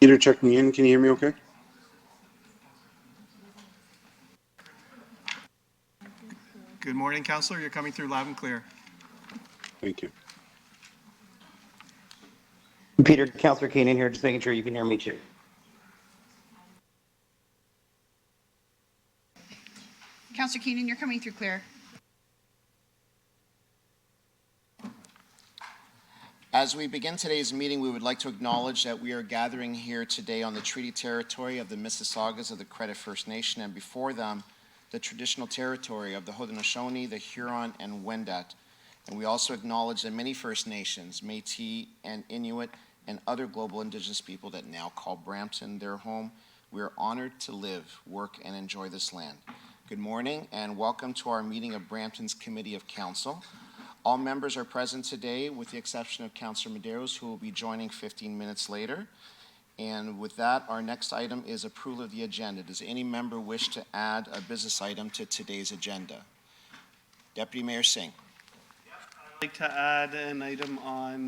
Peter, check me in. Can you hear me okay? Good morning, Councillor. You're coming through loud and clear. Thank you. Peter, Councillor Keenan here, just making sure you can hear me too. Councillor Keenan, you're coming through clear. As we begin today's meeting, we would like to acknowledge that we are gathering here today on the treaty territory of the Mississaugas of the Credit First Nation, and before them, the traditional territory of the Haudenosaunee, the Huron, and Wendat. And we also acknowledge that many First Nations, Métis and Inuit, and other global Indigenous people that now call Brampton their home. We are honored to live, work, and enjoy this land. Good morning, and welcome to our meeting of Brampton's Committee of Council. All members are present today, with the exception of Councillor Medeiros, who will be joining 15 minutes later. And with that, our next item is approval of the agenda. Does any member wish to add a business item to today's agenda? Deputy Mayor Singh. I'd like to add an item on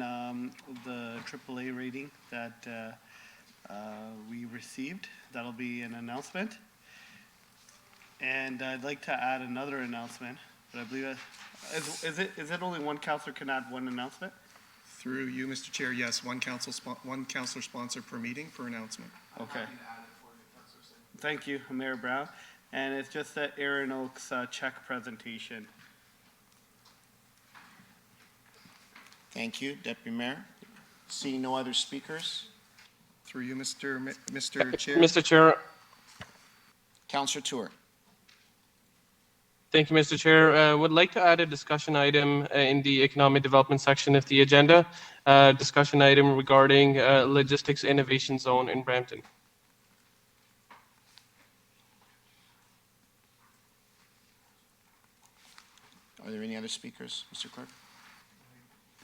the AAA rating that we received. That'll be an announcement. And I'd like to add another announcement, but I believe is it only one councillor can add one announcement? Through you, Mr. Chair, yes, one councillor sponsor per meeting per announcement. Okay. Thank you, Mayor Brown. And it's just that Aaron Oak's check presentation. Thank you, Deputy Mayor. Seeing no other speakers. Through you, Mr. Chair. Mr. Chair. Councillor Tour. Thank you, Mr. Chair. Would like to add a discussion item in the economic development section of the agenda. Discussion item regarding logistics innovation zone in Brampton. Are there any other speakers, Mr. Clerk?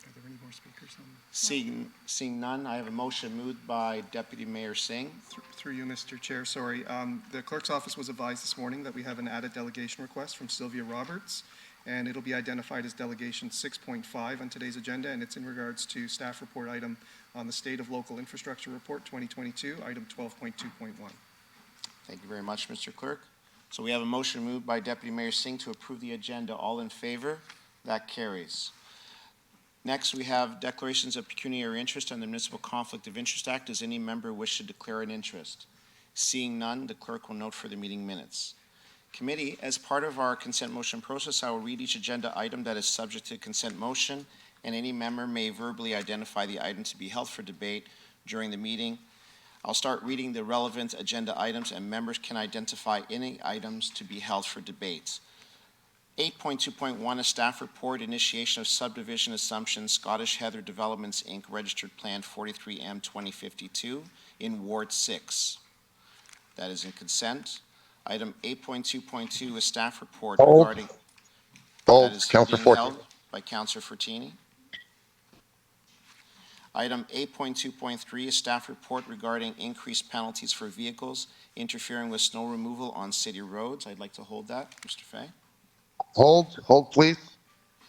Are there any more speakers on? Seeing none, I have a motion moved by Deputy Mayor Singh. Through you, Mr. Chair, sorry. The clerk's office was advised this morning that we have an added delegation request from Sylvia Roberts, and it'll be identified as delegation 6.5 on today's agenda, and it's in regards to staff report item on the State of Local Infrastructure Report 2022, item 12.2.1. Thank you very much, Mr. Clerk. So we have a motion moved by Deputy Mayor Singh to approve the agenda. All in favor? That carries. Next, we have declarations of pecuniary interest on the Municipal Conflict of Interest Act. Does any member wish to declare an interest? Seeing none, the clerk will note for the meeting minutes. Committee, as part of our consent motion process, I will read each agenda item that is subject to consent motion, and any member may verbally identify the item to be held for debate during the meeting. I'll start reading the relevant agenda items, and members can identify any items to be held for debate. 8.2.1, a staff report, initiation of subdivision assumptions, Scottish Heather Developments, Inc., registered plan 43M 2052 in Ward 6. That is in consent. Item 8.2.2, a staff report regarding... That is being held by Councillor Fortini. Item 8.2.3, a staff report regarding increased penalties for vehicles interfering with snow removal on city roads. I'd like to hold that, Mr. Fay. Hold, please.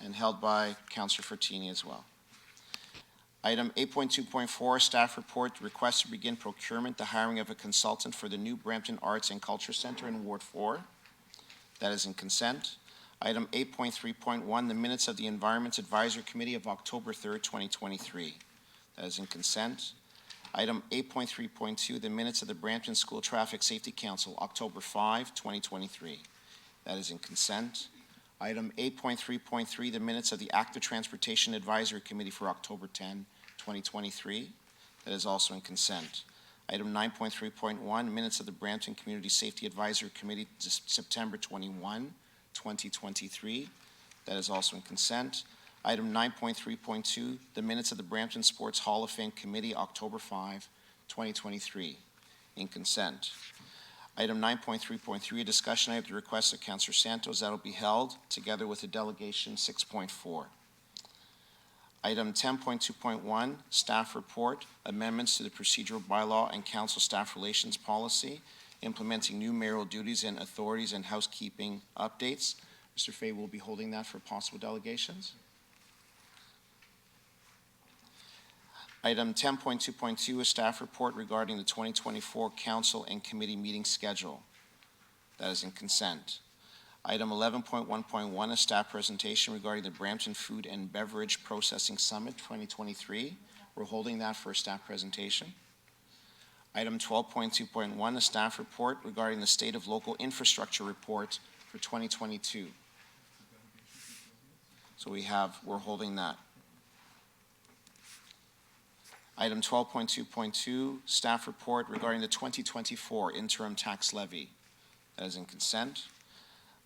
And held by Councillor Fortini as well. Item 8.2.4, staff report, request to begin procurement, the hiring of a consultant for the new Brampton Arts and Culture Centre in Ward 4. That is in consent. Item 8.3.1, the minutes of the Environment Advisory Committee of October 3rd, 2023. That is in consent. Item 8.3.2, the minutes of the Brampton School Traffic Safety Council, October 5, 2023. That is in consent. Item 8.3.3, the minutes of the Active Transportation Advisory Committee for October 10, 2023. That is also in consent. Item 9.3.1, minutes of the Brampton Community Safety Advisory Committee, September 21, 2023. That is also in consent. Item 9.3.2, the minutes of the Brampton Sports Hall of Fame Committee, October 5, 2023. In consent. Item 9.3.3, a discussion item at the request of Councillor Santos that will be held together with the delegation 6.4. Item 10.2.1, staff report, amendments to the procedural bylaw and council staff relations policy, implementing new mayoral duties and authorities and housekeeping updates. Mr. Fay will be holding that for possible delegations. Item 10.2.2, a staff report regarding the 2024 council and committee meeting schedule. That is in consent. Item 11.1.1, a staff presentation regarding the Brampton Food and Beverage Processing Summit 2023. We're holding that for a staff presentation. Item 12.2.1, a staff report regarding the State of Local Infrastructure Report for 2022. So we're holding that. Item 12.2.2, staff report regarding the 2024 interim tax levy. That is in consent.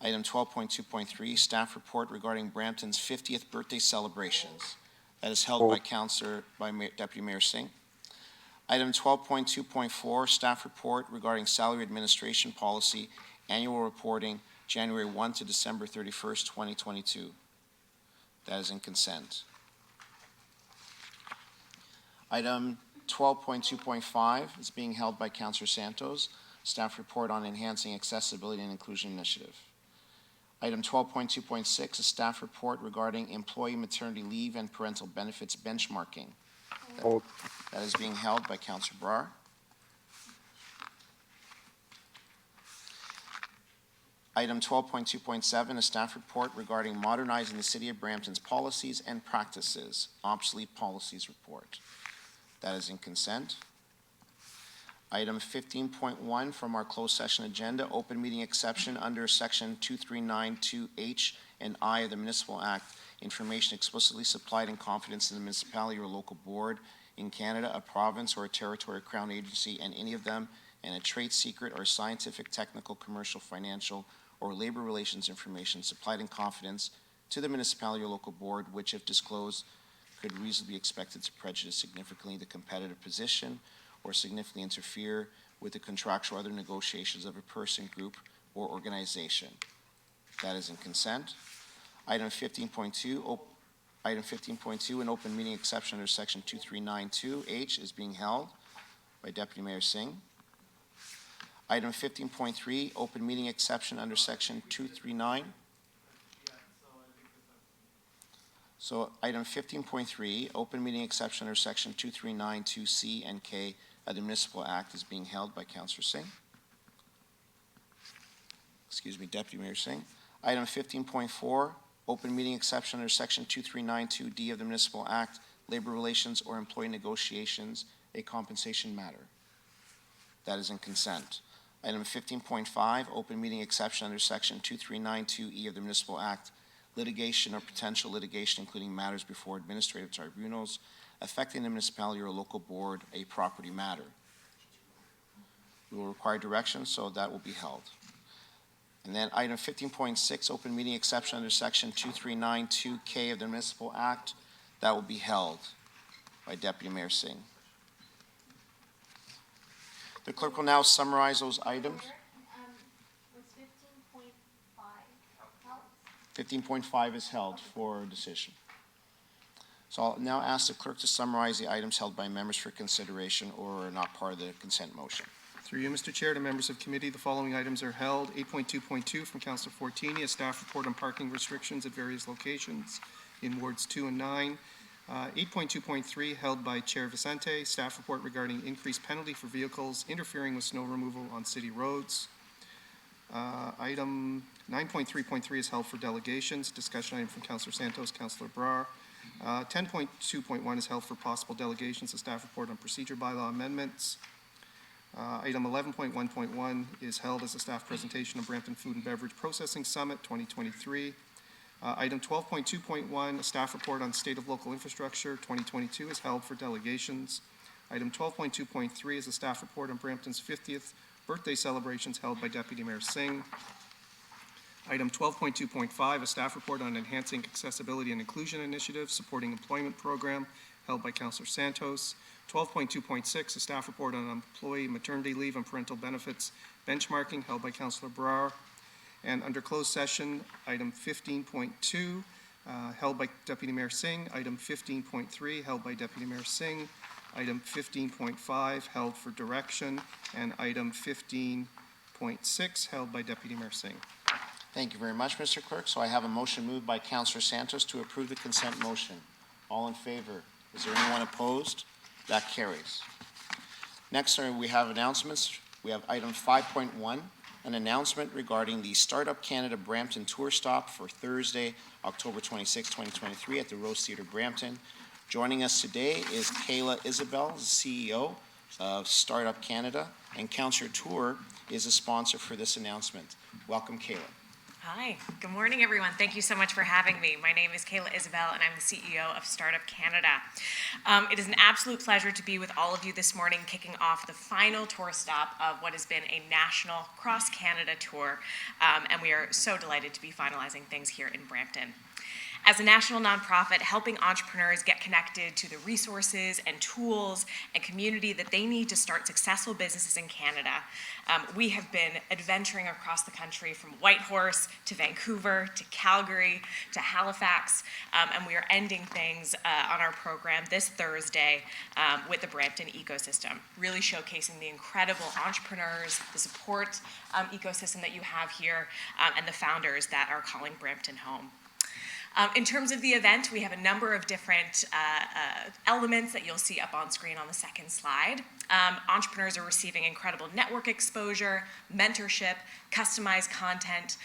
Item 12.2.3, staff report regarding Brampton's 50th birthday celebrations. That is held by Deputy Mayor Singh. Item 12.2.4, staff report regarding salary administration policy, annual reporting, January 1 to December 31st, 2022. That is in consent. Item 12.2.5 is being held by Councillor Santos, staff report on enhancing accessibility and inclusion initiative. Item 12.2.6, a staff report regarding employee maternity leave and parental benefits benchmarking. Hold. That is being held by Councillor Brar. Item 12.2.7, a staff report regarding modernizing the City of Brampton's policies and practices, obsolete policies report. That is in consent. Item 15.1 from our closed session agenda, open meeting exception under section 2392H and I of the Municipal Act, information explicitly supplied in confidence in the municipality or local board in Canada, a province or a territory or crown agency, and any of them, and a trade secret or scientific, technical, commercial, financial, or labor relations information supplied in confidence to the municipality or local board, which, if disclosed, could reasonably be expected to prejudice significantly the competitive position or significantly interfere with the contractual or other negotiations of a person, group, or organization. That is in consent. Item 15.2, an open meeting exception under section 2392H is being held by Deputy Mayor Singh. Item 15.3, open meeting exception under section 239. So item 15.3, open meeting exception under section 2392C and K of the Municipal Act is being held by Councillor Singh. Deputy Mayor Singh. Item 15.4, open meeting exception under section 2392D of the Municipal Act, labor relations or employee negotiations, a compensation matter. That is in consent. Item 15.5, open meeting exception under section 2392E of the Municipal Act, litigation or potential litigation, including matters before administrative tribunals affecting the municipality or local board, a property matter. We will require direction, so that will be held. And then item 15.6, open meeting exception under section 2392K of the Municipal Act, that will be held by Deputy Mayor Singh. The clerk will now summarize those items. Was 15.5 held? 15.5 is held for decision. So I'll now ask the clerk to summarize the items held by members for consideration or are not part of the consent motion. Through you, Mr. Chair, to members of committee, the following items are held. 8.2.2 from Councillor Fortini, a staff report on parking restrictions at various locations in wards 2 and 9. 8.2.3 held by Chair Vicente, staff report regarding increased penalty for vehicles interfering with snow removal on city roads. Item 9.3.3 is held for delegations, discussion item from Councillor Santos, Councillor Brar. 10.2.1 is held for possible delegations, a staff report on procedure bylaw amendments. Item 11.1.1 is held as a staff presentation of Brampton Food and Beverage Processing Summit 2023. Item 12.2.1, a staff report on state of local infrastructure 2022 is held for delegations. Item 12.2.3 is a staff report on Brampton's 50th birthday celebrations held by Deputy Mayor Singh. Item 12.2.5, a staff report on enhancing accessibility and inclusion initiative supporting employment program held by Councillor Santos. 12.2.6, a staff report on employee maternity leave and parental benefits benchmarking held by Councillor Brar. And under closed session, item 15.2, held by Deputy Mayor Singh. Item 15.3, held by Deputy Mayor Singh. Item 15.5, held for direction. And item 15.6, held by Deputy Mayor Singh. Thank you very much, Mr. Clerk. So I have a motion moved by Councillor Santos to approve the consent motion. All in favor? Is there anyone opposed? That carries. Next, we have announcements. We have item 5.1, an announcement regarding the Startup Canada Brampton Tour Stop for Thursday, October 26, 2023 at the Rose Theatre, Brampton. Joining us today is Kayla Isabel, CEO of Startup Canada, and Councillor Tour is a sponsor for this announcement. Welcome, Kayla. Hi, good morning, everyone. Thank you so much for having me. My name is Kayla Isabel, and I'm the CEO of Startup Canada. It is an absolute pleasure to be with all of you this morning, kicking off the final tour stop of what has been a national cross-Canada tour, and we are so delighted to be finalizing things here in Brampton. As a national nonprofit, helping entrepreneurs get connected to the resources and tools and community that they need to start successful businesses in Canada, we have been adventuring across the country from Whitehorse to Vancouver to Calgary to Halifax, and we are ending things on our program this Thursday with the Brampton ecosystem, really showcasing the incredible entrepreneurs, the support ecosystem that you have here, and the founders that are calling Brampton home. In terms of the event, we have a number of different elements that you'll see up on screen on the second slide. Entrepreneurs are receiving incredible network exposure, mentorship, customized content,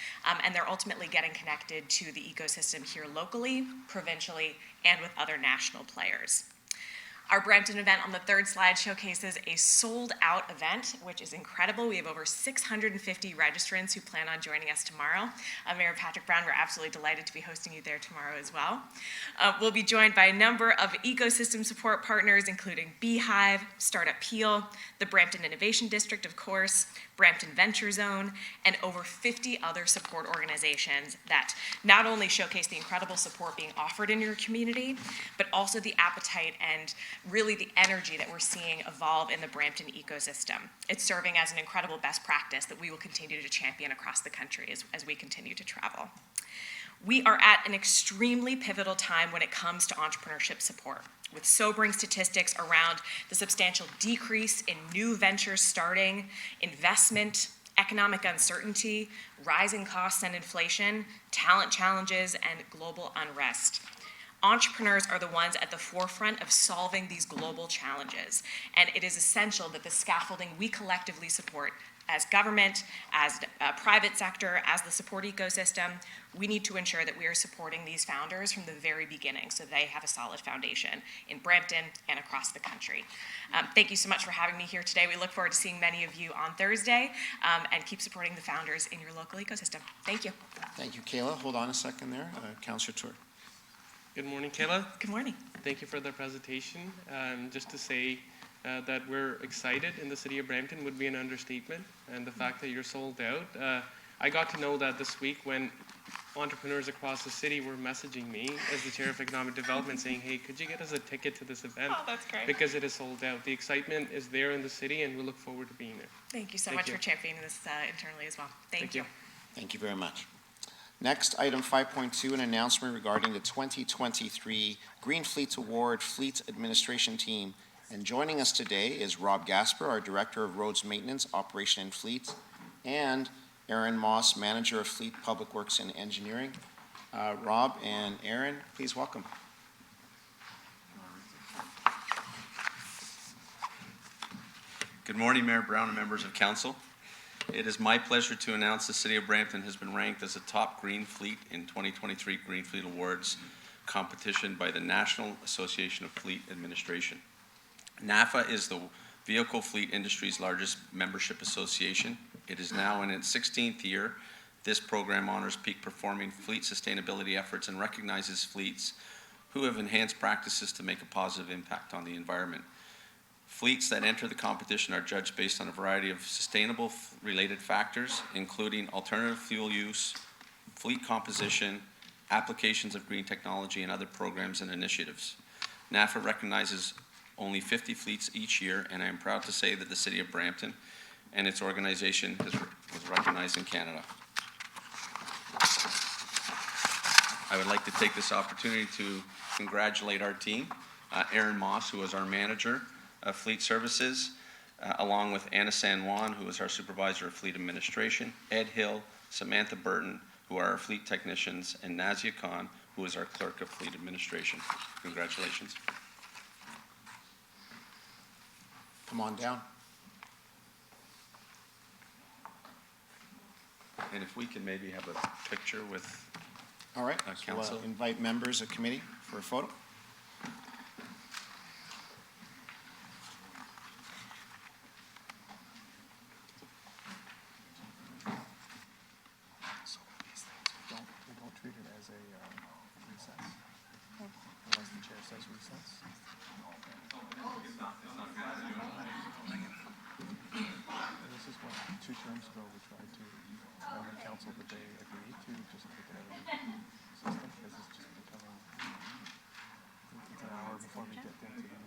and they're ultimately getting connected to the ecosystem here locally, provincially, and with other national players. Our Brampton event on the third slide showcases a sold-out event, which is incredible. We have over 650 registrants who plan on joining us tomorrow. Mayor Patrick Brown, we're absolutely delighted to be hosting you there tomorrow as well. We'll be joined by a number of ecosystem support partners, including Beehive, Startup Peel, the Brampton Innovation District, of course, Brampton Venture Zone, and over 50 other support organizations that not only showcase the incredible support being offered in your community, but also the appetite and really the energy that we're seeing evolve in the Brampton ecosystem. It's serving as an incredible best practice that we will continue to champion across the country as we continue to travel. We are at an extremely pivotal time when it comes to entrepreneurship support, with sobering statistics around the substantial decrease in new ventures starting, investment, economic uncertainty, rising costs and inflation, talent challenges, and global unrest. Entrepreneurs are the ones at the forefront of solving these global challenges, and it is essential that the scaffolding we collectively support as government, as private sector, as the support ecosystem, we need to ensure that we are supporting these founders from the very beginning so they have a solid foundation in Brampton and across the country. Thank you so much for having me here today. We look forward to seeing many of you on Thursday, and keep supporting the founders in your local ecosystem. Thank you. Thank you, Kayla. Hold on a second there. Councillor Tour. Good morning, Kayla. Good morning. Thank you for the presentation. Just to say that we're excited in the city of Brampton would be an understatement, and the fact that you're sold out. I got to know that this week when entrepreneurs across the city were messaging me as the Chair of Economic Development saying, hey, could you get us a ticket to this event? Oh, that's great. Because it is sold out. The excitement is there in the city, and we look forward to being there. Thank you so much for championing this internally as well. Thank you. Thank you very much. Next, item 5.2, an announcement regarding the 2023 Green Fleet Award Fleet Administration Team. And joining us today is Rob Gasper, our Director of Roads Maintenance, Operation and Fleet, and Aaron Moss, Manager of Fleet Public Works and Engineering. Rob and Aaron, please welcome. Good morning, Mayor Brown and members of council. It is my pleasure to announce the City of Brampton has been ranked as a top green fleet in 2023 Green Fleet Awards competition by the National Association of Fleet Administration. NAFA is the vehicle fleet industry's largest membership association. It is now in its 16th year. This program honors peak performing fleet sustainability efforts and recognizes fleets who have enhanced practices to make a positive impact on the environment. Fleets that enter the competition are judged based on a variety of sustainable related factors, including alternative fuel use, fleet composition, applications of green technology, and other programs and initiatives. NAFA recognizes only 50 fleets each year, and I am proud to say that the City of Brampton and its organization was recognized in Canada. I would like to take this opportunity to congratulate our team, Aaron Moss, who is our manager of Fleet Services, along with Anna San Juan, who is our Supervisor of Fleet Administration, Ed Hill, Samantha Burton, who are our Fleet Technicians, and Nazia Khan, who is our Clerk of Fleet Administration. Congratulations. come on down. And if we can maybe have a picture with, All right, council. invite members of committee for a photo. We don't treat it as a recess. Unless the chair says recess. This is what, 2 terms ago, we tried to, the council, but they agreed to just take it out of the system because it's just becoming, it's an hour before we get into the meeting.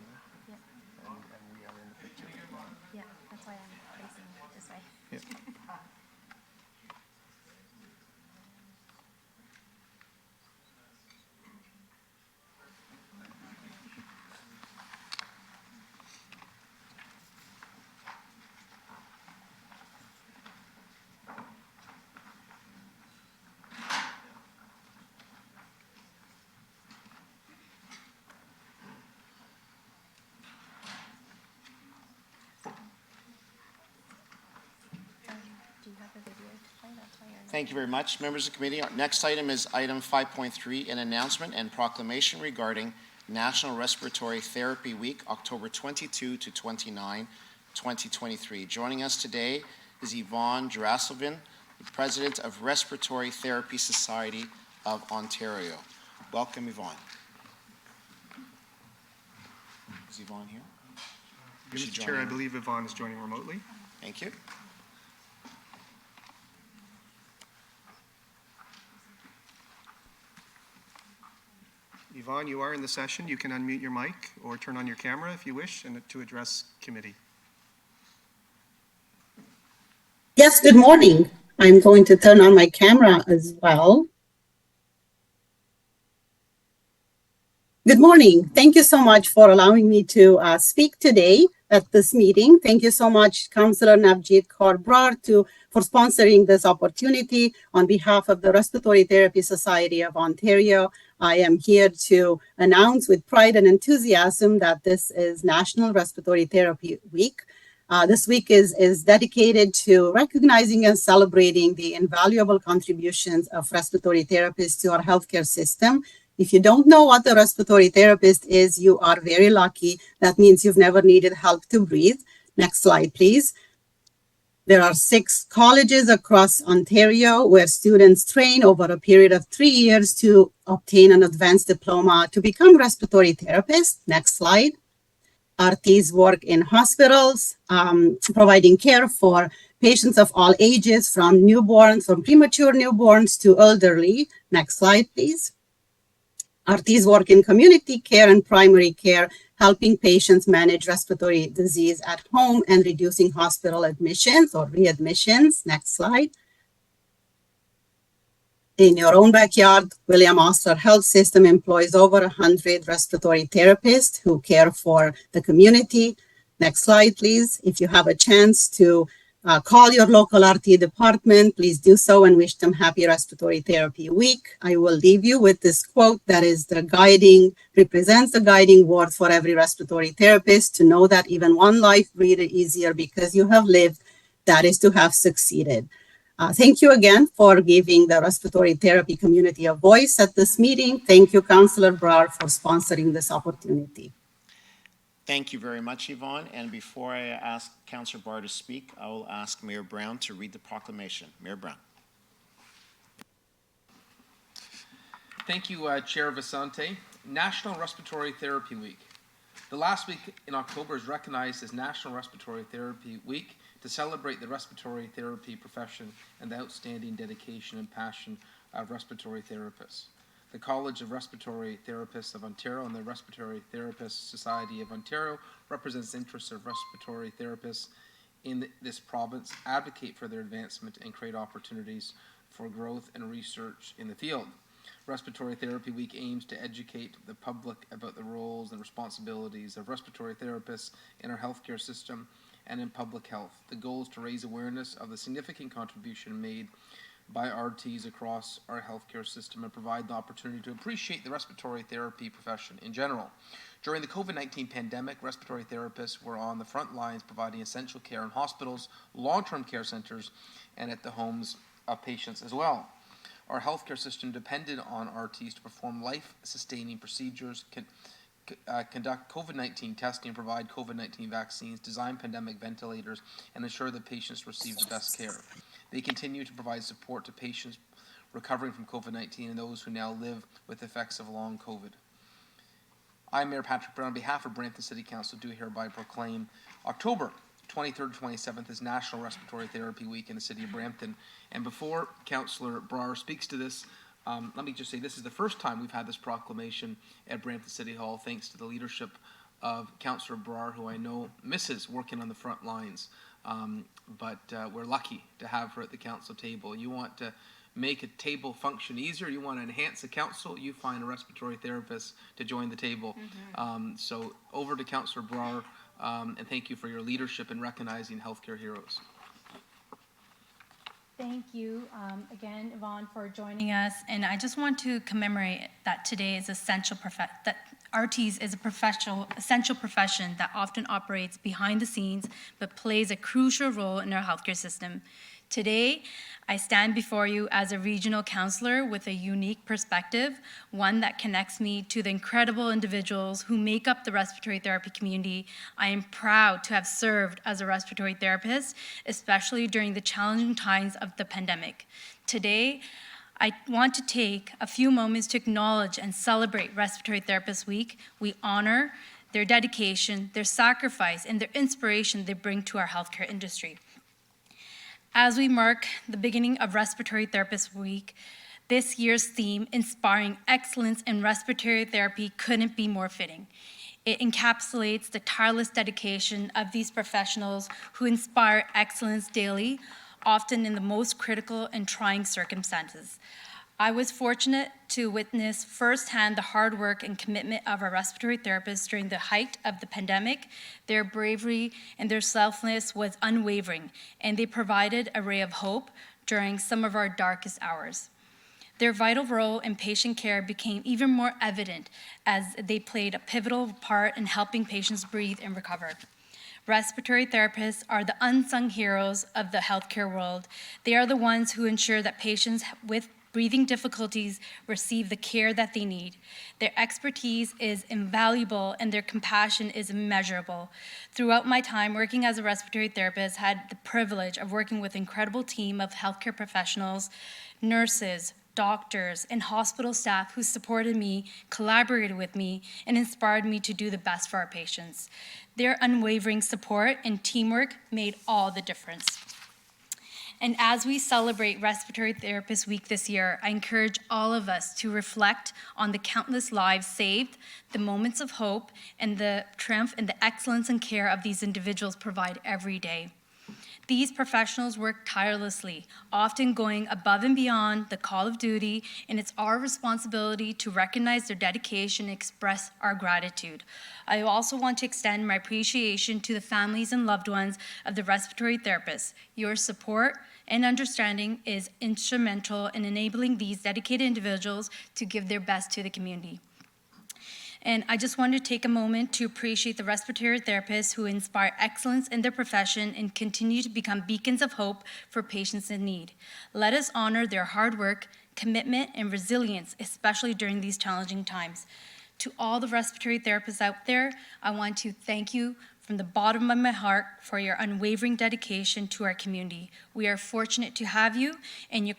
And we are in the picture. Yeah, that's why I'm facing this way. Yeah. Do you have a video to play? That's why you're not. Thank you very much, members of the committee. Our next item is item 5.3, an announcement and proclamation regarding National Respiratory Therapy Week, October 22 to 29, 2023. Joining us today is Yvonne Jurasilvin, the President of Respiratory Therapy Society of Ontario. Welcome, Yvonne. Is Yvonne here? Is she Mr. Chair, I joining? believe Yvonne is joining remotely. Thank you. Yvonne, you are in the session. You can unmute your mic or turn on your camera if you wish and to address committee. Yes, good morning. I'm going to turn on my camera as well. Good morning. Thank you so much for allowing me to speak today at this meeting. Thank you so much, Councillor Navjeet Kaur Brar, for sponsoring this opportunity. On behalf of the Respiratory Therapy Society of Ontario, I am here to announce with pride and enthusiasm that this is National Respiratory Therapy Week. This week is dedicated to recognizing and celebrating the invaluable contributions of respiratory therapists to our healthcare system. If you don't know what a respiratory therapist is, you are very lucky. That means you've never needed help to breathe. Next slide, please. There are 6 colleges across Ontario where students train over a period of 3 years to obtain an advanced diploma to become respiratory therapists. Next slide. RTs work in hospitals, providing care for patients of all ages, from premature newborns to elderly. Next slide, please. RTs work in community care and primary care, helping patients manage respiratory disease at home and reducing hospital admissions or readmissions. Next slide. In your own backyard, William Osler Health System employs over 100 respiratory therapists who care for the community. Next slide, please. If you have a chance to call your local RT department, please do so and wish them happy Respiratory Therapy Week. I will leave you with this quote that represents the guiding word for every respiratory therapist: to know that even one life breathed easier because you have lived, that is to have succeeded. Thank you again for giving the respiratory therapy community a voice at this meeting. Thank you, Councillor Brar, for sponsoring this opportunity. Thank you very much, Yvonne. And before I ask Councillor Barr to speak, I will ask Mayor Brown to read the proclamation. Mayor Brown. Thank you, Chair Vicente. National Respiratory Therapy Week. The last week in October is recognized as National Respiratory Therapy Week to celebrate the respiratory therapy profession and the outstanding dedication and passion of respiratory therapists. The College of Respiratory Therapists of Ontario and the Respiratory Therapists Society of Ontario represents the interests of respiratory therapists in this province, advocate for their advancement, and create opportunities for growth and research in the field. Respiratory Therapy Week aims to educate the public about the roles and responsibilities of respiratory therapists in our healthcare system and in public health. The goal is to raise awareness of the significant contribution made by RTs across our healthcare system and provide the opportunity to appreciate the respiratory therapy profession in general. During the COVID-19 pandemic, respiratory therapists were on the front lines providing essential care in hospitals, long-term care centers, and at the homes of patients as well. Our healthcare system depended on RTs to perform life-sustaining procedures, conduct COVID-19 testing, provide COVID-19 vaccines, design pandemic ventilators, and ensure that patients receive the best care. They continue to provide support to patients recovering from COVID-19 and those who now live with effects of long COVID. I'm Mayor Patrick Brown. On behalf of Brampton City Council, do hereby proclaim October 23rd to 27th is National Respiratory Therapy Week in the City of Brampton. And before Councillor Brar speaks to this, let me just say this is the first time we've had this proclamation at Brampton City Hall, thanks to the leadership of Councillor Brar, who I know misses working on the front lines. But we're lucky to have her at the council table. You want to make a table function easier, you want to enhance the council, you find a respiratory therapist to join the table. So over to Councillor Brar, and thank you for your leadership in recognizing healthcare heroes. Thank you again, Yvonne, for joining us. And I just want to commemorate that today is that RTs is a essential profession that often operates behind the scenes, but plays a crucial role in our healthcare system. Today, I stand before you as a regional councillor with a unique perspective, one that connects me to the incredible individuals who make up the respiratory therapy community. I am proud to have served as a respiratory therapist, especially during the challenging times of the pandemic. Today, I want to take a few moments to acknowledge and celebrate Respiratory Therapist Week. We honor their dedication, their sacrifice, and their inspiration they bring to our healthcare industry. As we mark the beginning of Respiratory Therapist Week, this year's theme, Inspiring Excellence in Respiratory Therapy, couldn't be more fitting. It encapsulates the tireless dedication of these professionals who inspire excellence daily, often in the most critical and trying circumstances. I was fortunate to witness firsthand the hard work and commitment of our respiratory therapists during the height of the pandemic. Their bravery and their selflessness was unwavering, and they provided a ray of hope during some of our darkest hours. Their vital role in patient care became even more evident as they played a pivotal part in helping patients breathe and recover. Respiratory therapists are the unsung heroes of the healthcare world. They are the ones who ensure that patients with breathing difficulties receive the care that they need. Their expertise is invaluable and their compassion is immeasurable. Throughout my time working as a respiratory therapist, I had the privilege of working with an incredible team of healthcare professionals, nurses, doctors, and hospital staff who supported me, collaborated with me, and inspired me to do the best for our patients. Their unwavering support and teamwork made all the difference. And as we celebrate Respiratory Therapist Week this year, I encourage all of us to reflect on the countless lives saved, the moments of hope, and the triumph and the excellence and care of these individuals provide every day. These professionals work tirelessly, often going above and beyond the call of duty, and it's our responsibility to recognize their dedication and express our gratitude. I also want to extend my appreciation to the families and loved ones of the respiratory therapists. Your support and understanding is instrumental in enabling these dedicated individuals to give their best to the community. And I just want to take a moment to appreciate the respiratory therapists who inspire excellence in their profession and continue to become beacons of hope for patients in need. Let us honor their hard work, commitment, and resilience, especially during these challenging times. To all the respiratory therapists out there, I want to thank you from the bottom of my heart for your unwavering dedication to our community. We are fortunate to have you, and your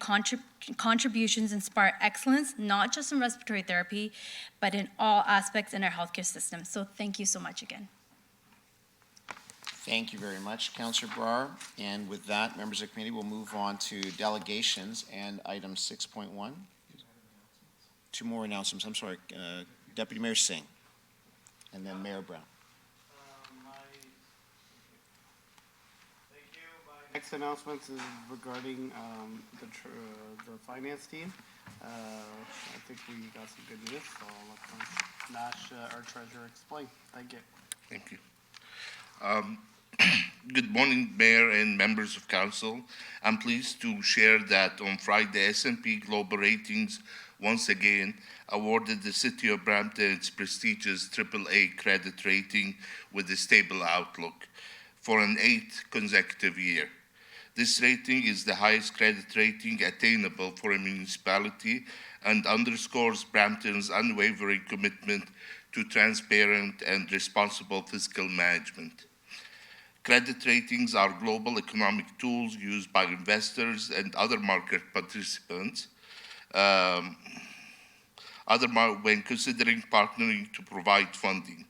contributions inspire excellence, not just in respiratory therapy, but in all aspects in our healthcare system. So thank you so much again. Thank you very much, Councillor Brar. And with that, members of the committee will move on to delegations and item 6.1. Two more announcements. I'm sorry. Deputy Mayor Singh, and then Mayor Brown. Next announcements is regarding the finance team. I think we got some good news, so I'll let Nash, our treasurer, explain. Thank you. Thank you. Good morning, Mayor and members of Council. I'm pleased to share that on Friday, S&P Global Ratings once again awarded the City of Brampton its prestigious AAA credit rating with a stable outlook for an 8th consecutive year. This rating is the highest credit rating attainable for a municipality and underscores Brampton's unwavering commitment to transparent and responsible fiscal management. Credit ratings are global economic tools used by investors and other market participants when considering partnering to provide funding.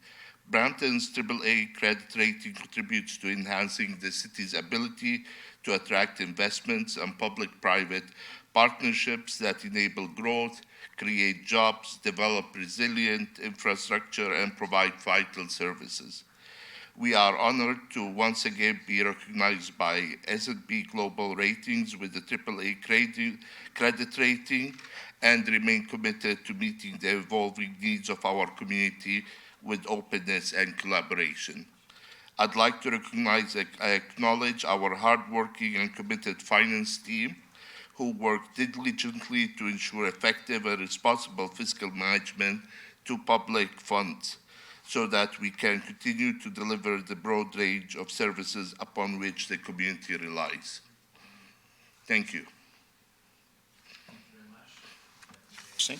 Brampton's AAA credit rating contributes to enhancing the city's ability to attract investments and public-private partnerships that enable growth, create jobs, develop resilient infrastructure, and provide vital services. We are honored to once again be recognized by S&P Global Ratings with the AAA credit rating and remain committed to meeting the evolving needs of our community with openness and collaboration. I'd like to acknowledge our hardworking and committed finance team who work diligently to ensure effective and responsible fiscal management to public funds so that we can continue to deliver the broad range of services upon which the community relies. Thank you. Singh?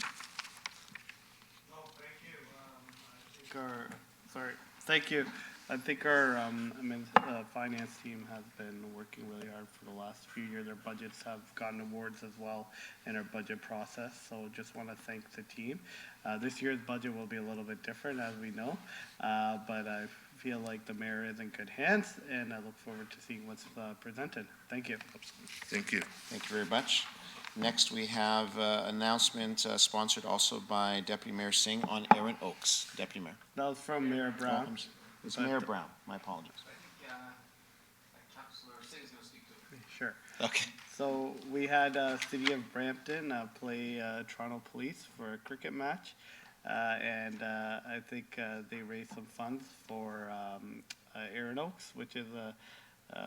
Thank you. I think our finance team has been working really hard for the last few years. Our budgets have gotten awards as well in our budget process. So just want to thank the team. This year's budget will be a little bit different, as we know, but I feel like the mayor is in good hands, and I look forward to seeing what's presented. Thank you. Thank you. Thank you very much. Next, we have announcement sponsored also by Deputy Mayor Singh on Aaron Oaks. Deputy Mayor. That was from Mayor Brown. It's Mayor Brown. My apologies. Sure. Okay. So we had City of Brampton play Toronto Police for a cricket match, and I think they raised some funds for Aaron Oaks, which is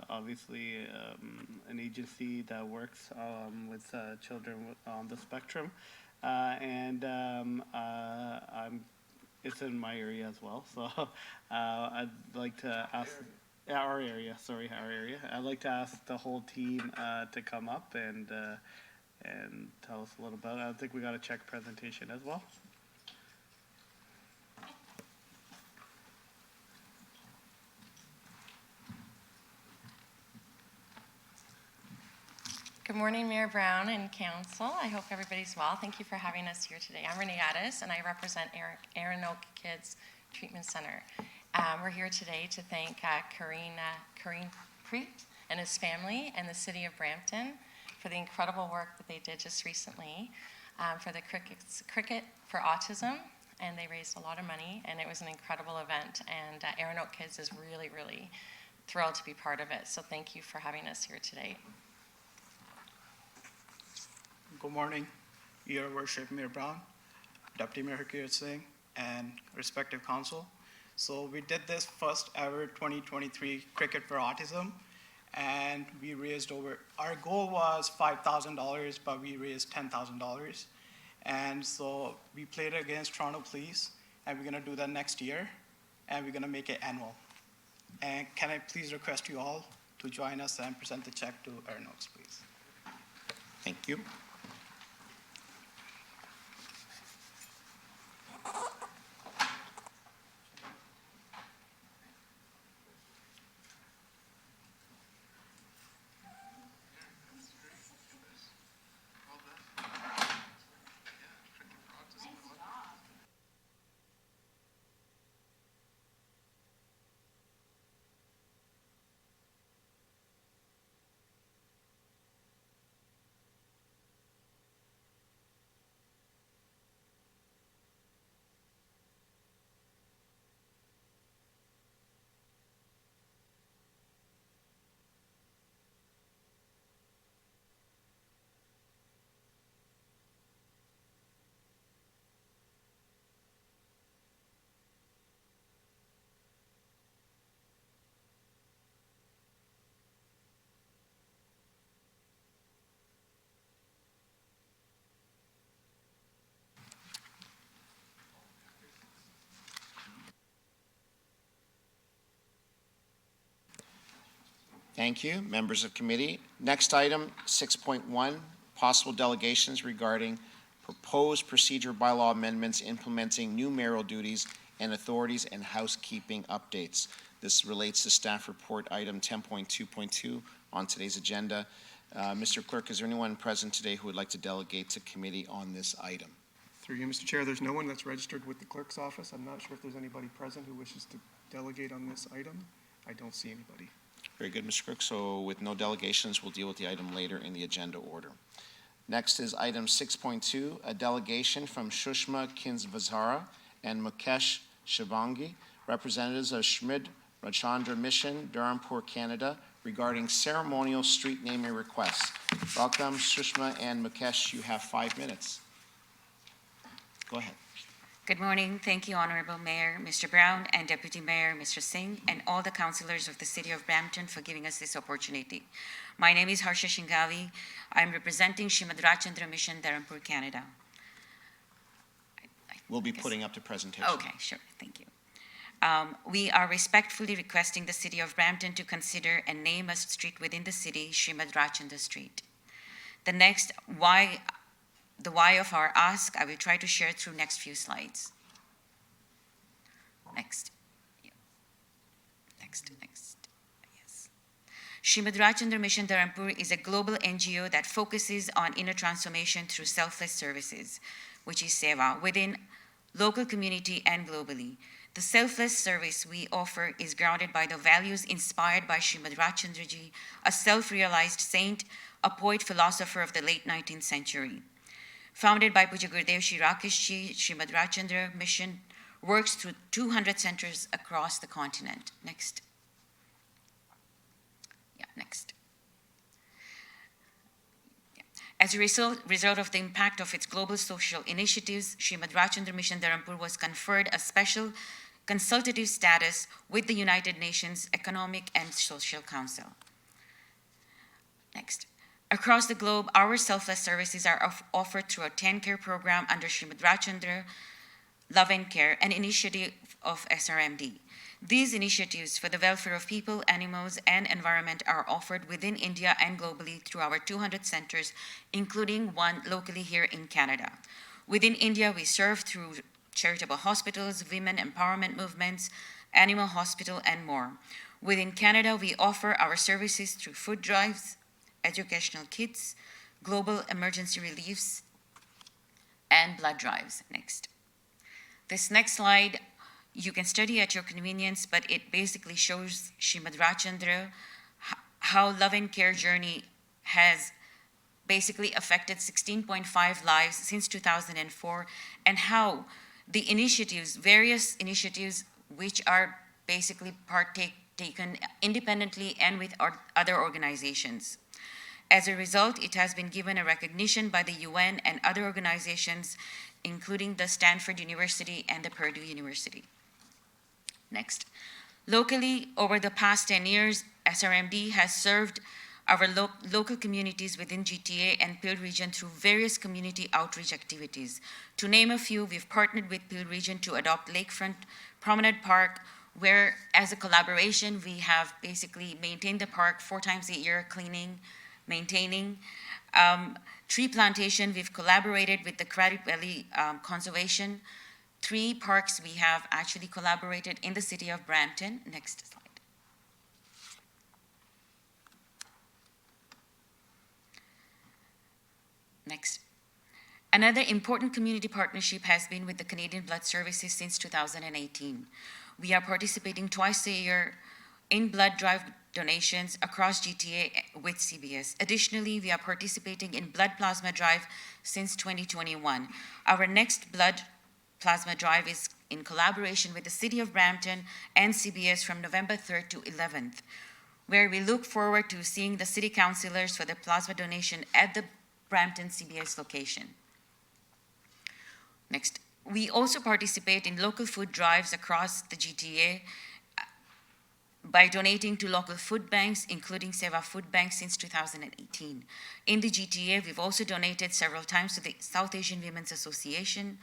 obviously an agency that works with children on the spectrum, and it's in my area as well. So I'd like to ask our area. I'd like to ask the whole team to come up and tell us a little about it. I think we got a check presentation as well. Good morning, Mayor Brown and Council. I hope everybody's well. Thank you for having us here today. I'm Renee Addis, and I represent Aaron Oak Kids Treatment Center. We're here today to thank Kareem Preet and his family and the City of Brampton for the incredible work that they did just recently for the Cricket for Autism, and they raised a lot of money, and it was an incredible event, and Aaron Oak Kids is really, really thrilled to be part of it, so thank you for having us here today. Good morning, Your Worship, Mayor Brown, Deputy Mayor Harkirat Singh, and respective council. So we did this first ever 2023 Cricket for Autism, and we raised our goal was $5,000, but we raised $10,000. And so we played against Toronto Police, and we're gonna do that next year, and we're gonna make it annual. And can I please request you all to join us and present the check to Aaron Oaks, please? Thank you. Thank you, members of committee. Next item, 6.1, possible delegations regarding proposed procedure bylaw amendments implementing new mayoral duties and authorities and housekeeping updates. This relates to staff report item 10.2.2 on today's agenda. Mr. Clerk, is there anyone present today who would like to delegate to committee on this item? Through you, Mr. Chair, there's no one that's registered with the clerk's office. I'm not sure if there's anybody present who wishes to delegate on this item. I don't see anybody. Very good, Mr. Clerk. So with no delegations, we'll deal with the item later in the agenda order. Next is item 6.2, a delegation from Shushma Kinsvazara and Mukesh Shivangi, representatives of Shmid Rajchandra Mission, Dharampur, Canada, regarding ceremonial street naming requests. Welcome, Shushma and Mukesh. You have 5 minutes. Go ahead. Good morning. Thank you, Honorable Mayor, Mr. Brown, and Deputy Mayor, Mr. Singh, and all the councillors of the City of Brampton for giving us this opportunity. My name is Harsha Shingavi. I'm representing Shrimad Rajchandra Mission, Dharampur, Canada. We'll be putting up the presentation. Okay, sure. Thank you. We are respectfully requesting the City of Brampton to consider and name a street within the city, Shrimad Rajchandra Street. The why of our ask, I will try to share through next few slides. Next. Yeah. Next. Yes. Shrimad Rajchandra Mission Dharampur is a global NGO that focuses on inner transformation through selfless services, which is seva, within local community and globally. The selfless service we offer is grounded by the values inspired by Shrimad Rajchandra Ji, a self-realized saint, a poet philosopher of the late 19th century. Founded by Puja Gurudev Shri Rakesh Ji, Shrimad Rajchandra Mission works through 200 centers across the continent. Next. Yeah, next. Yeah. As a result of the impact of its global social initiatives, Shrimad Rajchandra Mission Dharampur was conferred a special consultative status with the United Nations Economic and Social Council. Next. Across the globe, our selfless services are offered through a 10-care program under Shrimad Rajchandra Love and Care, an initiative of SRMD. These initiatives for the welfare of people, animals, and environment are offered within India and globally through our 200 centers, including one locally here in Canada. Within India, we serve through charitable hospitals, women empowerment movements, animal hospital, and more. Within Canada, we offer our services through food drives, educational kits, global emergency reliefs, and blood drives. Next. This next slide, you can study at your convenience, but it basically shows Shrimad Rajchandra, how Love and Care journey has basically affected 16.5 lives since 2004, and how the initiatives, various initiatives, which are basically taken independently and with other organizations. As a result, it has been given a recognition by the UN and other organizations, including the Stanford University and the Purdue University. Next. Locally, over the past 10 years, SRMD has served our local communities within GTA and Peel region through various community outreach activities. To name a few, we've partnered with Peel region to adopt Lakefront Promenade Park, where as a collaboration, we have basically maintained the park 4 times a year, cleaning, maintaining. Tree plantation, we've collaborated with the Craddock Valley Conservation. 3 parks we have actually collaborated in the city of Brampton. Next slide. Next. Another important community partnership has been with the Canadian Blood Services since 2018. We are participating twice a year in blood drive donations across GTA with CBS. Additionally, we are participating in blood plasma drive since 2021. Our next blood plasma drive is in collaboration with the City of Brampton and CBS from November 3rd to 11th, where we look forward to seeing the city councillors for the plasma donation at the Brampton CBS location. Next, we also participate in local food drives across the GTA by donating to local food banks, including Seva Food Bank since 2018. In the GTA, we've also donated several times to the South Asian Women's Association.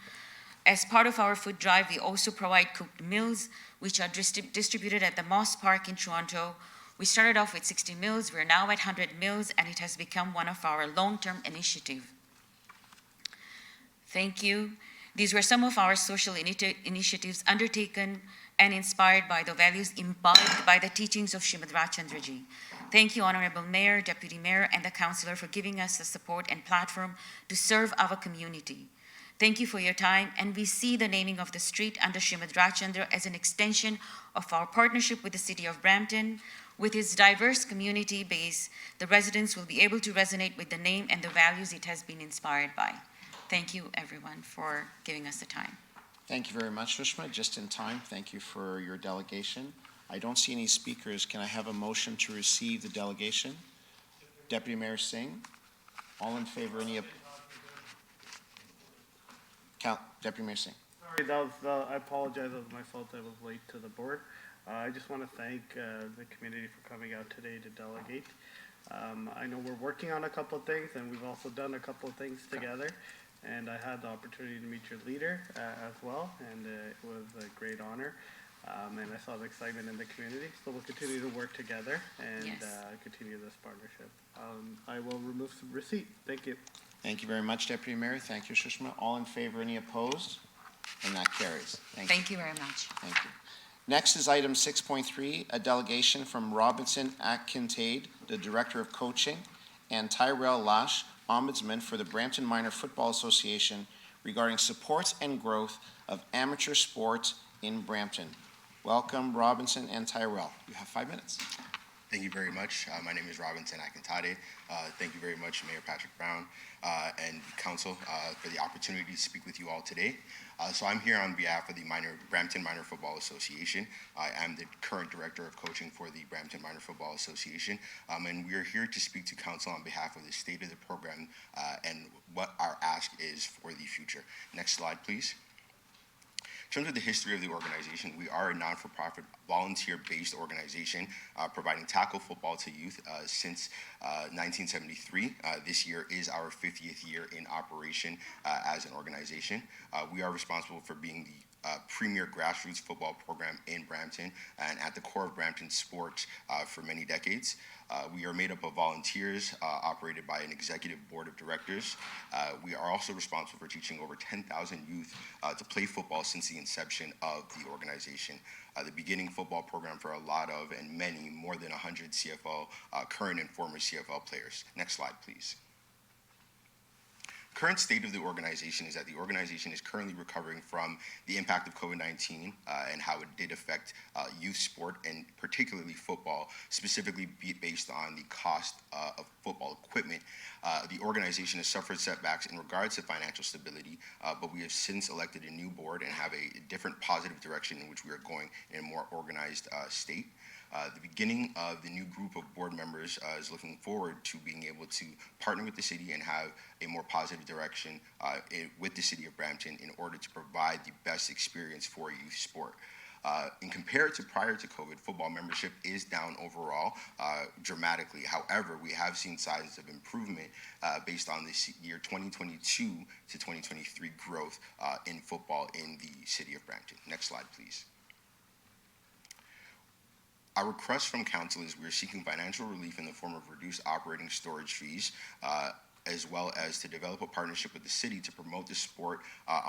As part of our food drive, we also provide cooked meals, which are distributed at the Moss Park in Toronto, We started off with 60 meals, we're now at 100 meals, and it has become one of our long-term initiatives. Thank you. These were some of our social initiatives undertaken and inspired by the values imbibed by the teachings of Srimad Rajchandraji. Thank you, Honorable Mayor, Deputy Mayor, and the Councillor for giving us the support and platform to serve our community. Thank you for your time, and we see the naming of the street under Srimad Rajchandra as an extension of our partnership with the City of Brampton. With its diverse community base, the residents will be able to resonate with the name and the values it has been inspired by. Thank you, everyone, for giving us the time. Thank you very much, Sushma. Just in time, thank you for your delegation. I don't see any speakers. Can I have a motion to receive the delegation? Deputy Mayor Singh, all in favor, any Deputy Mayor Singh. Sorry, I apologize, that was my fault, I was late to the board. I just want to thank the community for coming out today to delegate. I know we're working on a couple of things, and we've also done a couple of things together. And I had the opportunity to meet your leader as well, and it was a great honor. And I saw the excitement in the community, so we'll continue to work together and continue this partnership. I will remove some receipt. Thank you. Thank you very much, Deputy Mayor. Thank you, Sushma. All in favor, any opposed? And that carries. Thank you very much. Thank you. Next is item 6.3, a delegation from Robinson Kincaid, the Director of Coaching, and Tyrell Lash, Ombudsman for the Brampton Minor Football Association regarding supports and growth of amateur sports in Brampton. Welcome, Robinson and Tyrell. You have 5 minutes. Thank you very much. My name is Robinson Akintade. Thank you very much, Mayor Patrick Brown and Council for the opportunity to speak with you all today. So I'm here on behalf of the Brampton Minor Football Association. I am the current Director of Coaching for the Brampton Minor Football Association, and we are here to speak to Council on behalf of the state of the program and what our ask is for the future. Next slide, please. In terms of the history of the organization, we are a non-for-profit, volunteer-based organization providing tackle football to youth since 1973. This year is our 50th year in operation as an organization. We are responsible for being the premier grassroots football program in Brampton and at the core of Brampton sports for many decades. We are made up of volunteers operated by an executive board of directors. We are also responsible for teaching over 10,000 youth to play football since the inception of the organization. The beginning football program for a lot of and many, more than 100 CFL, current and former CFL players. Next slide, please. Current state of the organization is that the organization is currently recovering from the impact of COVID-19 and how it did affect youth sport and particularly football, specifically based on the cost of football equipment. The organization has suffered setbacks in regards to financial stability, but we have since elected a new board and have a different positive direction in which we are going in a more organized state. The beginning of the new group of board members is looking forward to being able to partner with the city and have a more positive direction with the city of Brampton in order to provide the best experience for youth sport. In compared to prior to COVID, football membership is down overall dramatically. However, we have seen signs of improvement based on this year 2022 to 2023 growth in football in the city of Brampton. Next slide, please. Our request from council is we are seeking financial relief in the form of reduced operating storage fees, as well as to develop a partnership with the city to promote the sport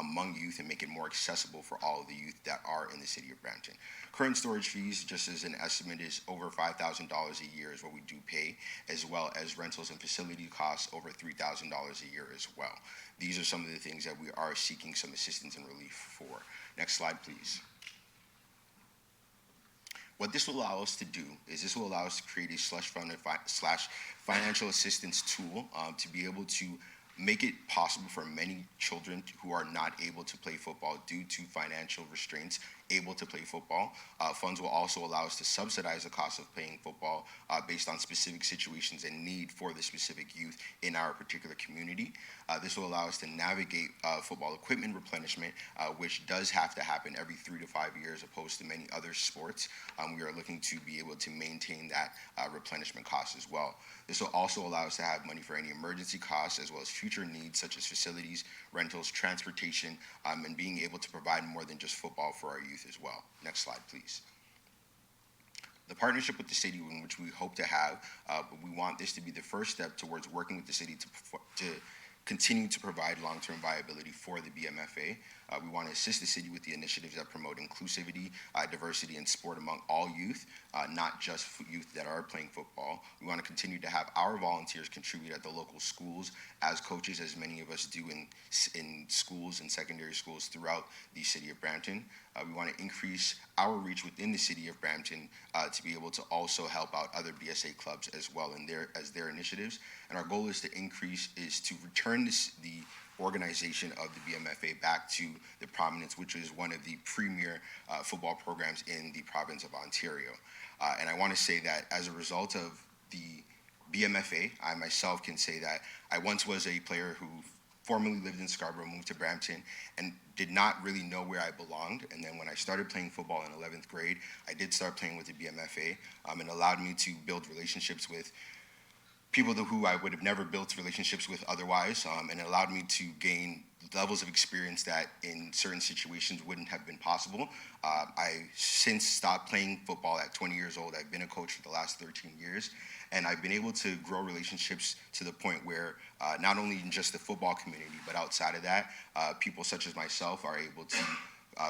among youth and make it more accessible for all of the youth that are in the city of Brampton. Current storage fees, just as an estimate, is over $5,000 a year is what we do pay, as well as rentals and facility costs over $3,000 a year as well. These are some of the things that we are seeking some assistance and relief for. Next slide, please. What this will allow us to do is this will allow us to create a slush-funded financial assistance tool to be able to make it possible for many children who are not able to play football due to financial restraints able to play football. Funds will also allow us to subsidize the cost of playing football based on specific situations and need for the specific youth in our particular community. This will allow us to navigate football equipment replenishment, which does have to happen every 3 to 5 years opposed to many other sports. We are looking to be able to maintain that replenishment cost as well. This will also allow us to have money for any emergency costs as well as future needs such as facilities, rentals, transportation, and being able to provide more than just football for our youth as well. Next slide, please. the partnership with the city, in which we hope to have, but we want this to be the first step towards working with the city to continue to provide long-term viability for the BMFA. We want to assist the city with the initiatives that promote inclusivity, diversity, and sport among all youth, not just youth that are playing football. We want to continue to have our volunteers contribute at the local schools as coaches, as many of us do in schools and secondary schools throughout the city of Brampton. We want to increase our reach within the city of Brampton to be able to also help out other BSA clubs as well in their initiatives. And our goal is to return the organization of the BMFA back to the prominence, which is one of the premier football programs in the province of Ontario. And I want to say that as a result of the BMFA, I myself can say that I once was a player who formerly lived in Scarborough, moved to Brampton, and did not really know where I belonged. And then when I started playing football in 11th grade, I did start playing with the BMFA, and allowed me to build relationships with people who I would have never built relationships with otherwise, and it allowed me to gain levels of experience that in certain situations wouldn't have been possible. I since stopped playing football at 20 years old. I've been a coach for the last 13 years, and I've been able to grow relationships to the point where not only in just the football community, but outside of that, people such as myself are able to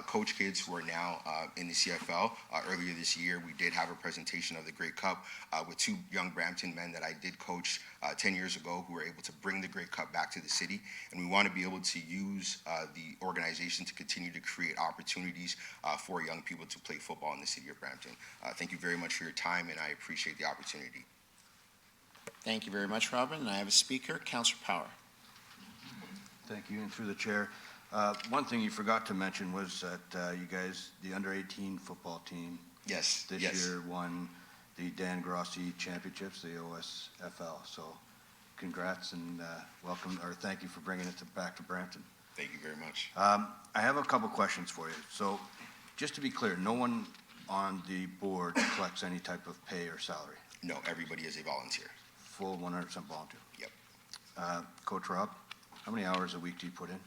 coach kids who are now in the CFL. Earlier this year, we did have a presentation of the Grey Cup with two young Brampton men that I did coach 10 years ago who were able to bring the Grey Cup back to the city. And we want to be able to use the organization to continue to create opportunities for young people to play football in the city of Brampton. Thank you very much for your time, and I appreciate the opportunity. Thank you very much, Robin. And I have a speaker, Councillor Power. Thank you, and through the chair. One thing you forgot to mention was that you guys, the under-18 football team, this year won the Dan Grossi Championships, the OSFL. So, congrats and welcome, or thank you for bringing it back to Brampton. Thank you very much. I have a couple questions for you. So, just to be clear, no one on the board collects any type of pay or salary? No, everybody is a volunteer. Full 100% volunteer? Yep. Coach Rob, how many hours a week do you put in?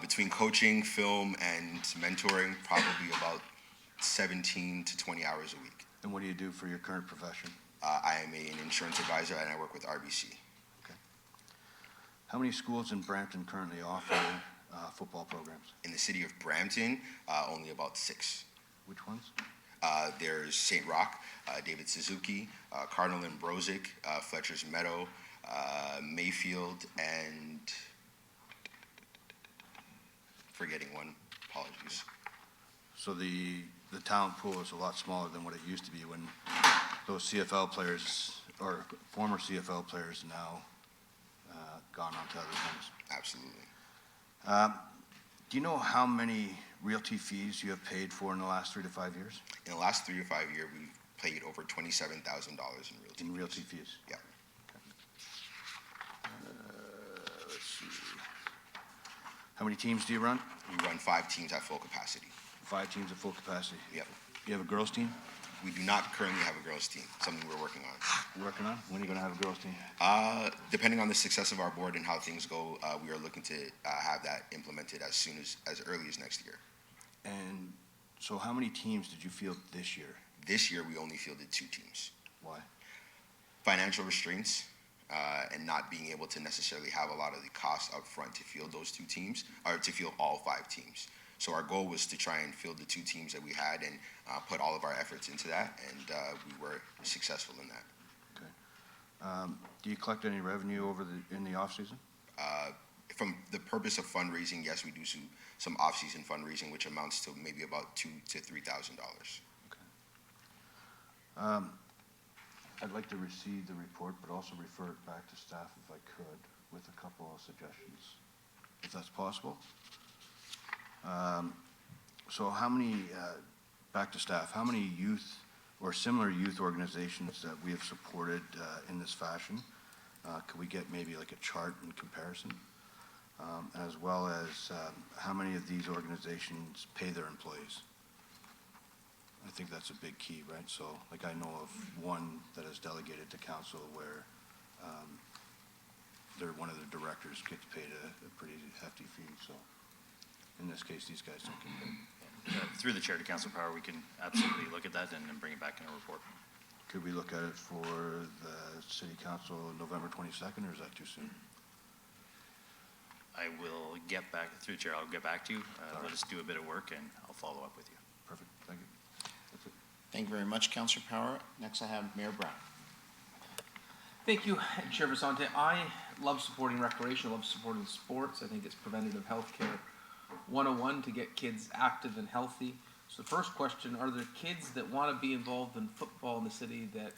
Between coaching, film, and mentoring, probably about 17 to 20 hours a week. And what do you do for your current profession? I am an insurance advisor, and I work with RBC. Okay. How many schools in Brampton currently offer football programs? In the city of Brampton, only about 6. Which ones? There's St. Roch, David Suzuki, Cardinal and Brozick, Fletcher's Meadow, Mayfield, and forgetting one, apologies. So the talent pool is a lot smaller than what it used to be when those CFL players, or former CFL players, now gone on to other things. Absolutely. Do you know how many realty fees you have paid for in the last 3 to 5 years? In the last 3 to 5 years, we've paid over $27,000 in realty fees. Yeah. Let's see. How many teams do you run? We run 5 teams at full capacity. 5 teams at full capacity? Yep. You have a girls' team? We do not currently have a girls' team, something we're working on. Working on? When are you going to have a girls' team? Depending on the success of our board and how things go, we are looking to have that implemented as early as next year. And so how many teams did you field this year? This year, we only fielded 2 teams. Why? Financial restraints, and not being able to necessarily have a lot of the costs up front to field those 2 teams, or to field all 5 teams. So our goal was to try and field the 2 teams that we had and put all of our efforts into that, and we were successful in that. Okay. Do you collect any revenue in the off-season? From the purpose of fundraising, yes, we do some off-season fundraising, which amounts to maybe about $2,000 to $3,000. Okay. I'd like to receive the report, but also refer it back to staff if I could, with a couple of suggestions, if that's possible. So how many, back to staff, how many youth or similar youth organizations that we have supported in this fashion? Could we get maybe like a chart in comparison? As well as how many of these organizations pay their employees? I think that's a big key, right? So, like, I know of one that is delegated to council where one of the directors gets paid a pretty hefty fee, so. in this case, these guys don't get paid. Through the chair to Councilor Power, we can absolutely look at that and bring it back in a report. Could we look at it for the city council November 22nd, or is that too soon? I will get back, through the chair, I'll get back to you. Let us do a bit of work and I'll follow up with you. Perfect, thank you. That's it. Thank you very much, Councillor Power. Next, I have Mayor Brown. Thank you, Chair Vasante. I love supporting recreation, I love supporting sports. I think it's preventative health care 101 to get kids active and healthy. So the first question, are there kids that want to be involved in football in the city that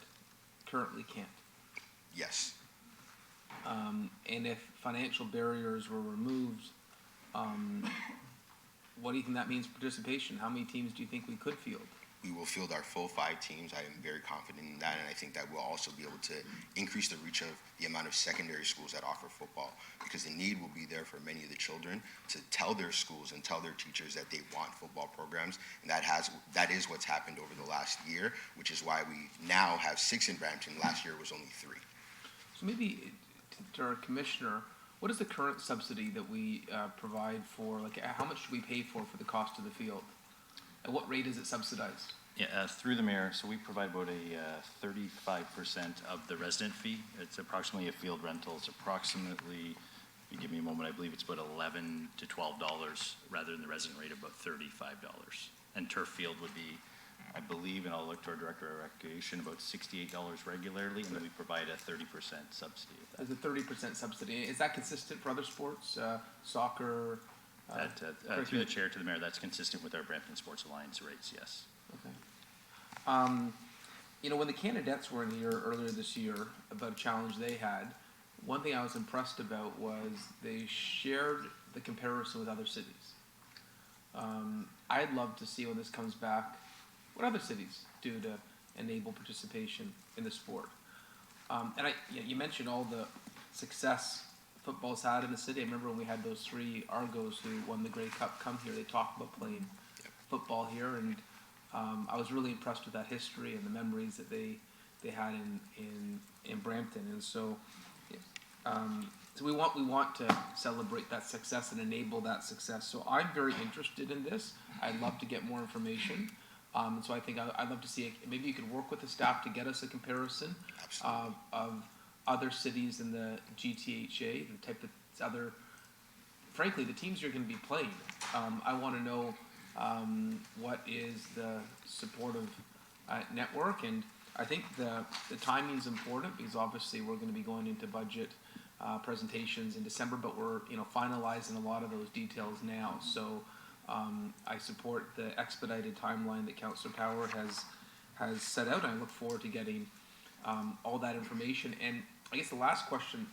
currently can't? Yes. And if financial barriers were removed, what do you think that means for participation? How many teams do you think we could field? We will field our full 5 teams. I am very confident in that, and I think that we'll also be able to increase the reach of the amount of secondary schools that offer football, because the need will be there for many of the children to tell their schools and tell their teachers that they want football programs, and that is what's happened over the last year, which is why we now have 6 in Brampton. Last year was only 3. So maybe to our commissioner, what is the current subsidy that we provide for, like how much do we pay for the cost of the field? At what rate is it subsidized? Yeah, through the mayor, so we provide about a 35% of the resident fee. It's approximately a field rental. It's approximately, if you give me a moment, I believe it's about $11 to $12 rather than the resident rate of about $35. And turf field would be, I believe, and I'll look to our director of recreation, about $68 regularly, and then we provide a 30% subsidy of that. As a 30% subsidy. Is that consistent for other sports, soccer? Through the chair to the mayor, that's consistent with our Brampton Sports Alliance rates, yes. Okay. You know, when the Canadettes were in here earlier this year about a challenge they had, one thing I was impressed about was they shared the comparison with other cities. I'd love to see when this comes back, what other cities do to enable participation in the sport. And you mentioned all the success football's had in the city. I remember when we had those 3 Argos who won the Grey Cup come here, they talked about playing football here, and I was really impressed with that history and the memories that they had in Brampton. And so we want to celebrate that success and enable that success. So I'm very interested in this. I'd love to get more information. And so I think I'd love to see maybe you could work with the staff to get us a comparison of other cities in the GTHA, the type of other, frankly, the teams you're going to be playing. I want to know what is the supportive network, and I think the timing is important because obviously we're going to be going into budget presentations in December, but we're finalizing a lot of those details now. So I support the expedited timeline that Councillor Power has set out, and I look forward to getting all that information. And I guess the last question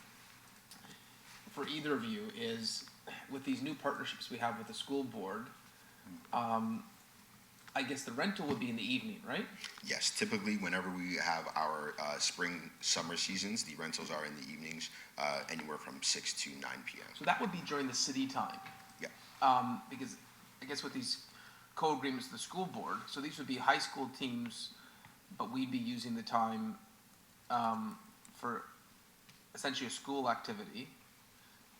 for either of you is, with these new partnerships we have with the school board, I guess the rental would be in the evening, right? Yes, typically whenever we have our spring, summer seasons, the rentals are in the evenings, anywhere from 6 to 9 p.m. So that would be during the city time? Yeah. Because I guess with these co-agreements with the school board, so these would be high school teams, but we'd be using the time for essentially a school activity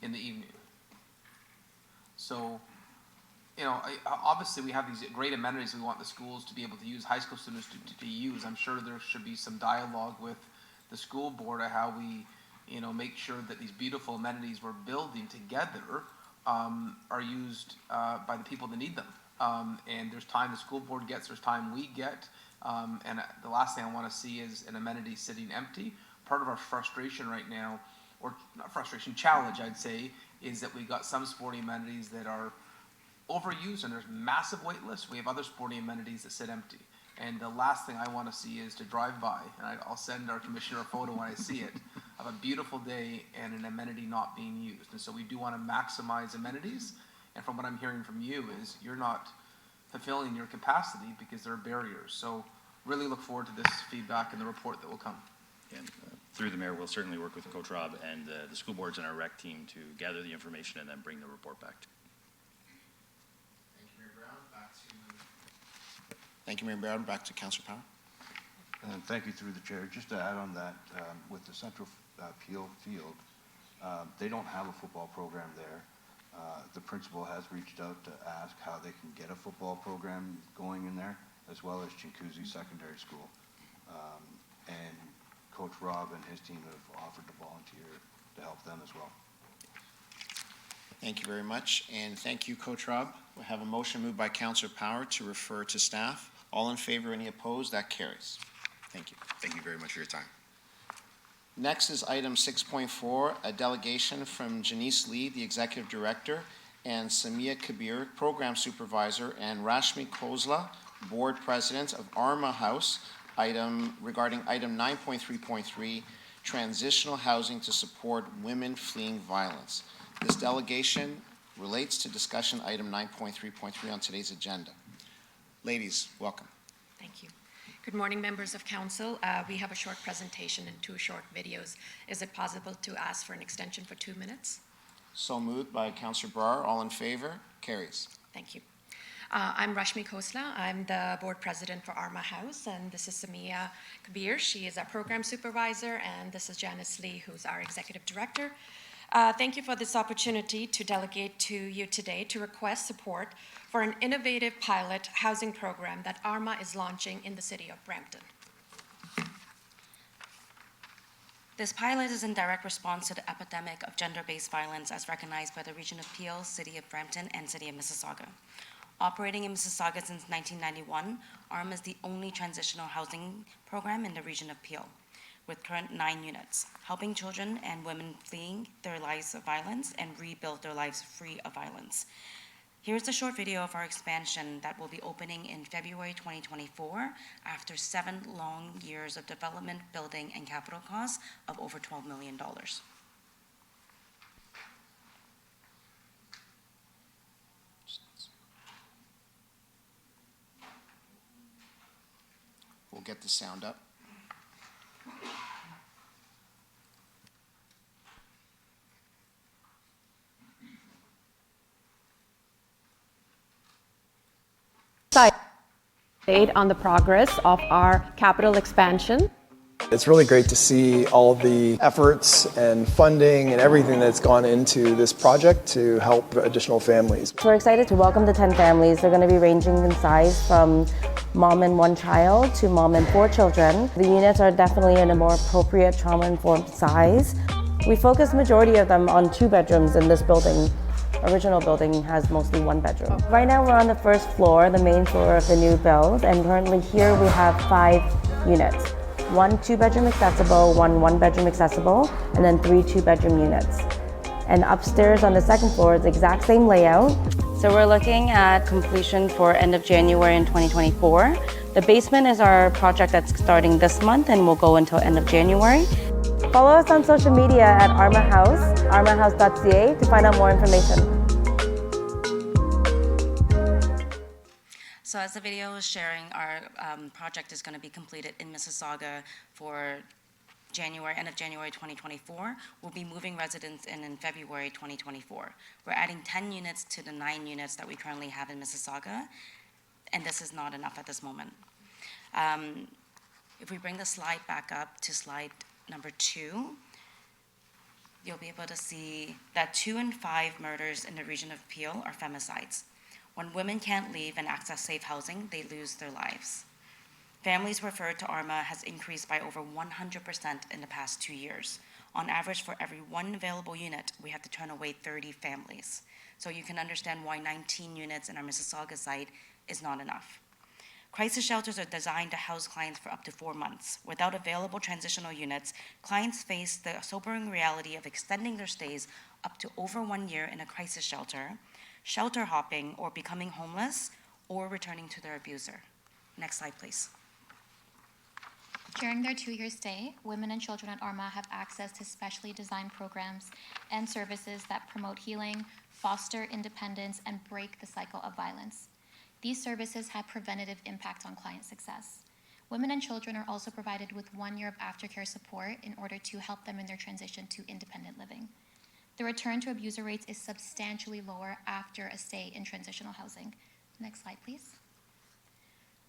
in the evening. So, obviously we have these great amenities we want the schools to be able to use, high school students to use. I'm sure there should be some dialogue with the school board of how we, make sure that these beautiful amenities we're building together are used by the people that need them. And there's time the school board gets, there's time we get. And the last thing I want to see is an amenity sitting empty. Part of our frustration right now, or not frustration, challenge I'd say, is that we've got some sporting amenities that are overused and there's massive wait lists. We have other sporting amenities that sit empty. And the last thing I want to see is to drive by, and I'll send our commissioner a photo when I see it, of a beautiful day and an amenity not being used. And so we do want to maximize amenities. And from what I'm hearing from you is you're not fulfilling your capacity because there are barriers. So really look forward to this feedback and the report that will come. And through the mayor, we'll certainly work with Coach Rob and the school boards and our rec team to gather the information and then bring the report back to you. Thank you, Mayor Brown. Thank you, Mayor Brown. Back to Councillor Power. And thank you through the chair. Just to add on that, with the Central Peel Field, they don't have a football program there. The principal has reached out to ask how they can get a football program going in there, as well as Chinguzi Secondary School. And Coach Rob and his team have offered to volunteer to help them as well. Thank you very much, and thank you, Coach Rob. We have a motion moved by Councillor Power to refer to staff. All in favor, any opposed? That carries. Thank you. Thank you very much for your time. Next is item 6.4, a delegation from Janice Lee, the Executive Director, and Samia Kabir, Program Supervisor, and Rashmi Khosla, Board President of Arma House, regarding item 9.3.3, transitional housing to support women fleeing violence. This delegation relates to discussion item 9.3.3 on today's agenda. Ladies, welcome. Thank you. Good morning, members of council. We have a short presentation and 2 short videos. Is it possible to ask for an extension for 2 minutes? So moved by Councillor Brar. All in favor? Carries. Thank you. I'm Rashmi Khosla. I'm the board president for Arma House, and this is Samia Kabir. She is our program supervisor, and this is Janice Lee, who's our executive director. Thank you for this opportunity to delegate to you today to request support for an innovative pilot housing program that Arma is launching in the city of Brampton. This pilot is in direct response to the epidemic of gender-based violence as recognized by the Region of Peel, City of Brampton, and City of Mississauga. Operating in Mississauga since 1991, ARMA is the only transitional housing program in the Region of Peel, with current 9 units, helping children and women fleeing their lives of violence and rebuild their lives free of violence. Here's a short video of our expansion that will be opening in February 2024 after 7 long years of development, building, and capital costs of over $12 million. We'll get the sound up. On the progress of our capital expansion. It's really great to see all the efforts and funding and everything that's gone into this project to help additional families. We're excited to welcome the 10 families. They're going to be ranging in size from mom and 1 child to mom and 4 children. The units are definitely in a more appropriate trauma-informed size. We focus majority of them on 2 bedrooms in this building. Original building has mostly 1 bedroom. Right now we're on the 1st floor, the main floor of the new build, and currently here we have 5 units. 1 2-bedroom accessible, 1 1-bedroom accessible, and then 3 2-bedroom units. And upstairs on the 2nd floor is the exact same layout. So we're looking at completion for end of January in 2024. The basement is our project that's starting this month and will go until end of January. Follow us on social media at Arma House, armahouse.ca to find out more information. So as the video was sharing, our project is going to be completed in Mississauga for end of January 2024. We'll be moving residents in February 2024. We're adding 10 units to the 9 units that we currently have in Mississauga, and this is not enough at this moment. If we bring the slide back up to slide number 2, you'll be able to see that 2 in 5 murders in the Region of Peel are femicides. When women can't leave and access safe housing, they lose their lives. Families referred to ARMA has increased by over 100% in the past 2 years. On average, for every 1 available unit, we have to turn away 30 families. So you can understand why 19 units in our Mississauga site is not enough. Crisis shelters are designed to house clients for up to 4 months. Without available transitional units, clients face the sobering reality of extending their stays up to over 1 year in a crisis shelter, shelter hopping or becoming homeless, or returning to their abuser. Next slide, please. During their 2-year stay, women and children at ARMA have access to specially designed programs and services that promote healing, foster independence, and break the cycle of violence. These services have preventative impact on client success. Women and children are also provided with 1 year of aftercare support in order to help them in their transition to independent living. The return to abuser rates is substantially lower after a stay in transitional housing. Next slide, please.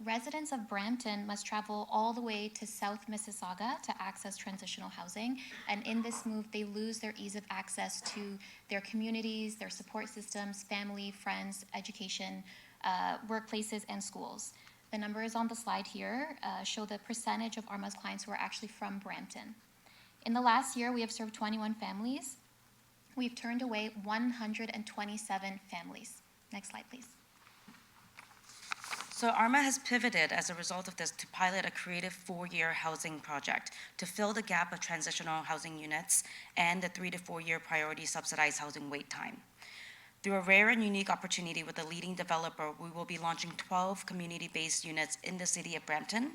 Residents of Brampton must travel all the way to South Mississauga to access transitional housing. And in this move, they lose their ease of access to their communities, their support systems, family, friends, education, workplaces, and schools. The numbers on the slide here show the percentage of ARMA's clients who are actually from Brampton. In the last year, we have served 21 families. We've turned away 127 families. Next slide, please. So ARMA has pivoted as a result of this to pilot a creative 4-year housing project to fill the gap of transitional housing units and the 3 to 4 year priority subsidized housing wait time. Through a rare and unique opportunity with a leading developer, we will be launching 12 community-based units in the city of Brampton.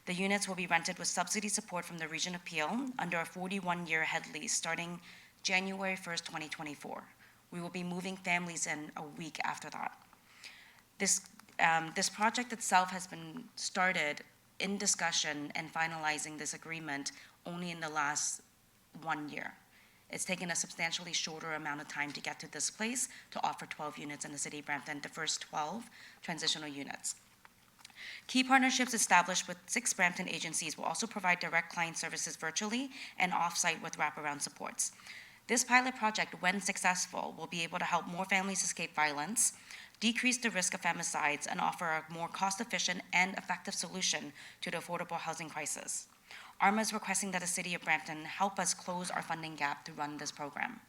The units will be rented with subsidy support from the Region of Peel under a 41-year head lease starting January 1st, 2024. We will be moving families in a week after that. This project itself has been started in discussion and finalizing this agreement only in the last 1 year. It's taken a substantially shorter amount of time to get to this place to offer 12 units in the city of Brampton, the first 12 transitional units. Key partnerships established with 6 Brampton agencies will also provide direct client services virtually and off-site with wraparound supports. This pilot project, when successful, will be able to help more families escape violence, decrease the risk of femicides, and offer a more cost-efficient and effective solution to the affordable housing crisis. ARMA is requesting that the City of Brampton help us close our funding gap to run this program.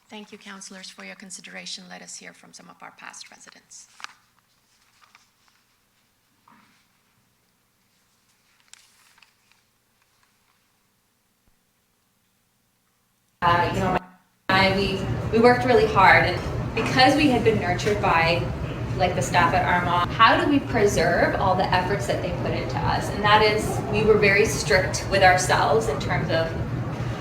Thank you, councillors, for your consideration. Let us hear from some of our past residents. We worked really hard, and because we had been nurtured by like the staff at ARMA, how do we preserve all the efforts that they put into us? And that is, we were very strict with ourselves in terms of,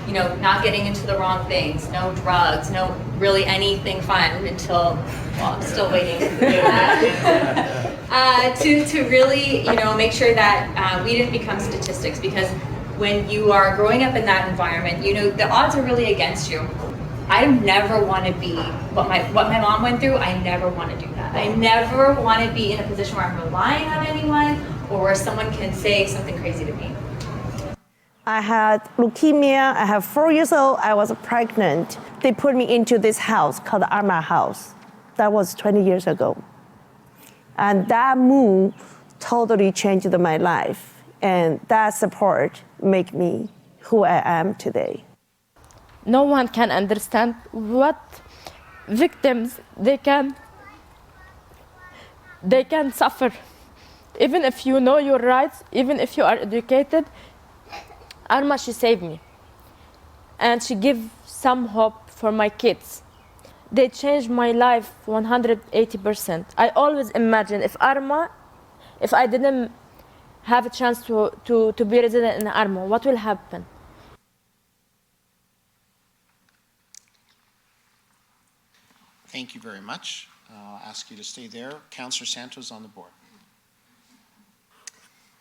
you know, not getting into the wrong things, no drugs, no really anything fun until, well, I'm still waiting to do that. To really, you know, make sure that we didn't become statistics, because when you are growing up in that environment, you know, the odds are really against you. I never want to be what my mom went through. I never want to do that. I never want to be in a position where I'm relying on anyone or where someone can say something crazy to me. I had leukemia. I have 4 years old. I was pregnant. They put me into this house called the ARMA House. That was 20 years ago. And that move totally changed my life. And that support made me who I am today. No one can understand what victims they can suffer. Even if you know your rights, even if you are educated, Arma, she saved me. And she gave some hope for my kids. They changed my life 180%. I always imagine if I didn't have a chance to be resident in Arma, what will happen? Thank you very much. I'll ask you to stay there. Councillor Santos on the board.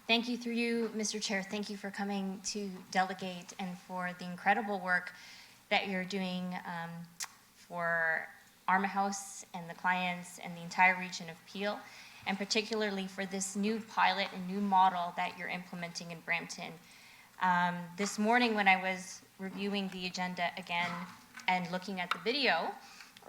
Thank you, through you, Mr. Chair. Thank you for coming to delegate and for the incredible work that you're doing for ARMA House and the clients and the entire region of Peel, and particularly for this new pilot and new model that you're implementing in Brampton. This morning when I was reviewing the agenda again and looking at the video,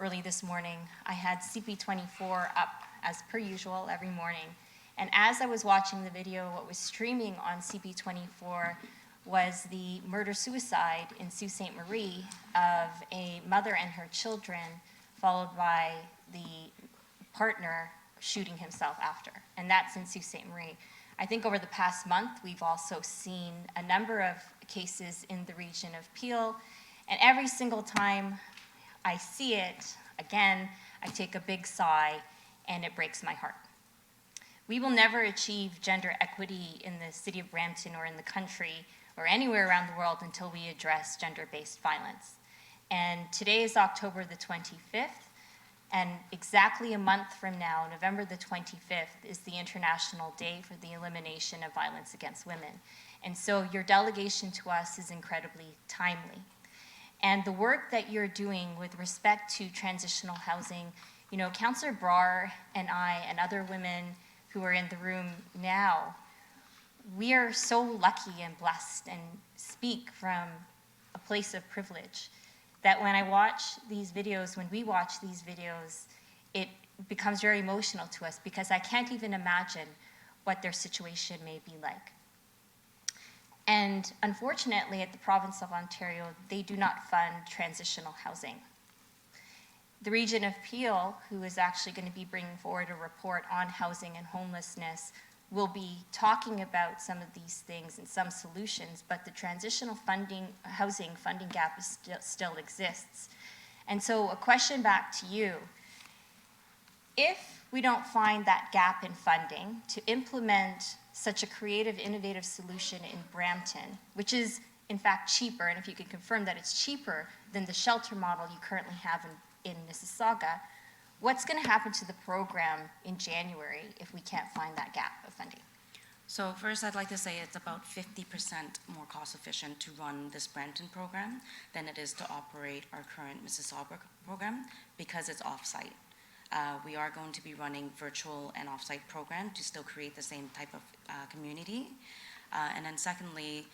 early this morning, I had CP24 up as per usual every morning. And as I was watching the video, what was streaming on CP24 was the murder-suicide in Sault Ste. Marie of a mother and her children, followed by the partner shooting himself after. And that's in Sault Ste. Marie. I think over the past month, we've also seen a number of cases in the region of Peel. And every single time I see it, again, I take a big sigh and it breaks my heart. We will never achieve gender equity in the city of Brampton or in the country or anywhere around the world until we address gender-based violence. And today is October the 25th, and exactly a month from now, November the 25th, is the International Day for the Elimination of Violence Against Women. And so your delegation to us is incredibly timely. And the work that you're doing with respect to transitional housing, You know, Councillor Brar and I and other women who are in the room now, we are so lucky and blessed and speak from a place of privilege that when I watch these videos, when we watch these videos, it becomes very emotional to us because I can't even imagine what their situation may be like. And unfortunately, at the province of Ontario, they do not fund transitional housing. The region of Peel, who is actually going to be bringing forward a report on housing and homelessness, will be talking about some of these things and some solutions, but the transitional housing funding gap is still exists. And so a question back to you, if we don't find that gap in funding to implement such a creative, innovative solution in Brampton, which is in fact cheaper, and if you can confirm that it's cheaper than the shelter model you currently have in Mississauga, what's going to happen to the program in January if we can't find that gap of funding? So first, I'd like to say it's about 50% more cost efficient to run this Brampton program than it is to operate our current Mississauga program because it's off-site. We are going to be running virtual and off-site program to still create the same type of community. And then secondly,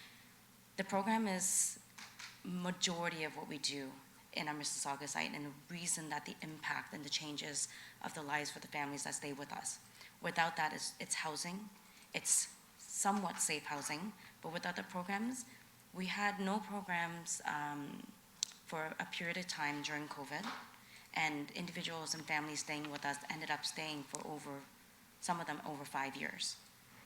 the program is majority of what we do in our Mississauga site and the reason that the impact and the changes of the lives for the families that stay with us. Without that, it's housing. It's somewhat safe housing, but without the programs, we had no programs for a period of time during COVID, and individuals and families staying with us ended up staying for some of them over 5 years.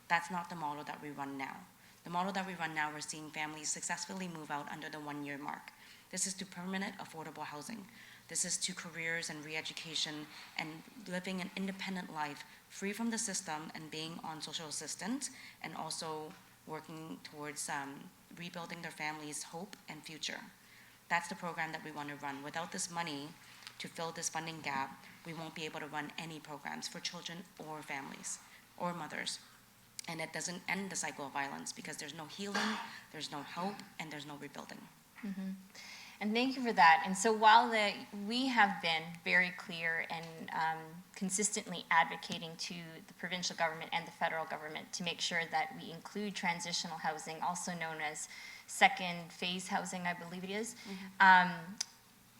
That's not the model that we run now. The model that we run now, we're seeing families successfully move out under the 1-year mark. This is to permanent affordable housing. This is to careers and re-education and living an independent life free from the system and being on social assistance and also working towards rebuilding their families' hope and future. That's the program that we want to run. Without this money to fill this funding gap, we won't be able to run any programs for children or families or mothers. And it doesn't end the cycle of violence because there's no healing, there's no hope, and there's no rebuilding. Mm-hmm. And thank you for that. And so while we have been very clear and consistently advocating to the provincial government and the federal government to make sure that we include transitional housing, also known as second phase housing, I believe it is,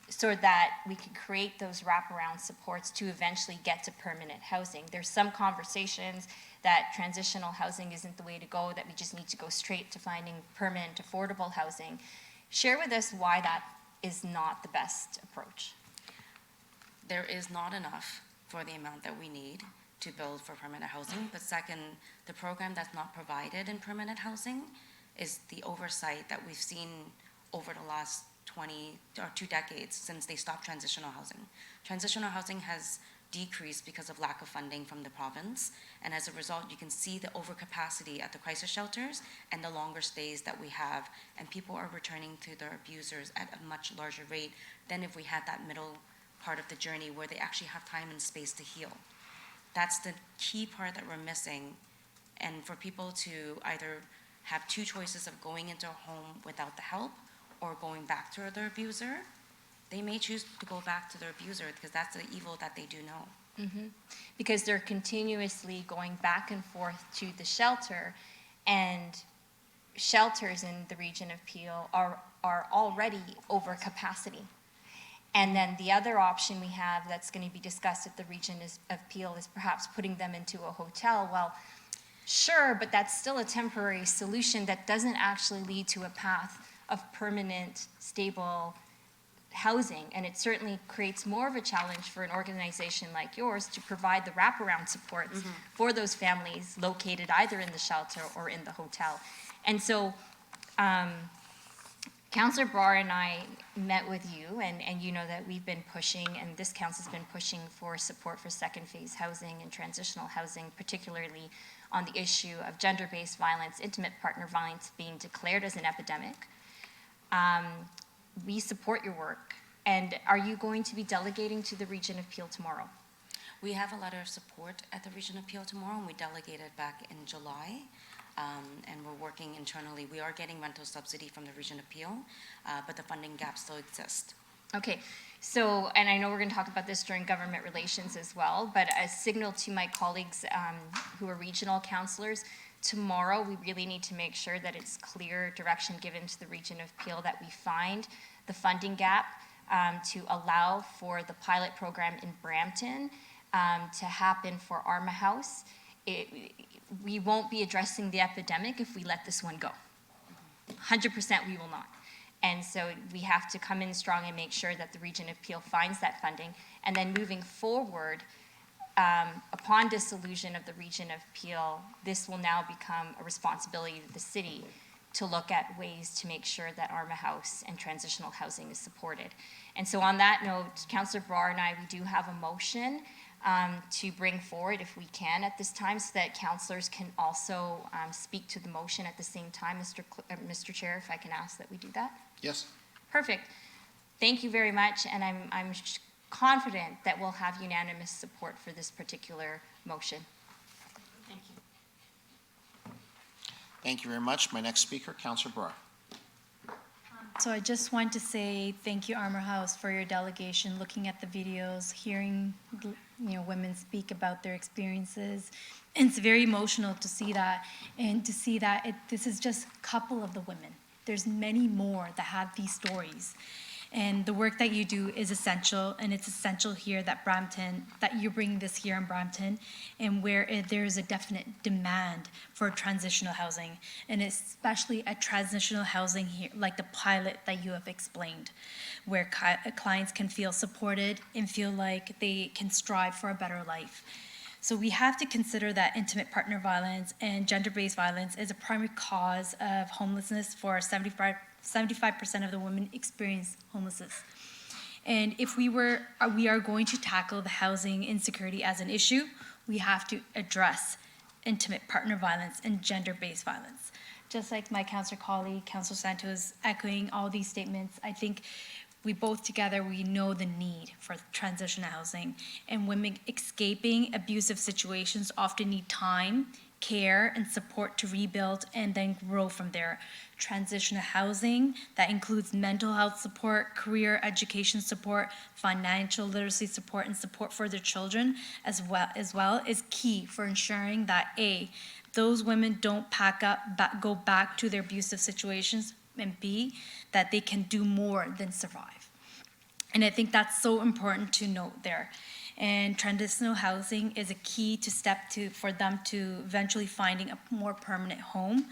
so that we can create those wraparound supports to eventually get to permanent housing. There's some conversations that transitional housing isn't the way to go, that we just need to go straight to finding permanent, affordable housing. Share with us why that is not the best approach. There is not enough for the amount that we need to build for permanent housing. But second, the program that's not provided in permanent housing is the oversight that we've seen over the last 20 or 2 decades since they stopped transitional housing. Transitional housing has decreased because of lack of funding from the province, and as a result you can see the overcapacity at the crisis shelters and the longer stays that we have, and people are returning to their abusers at a much larger rate than if we had that middle part of the journey where they actually have time and space to heal. That's the key part that we're missing, and for people to either have 2 choices of going into a home without the help or going back to their abuser, they may choose to go back to their abuser because that's the evil that they do know. Mm-hmm. Because they're continuously going back and forth to the shelter, and shelters in the region of Peel are already over capacity. And then the other option we have that's going to be discussed at the region of Peel is perhaps putting them into a hotel. Well, sure, but that's still a temporary solution that doesn't actually lead to a path of permanent, stable housing, and it certainly creates more of a challenge for an organization like yours to provide the wraparound supports for those families located either in the shelter or in the hotel. And so Councillor Brar and I met with you, and you know that we've been pushing, and this council's been pushing for support for second phase housing and transitional housing, particularly on the issue of gender-based violence, intimate partner violence being declared as an epidemic. We support your work. And are you going to be delegating to the Region of Peel tomorrow? We have a letter of support at the Region of Peel tomorrow, and we delegated back in July. And we're working internally. We are getting rental subsidy from the Region of Peel, but the funding gap still exists. Okay, so, and I know we're going to talk about this during government relations as well, but a signal to my colleagues who are regional councillors, tomorrow we really need to make sure that it's clear direction given to the region of Peel that we find the funding gap to allow for the pilot program in Brampton to happen for Arma House. We won't be addressing the epidemic if we let this one go. 100% we will not. And so we have to come in strong and make sure that the region of Peel finds that funding. And then moving forward, upon dissolution of the region of Peel, this will now become a responsibility of the city to look at ways to make sure that Arma House and transitional housing is supported. And so on that note, Councillor Brar and I, we do have a motion to bring forward if we can at this time so that councillors can also speak to the motion at the same time. Mr. Chair, if I can ask that we do that? Yes. Perfect. Thank you very much, and I'm confident that we'll have unanimous support for this particular motion. Thank you. Thank you very much. My next speaker, Councillor Brar. So I just want to say thank you, Arma House, for your delegation, looking at the videos, hearing women speak about their experiences. And it's very emotional to see that, and to see that this is just a couple of the women. There's many more that have these stories. And the work that you do is essential, and it's essential here that Brampton, that you bring this here in Brampton, and where there is a definite demand for transitional housing, and especially a transitional housing here, like the pilot that you have explained, where clients can feel supported and feel like they can strive for a better life. So we have to consider that intimate partner violence and gender-based violence is a primary cause of homelessness for 75% of the women experience homelessness. And if we are going to tackle the housing insecurity as an issue, we have to address intimate partner violence and gender-based violence. Just like my councillor colleague, Councillor Santos, echoing all these statements, I think we both together, we know the need for transitional housing, and women escaping abusive situations often need time, care, and support to rebuild and then grow from there. Transitional housing, that includes mental health support, career education support, financial literacy support, and support for their children as well is key for ensuring that A, those women don't pack up, go back to their abusive situations, and B, that they can do more than survive. And I think that's so important to note there. And transitional housing is a key for them to eventually finding a more permanent home.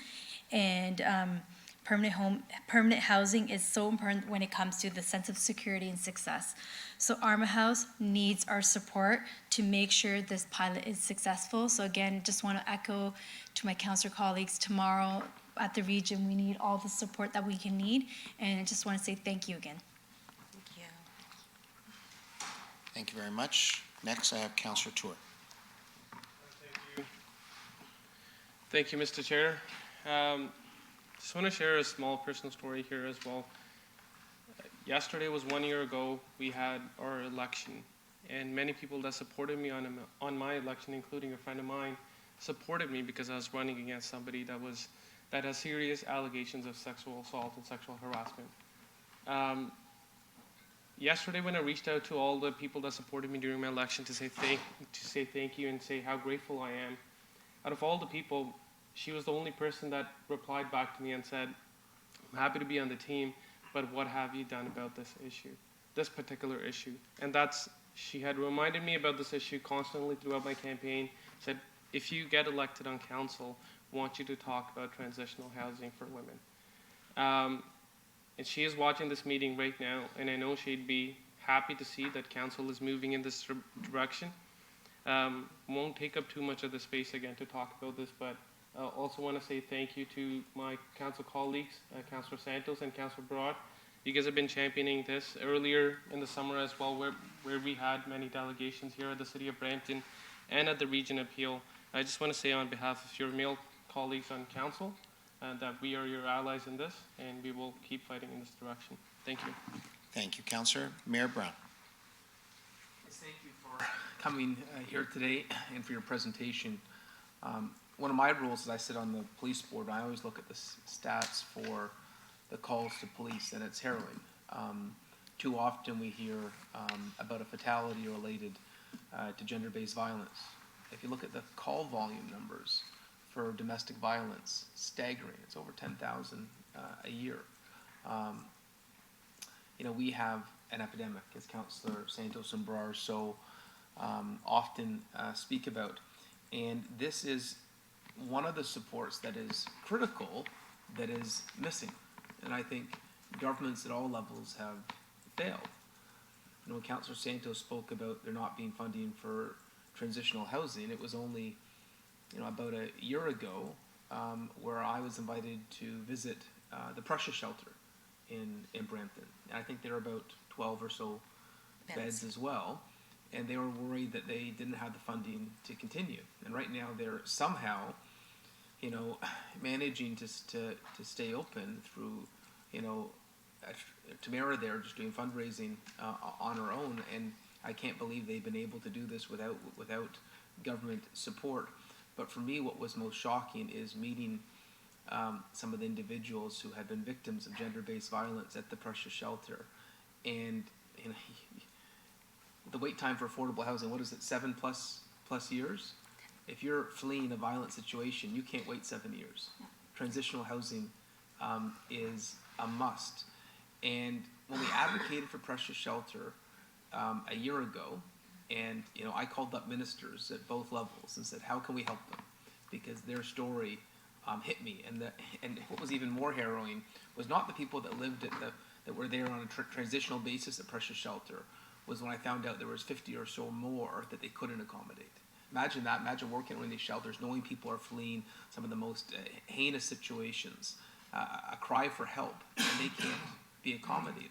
And permanent housing is so important when it comes to the sense of security and success. So Arma House needs our support to make sure this pilot is successful. So again, just want to echo to my councillor colleagues, tomorrow at the region, we need all the support that we can need. And I just want to say thank you again. Thank you. Thank you very much. Next, I have Councillor Tour. Thank you, Mr. Chair. Just want to share a small personal story here as well. Yesterday was 1 year ago. We had our election, and many people that supported me on my election, including a friend of mine, supported me because I was running against somebody that has serious allegations of sexual assault and sexual harassment. Yesterday, when I reached out to all the people that supported me during my election to say thank you and say how grateful I am, out of all the people, she was the only person that replied back to me and said, "I'm happy to be on the team, but what have you done about this issue, this particular issue?" And she had reminded me about this issue constantly throughout my campaign, said, "If you get elected on council, I want you to talk about transitional housing for women." And she is watching this meeting right now, and I know she'd be happy to see that council is moving in this direction. Won't take up too much of the space again to talk about this, but I also want to say thank you to my council colleagues, Councillor Santos and Councillor Broad. You guys have been championing this earlier in the summer as well, where we had many delegations here at the City of Brampton and at the Region of Peel. I just want to say on behalf of your male colleagues on council that we are your allies in this, and we will keep fighting in this direction. Thank you. Thank you, Councillor. Mayor Brown. Thank you for coming here today and for your presentation. One of my rules is I sit on the police board, and I always look at the stats for the calls to police, and it's harrowing. too often we hear about a fatality related to gender-based violence. If you look at the call volume numbers for domestic violence, staggering. It's over 10,000 a year. We have an epidemic, as Councillor Santos and Brar so often speak about. And this is one of the supports that is critical that is missing. And I think governments at all levels have failed. When Councillor Santos spoke about there not being funding for transitional housing, it was only about a year ago where I was invited to visit the Prussia shelter in Brampton. And I think there are about 12 or so beds as well. And they were worried that they didn't have the funding to continue. And right now they're somehow, managing to stay open through, Tamara there just doing fundraising on her own. And I can't believe they've been able to do this without government support. But for me, what was most shocking is meeting some of the individuals who had been victims of gender-based violence at the Prussia shelter. And the wait time for affordable housing, what is it, 7+ years? If you're fleeing a violent situation, you can't wait 7 years. Transitional housing is a must. And when we advocated for Prussia shelter a year ago, and I called up ministers at both levels and said, how can we help them? Because their story hit me. And what was even more harrowing was not the people that lived that were there on a transitional basis at Prussia shelter, was when I found out there was 50 or so more that they couldn't accommodate. Imagine that. Imagine working in these shelters, knowing people are fleeing some of the most heinous situations, a cry for help, and they can't be accommodated.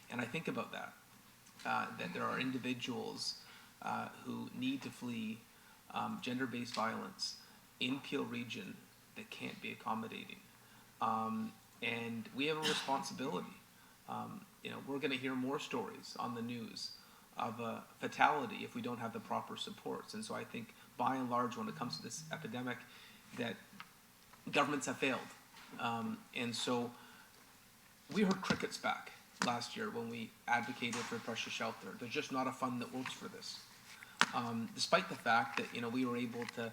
And I think about that, that there are individuals who need to flee gender-based violence in Peel Region that can't be accommodating. And we have a responsibility. We're going to hear more stories on the news of a fatality if we don't have the proper supports. And so I think, by and large, when it comes to this epidemic, that governments have failed. And so we heard crickets back last year when we advocated for Prussia shelter. There's just not a fund that works for this. Despite the fact that, we were able to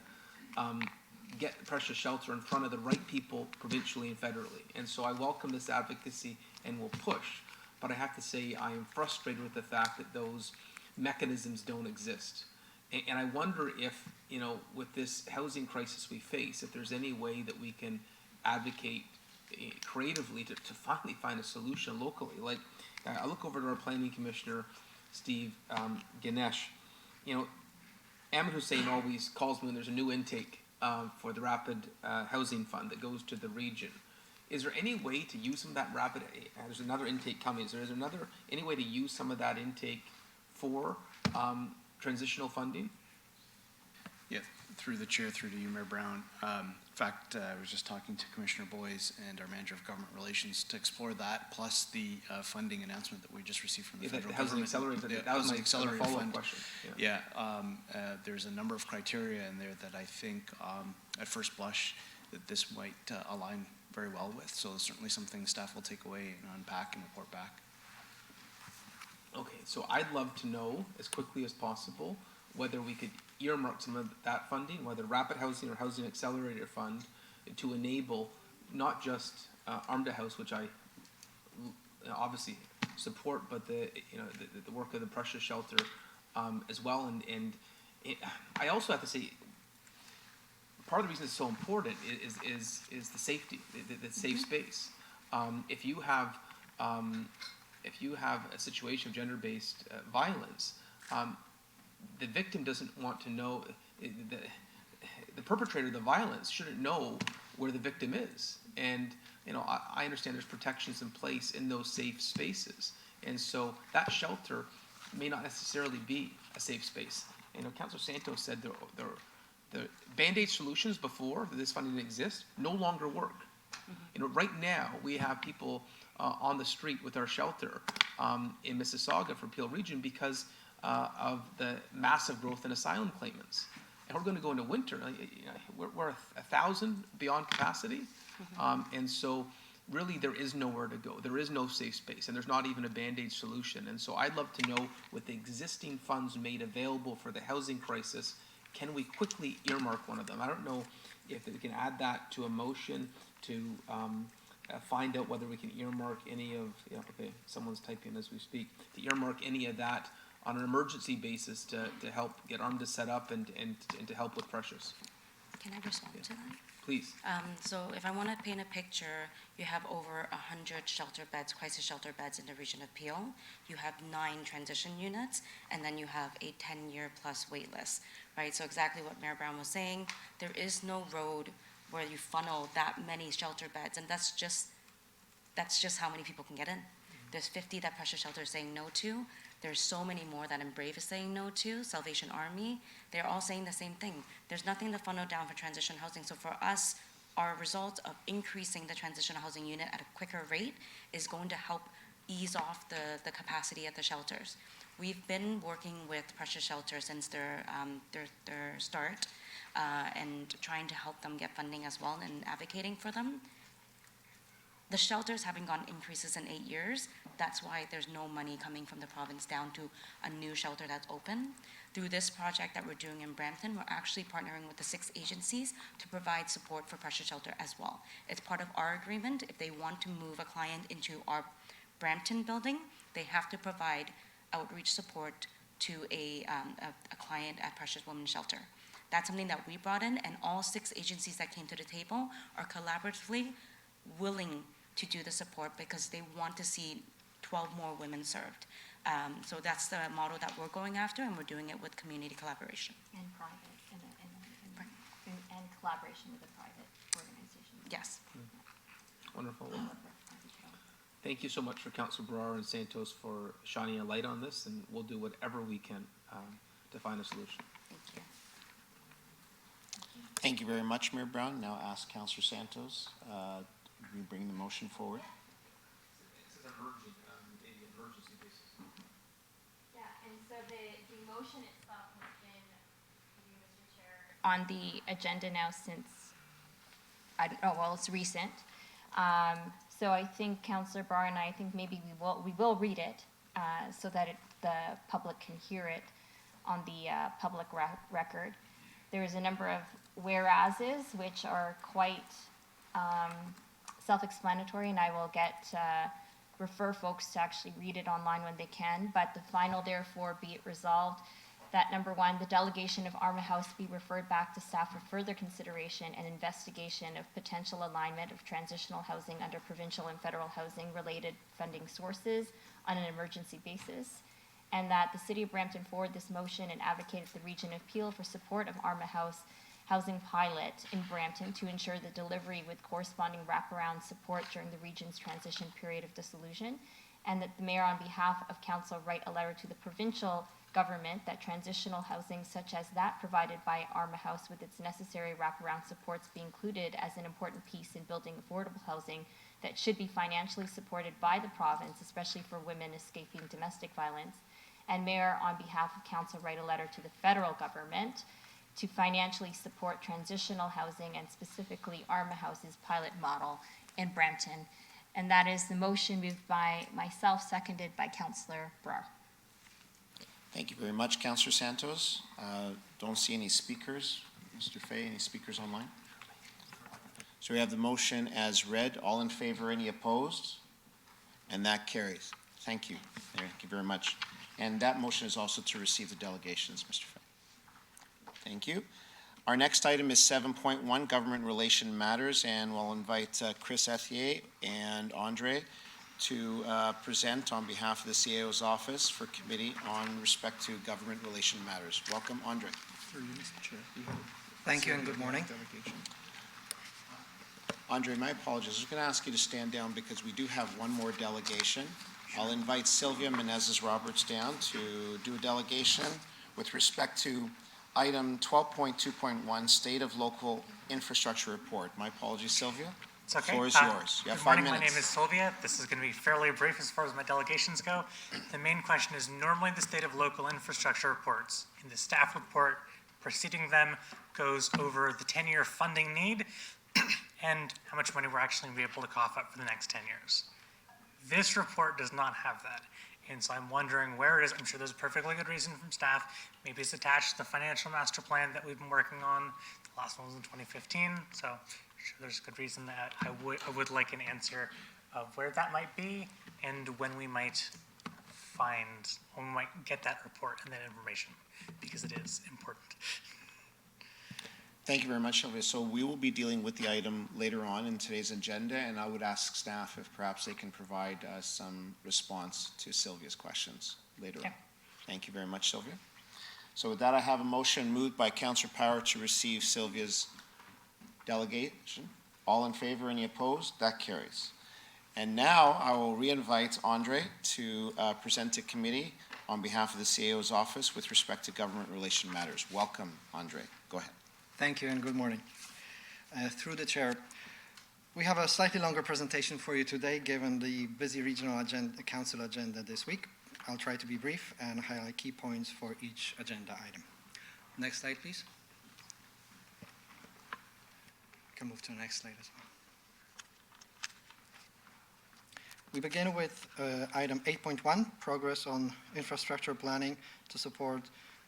get Prussia shelter in front of the right people provincially and federally. And so I welcome this advocacy and will push. But I have to say I am frustrated with the fact that those mechanisms don't exist. And I wonder if, with this housing crisis we face, if there's any way that we can advocate creatively to finally find a solution locally. Like, I look over to our planning commissioner, Steve Ganesh. Ahmed Hussein always calls me when there's a new intake for the Rapid Housing Fund that goes to the region. Is there any way to use some of that rapid, there's another intake coming, is there any way to use some of that intake for transitional funding? Yeah, through the chair, through to you, Mayor Brown. In fact, I was just talking to Commissioner Boyes and our Manager of Government Relations to explore that, plus the funding announcement that we just received from the federal government. That was my follow-up question. There's a number of criteria in there that I think, at first blush, that this might align very well with. So certainly something staff will take away and unpack and report back. Okay, so I'd love to know as quickly as possible whether we could earmark some of that funding, whether Rapid Housing or Housing Accelerator Fund, to enable not just Armada House, which I obviously support, but the work of the Prussia shelter as well. And I also have to say, part of the reason it's so important is the safety, the safe space. If you have a situation of gender-based violence, the victim doesn't want to know, the perpetrator of the violence shouldn't know where the victim is. And I understand there's protections in place in those safe spaces, and so that shelter may not necessarily be a safe space. Councillor Santos said the Band-Aid solutions before this funding exists no longer work. Right now we have people on the street with our shelter in Mississauga for Peel Region because of the massive growth in asylum claimants. And we're going to go into winter. We're 1,000 beyond capacity. And so really there is nowhere to go. There is no safe space, and there's not even a Band-Aid solution. And so I'd love to know, with the existing funds made available for the housing crisis, can we quickly earmark one of them? I don't know if we can add that to a motion to find out whether we can earmark any of, okay, someone's typing as we speak, to earmark any of that on an emergency basis to help get ARMA set up and to help with pressures. Can I respond to that? Please. So if I want to paint a picture, you have over 100 shelter beds, crisis shelter beds in the region of Peel. You have 9 transition units, and then you have a 10-year plus wait list, right? So exactly what Mayor Brown was saying, there is no road where you funnel that many shelter beds, and that's just how many people can get in. There's 50 that Precious Shelter is saying no to. There's so many more that Embrave is saying no to, Salvation Army. They're all saying the same thing. There's nothing to funnel down for transition housing. So for us, our result of increasing the transition housing unit at a quicker rate is going to help ease off the capacity at the shelters. We've been working with Precious Shelter since their start and trying to help them get funding as well and advocating for them. The shelters haven't gotten increases in 8 years. That's why there's no money coming from the province down to a new shelter that's open. Through this project that we're doing in Brampton, we're actually partnering with the 6 agencies to provide support for Precious Shelter as well. It's part of our agreement. If they want to move a client into our Brampton building, they have to provide outreach support to a client at Precious Women's Shelter. That's something that we brought in, and all 6 agencies that came to the table are collaboratively willing to do the support because they want to see 12 more women served. So that's the model that we're going after, and we're doing it with community collaboration. And private, and collaboration with a private organization. Yes. Wonderful. Thank you so much for Councilor Brar and Santos for shining a light on this, and we'll do whatever we can to find a solution. Thank you. Thank you very much, Mayor Brown. Now ask Councilor Santos, we bring the motion forward. It's an emergency basis. Yeah, and so the motion itself has been, Mr. Chair, on the agenda now since, I don't know, well, it's recent. So I think Councillor Barr and I think maybe we will read it so that the public can hear it on the public record. There is a number of whereases which are quite self-explanatory, and I will refer folks to actually read it online when they can. But the final, therefore, be it resolved that number 1, the delegation of ARMA House be referred back to staff for further consideration and investigation of potential alignment of transitional housing under provincial and federal housing related funding sources on an emergency basis, and that the City of Brampton forward this motion and advocate at the Region of Peel for support of ARMA House housing pilot in Brampton to ensure the delivery with corresponding wraparound support during the region's transition period of dissolution, and that the Mayor on behalf of Council write a letter to the provincial government that transitional housing such as that provided by ARMA House with its necessary wraparound supports be included as an important piece in building affordable housing that should be financially supported by the province, especially for women escaping domestic violence. And Mayor, on behalf of Council, write a letter to the federal government to financially support transitional housing and specifically ARMA House's pilot model in Brampton. And that is the motion moved by myself, seconded by Councillor Brar. Thank you very much, Councillor Santos. Don't see any speakers. Mr. Fay, any speakers online? So we have the motion as read. All in favor, any opposed? And that carries. Thank you. Thank you very much. And that motion is also to receive the delegations, Mr. Fay. Thank you. Our next item is 7.1, Government Relation Matters, and we'll invite Chris Ethier and Andre to present on behalf of the CAO's office for committee on respect to government relation matters. Welcome, Andre. Through you, Mr. Chair. Thank you and good morning. Andre, my apologies. I was going to ask you to stand down because we do have one more delegation. I'll invite Sylvia Menezes-Roberts down to do a delegation with respect to item 12.2.1, State of Local Infrastructure Report. My apologies, Sylvia. It's okay. The floor is yours. You have 5 Good morning. minutes. My name is Sylvia. This is going to be fairly brief as far as my delegations go. The main question is normally the State of Local Infrastructure Reports. In the staff report preceding them goes over the 10-year funding need and how much money we're actually going to be able to cough up for the next 10 years. This report does not have that. And so I'm wondering where it is. I'm sure there's a perfectly good reason from staff. Maybe it's attached to the financial master plan that we've been working on. The last one was in 2015. So I'm sure there's a good reason that I would like an answer of where that might be and when we might get that report and that information, because it is important. Thank you very much, Sylvia. So we will be dealing with the item later on in today's agenda, and I would ask staff if perhaps they can provide some response to Sylvia's questions later on. Thank you very much, Sylvia. So with that, I have a motion moved by Councillor Power to receive Sylvia's delegation. All in favor, any opposed? That carries. And now I will re-invite Andre to present to committee on behalf of the CAO's office with respect to government relation matters. Welcome, Andre. Go ahead. Thank you and good morning. Through the chair, we have a slightly longer presentation for you today given the busy regional council agenda this week. I'll try to be brief and highlight key points for each agenda item. Next slide, please. You can move to the next slide as well. We begin with item 8.1, progress on infrastructure planning to support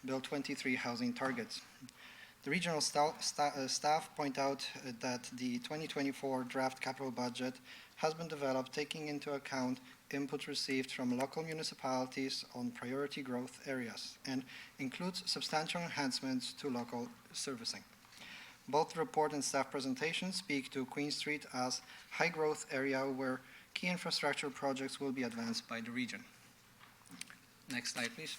Bill 23 housing targets. The regional staff point out that the 2024 draft capital budget has been developed taking into account input received from local municipalities on priority growth areas and includes substantial enhancements to local servicing. Both the report and staff presentation speak to Queen Street as high growth area where key infrastructure projects will be advanced by the region. Next slide, please.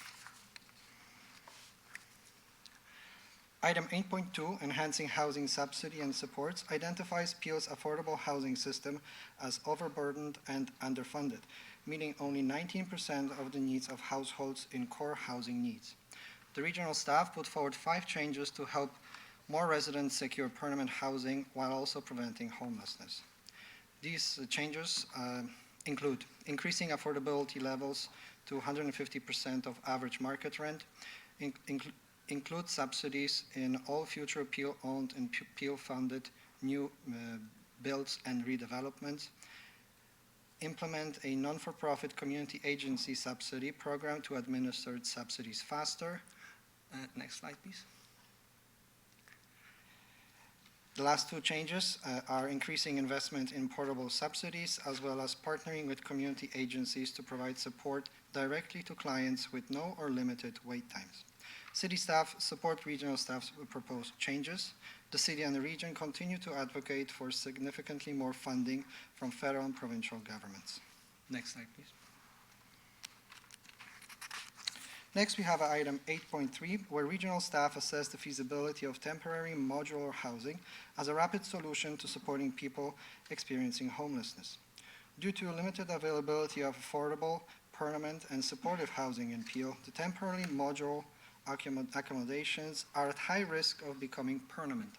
Item 8.2, enhancing housing subsidy and supports, identifies Peel's affordable housing system as overburdened and underfunded, meeting only 19% of the needs of households in core housing needs. The regional staff put forward 5 changes to help more residents secure permanent housing while also preventing homelessness. These changes include increasing affordability levels to 150% of average market rent, include subsidies in all future Peel-owned and Peel-funded new builds and redevelopments, implement a non-for-profit community agency subsidy program to administer subsidies faster. Next slide, please. The last 2 changes are increasing investment in portable subsidies as well as partnering with community agencies to provide support directly to clients with no or limited wait times. City staff support regional staff's proposed changes. The city and the region continue to advocate for significantly more funding from federal and provincial governments. Next slide, please. Next, we have item 8.3, where regional staff assess the feasibility of temporary modular housing as a rapid solution to supporting people experiencing homelessness. Due to limited availability of affordable, permanent, and supportive housing in Peel, the temporary modular accommodations are at high risk of becoming permanent.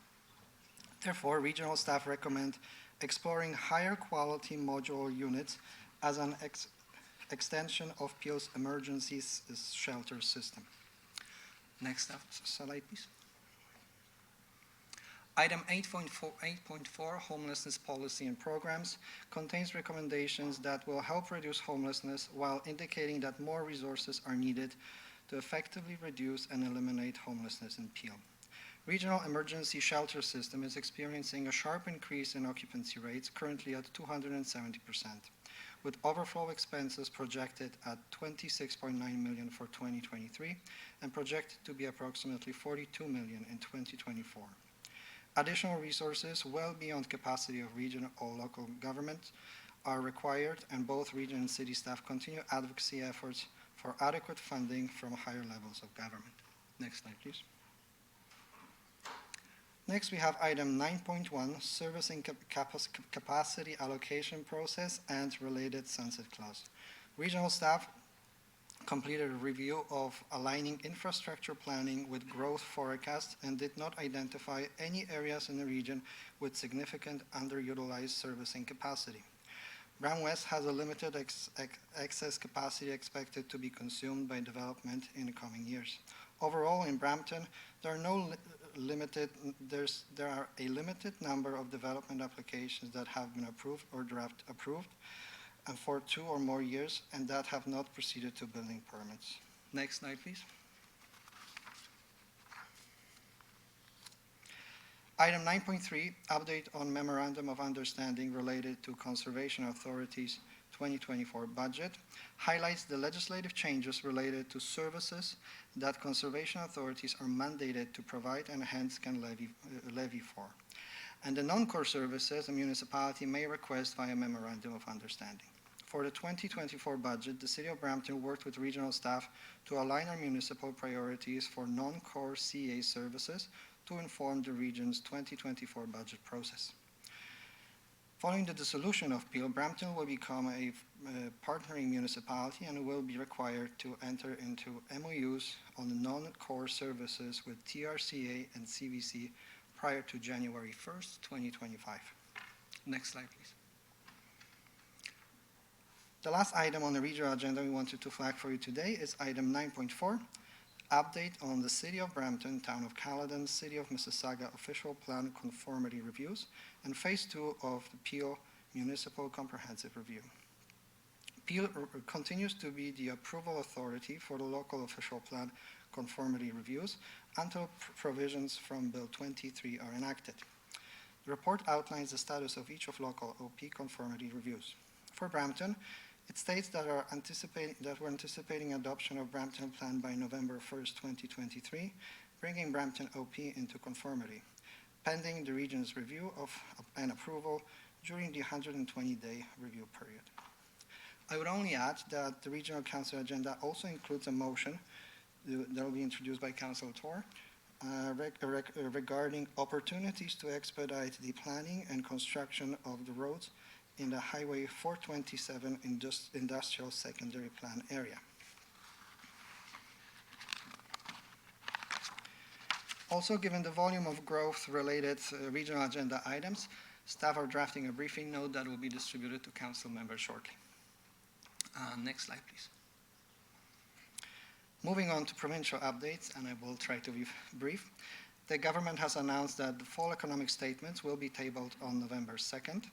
Therefore, regional staff recommend exploring higher quality modular units as an extension of Peel's emergency shelter system. Next slide, please. Item 8.4, homelessness policy and programs, contains recommendations that will help reduce homelessness while indicating that more resources are needed to effectively reduce and eliminate homelessness in Peel. Regional emergency shelter system is experiencing a sharp increase in occupancy rates, currently at 270%. With overflow expenses projected at $26.9 million for 2023 and projected to be approximately $42 million in 2024. Additional resources well beyond capacity of regional or local governments are required, and both region and city staff continue advocacy efforts for adequate funding from higher levels of government. Next slide, please. Next, we have item 9.1, servicing capacity allocation process and related sunset clause. Regional staff completed a review of aligning infrastructure planning with growth forecasts and did not identify any areas in the region with significant underutilized servicing capacity. Brown West has a limited excess capacity expected to be consumed by development in the coming years. Overall, in Brampton, there are a limited number of development applications that have been approved or draft approved and for 2 or more years and that have not proceeded to building permits. Next slide, please. Item 9.3, update on Memorandum of Understanding related to Conservation Authority's 2024 budget, highlights the legislative changes related to services that conservation authorities are mandated to provide and hence can levy for, and the non-core services a municipality may request via Memorandum of Understanding. For the 2024 budget, the City of Brampton worked with regional staff to align our municipal priorities for non-core CA services to inform the region's 2024 budget process. Following the dissolution of Peel, Brampton will become a partnering municipality and will be required to enter into MOUs on the non-core services with TRCA and CVC prior to January 1st, 2025. Next slide, please. The last item on the regional agenda we wanted to flag for you today is item 9.4, update on the City of Brampton, Town of Caledon, City of Mississauga official plan conformity reviews and phase 2 of the Peel Municipal Comprehensive Review. Peel continues to be the approval authority for the local official plan conformity reviews until provisions from Bill 23 are enacted. The report outlines the status of each of local OP conformity reviews. For Brampton, it states that we're anticipating adoption of Brampton Plan by November 1st, 2023, bringing Brampton OP into conformity, pending the region's review of and approval during the 120-day review period. I would only add that the Regional Council agenda also includes a motion that will be introduced by Councillor Tor regarding opportunities to expedite the planning and construction of the roads in the Highway 427 Industrial Secondary Plan area. Also, given the volume of growth-related regional agenda items, staff are drafting a briefing note that will be distributed to council members shortly. Next slide, please. Moving on to provincial updates, and I will try to be brief. The government has announced that the fall economic statements will be tabled on November 2nd.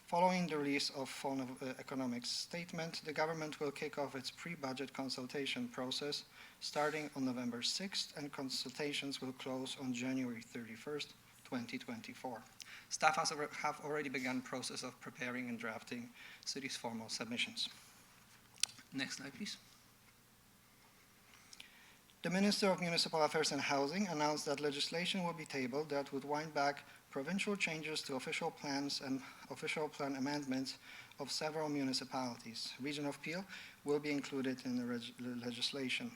Following the release of fall economic statement, the government will kick off its pre-budget consultation process starting on November 6th, and consultations will close on January 31st, 2024. Staff have already begun process of preparing and drafting city's formal submissions. Next slide, please. The Minister of Municipal Affairs and Housing announced that legislation will be tabled that would wind back provincial changes to official plans and official plan amendments of several municipalities. Region of Peel will be included in the legislation.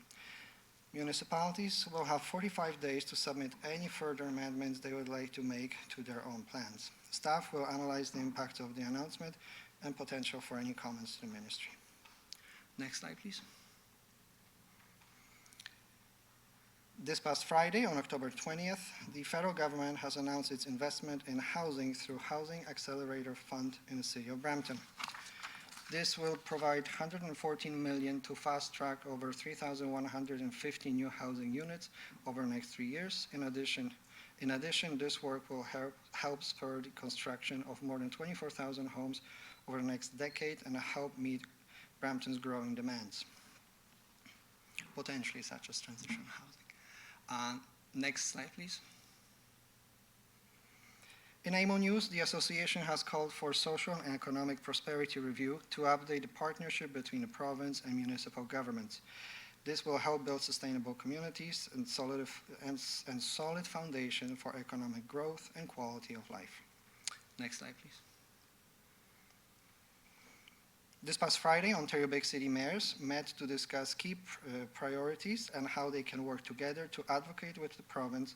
Municipalities will have 45 days to submit any further amendments they would like to make to their own plans. Staff will analyze the impact of the announcement and potential for any comments to the ministry. Next slide, please. This past Friday, on October 20th, the federal government has announced its investment in housing through Housing Accelerator Fund in the City of Brampton. This will provide $114 million to fast-track over 3,150 new housing units over the next 3 years. In addition, this work will help spur the construction of more than 24,000 homes over the next decade and help meet Brampton's growing demands, potentially such as transition housing. Next slide, please. In AMO News, the association has called for social and economic prosperity review to update the partnership between the province and municipal governments. This will help build sustainable communities and solid foundation for economic growth and quality of life. Next slide, please. This past Friday, Ontario Big City mayors met to discuss key priorities and how they can work together to advocate with the province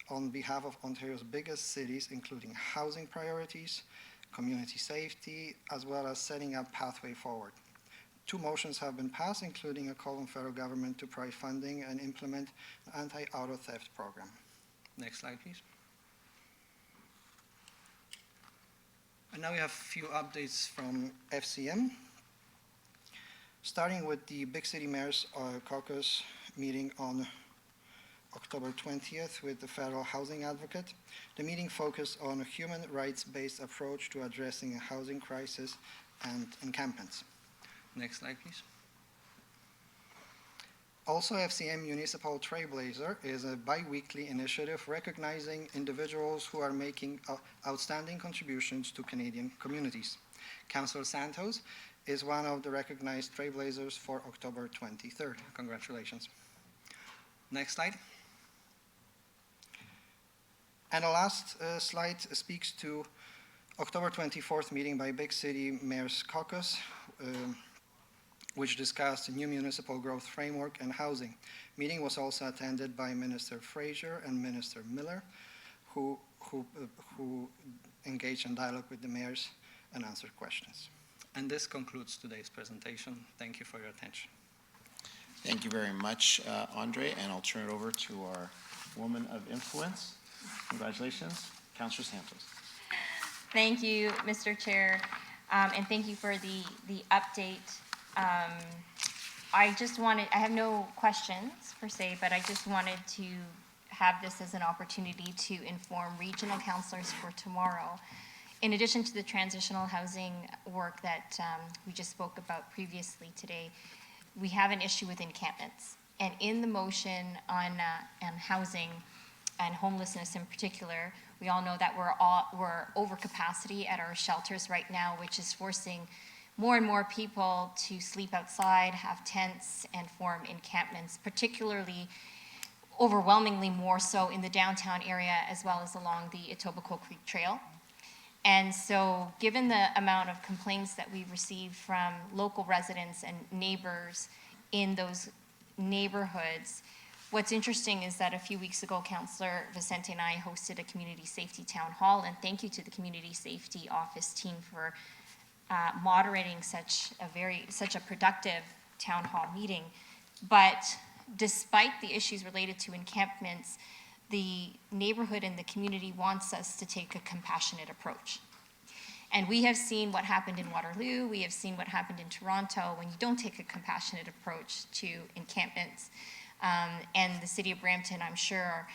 on behalf of Ontario's biggest cities, including housing priorities, community safety, as well as setting up pathway forward. 2 motions have been passed, including a call on federal government to provide funding and implement an anti-auto theft program. Next slide, please. And now we have a few updates from FCM. starting with the Big City Mayors Caucus meeting on October 20th with the Federal Housing Advocate. The meeting focused on a human rights-based approach to addressing a housing crisis and encampments. Next slide, please. Also, FCM Municipal Trailblazer is a bi-weekly initiative recognizing individuals who are making outstanding contributions to Canadian communities. Councillor Santos is one of the recognized trailblazers for October 23rd. Congratulations. Next slide. And the last slide speaks to October 24th meeting by Big City Mayors Caucus, which discussed a new municipal growth framework and housing. Meeting was also attended by Minister Fraser and Minister Miller, who engaged in dialogue with the mayors and answered questions. And this concludes today's presentation. Thank you for your attention. Thank you very much, Andre, and I'll turn it over to our woman of influence. Congratulations, Councillor Santos. Thank you, Mr. Chair, and thank you for the update. I have no questions per se, but I just wanted to have this as an opportunity to inform regional councillors for tomorrow. In addition to the transitional housing work that we just spoke about previously today, we have an issue with encampments. And in the motion on housing and homelessness in particular, we all know that we're over capacity at our shelters right now, which is forcing more and more people to sleep outside, have tents, and form encampments, particularly overwhelmingly more so in the downtown area as well as along the Etobicoke Creek Trail. And so given the amount of complaints that we've received from local residents and neighbors in those neighborhoods, what's interesting is that a few weeks ago, Councillor Vicente and I hosted a community safety town hall, and thank you to the community safety office team for moderating such a productive town hall meeting. But despite the issues related to encampments, the neighborhood and the community wants us to take a compassionate approach. And we have seen what happened in Waterloo, we have seen what happened in Toronto when you don't take a compassionate approach to encampments. And the City of Brampton, I'm sure,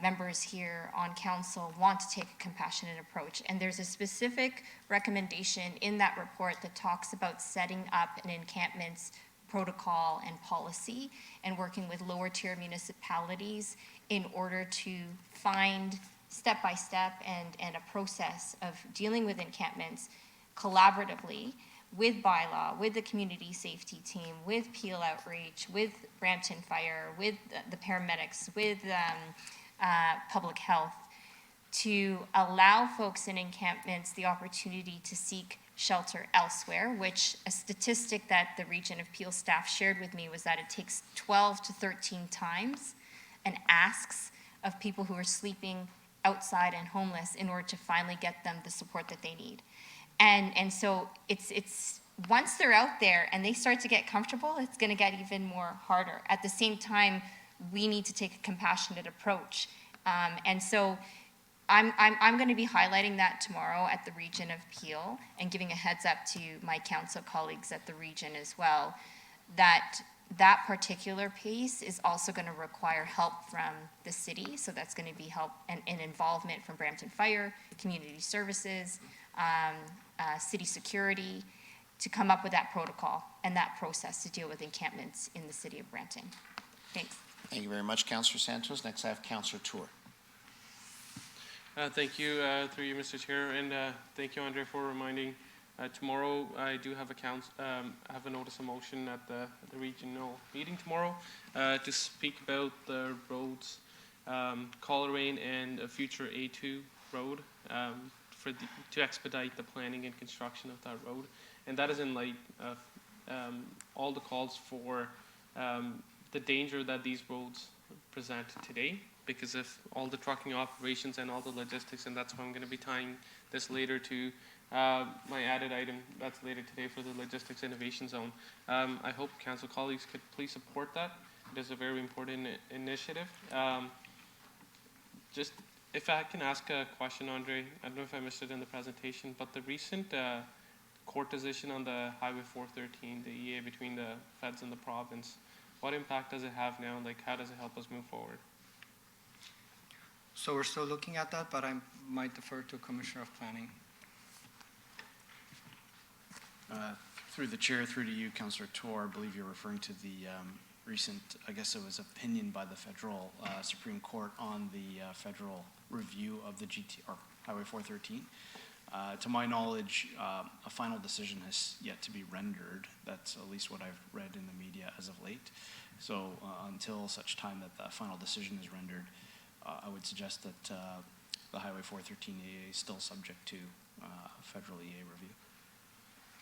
members here on council want to take a compassionate approach. And there's a specific recommendation in that report that talks about setting up an encampments protocol and policy and working with lower tier municipalities in order to find step-by-step and a process of dealing with encampments collaboratively with bylaw, with the community safety team, with Peel Outreach, with Brampton Fire, with the paramedics, with public health, to allow folks in encampments the opportunity to seek shelter elsewhere, which a statistic that the Region of Peel staff shared with me was that it takes 12 to 13 times and asks of people who are sleeping outside and homeless in order to finally get them the support that they need. And so it's once they're out there and they start to get comfortable, it's going to get even more harder. At the same time, we need to take a compassionate approach. And so I'm going to be highlighting that tomorrow at the Region of Peel and giving a heads up to my council colleagues at the region as well, that that particular piece is also going to require help from the city. So that's going to be help and involvement from Brampton Fire, Community Services, city security, to come up with that protocol and that process to deal with encampments in the city of Brampton. Thanks. Thank you very much, Councillor Santos. Next, I have Councillor Tour. Thank you, through you, Mr. Chair, and thank you, Andre, for reminding. Tomorrow, I do have a notice of motion at the regional meeting tomorrow to speak about the roads, Coleraine and a future A2 road to expedite the planning and construction of that road. And that is in light of all the calls for the danger that these roads present today because of all the trucking operations and all the logistics, and that's why I'm going to be tying this later to my added item that's later today for the Logistics Innovation Zone. I hope council colleagues could please support that. It is a very important initiative. Just if I can ask a question, Andre, I don't know if I missed it in the presentation, but the recent court decision on the Highway 413, the EA between the feds and the province, what impact does it have now? Like, how does it help us move forward? So we're still looking at that, but I might defer to Commissioner of Planning. Through the chair, through to you, Councillor Toor, I believe you're referring to the recent, I guess it was opinion by the federal Supreme Court on the federal review of the or Highway 413. To my knowledge, a final decision has yet to be rendered. That's at least what I've read in the media as of late. So until such time that the final decision is rendered, I would suggest that the Highway 413 EA is still subject to federal EA review.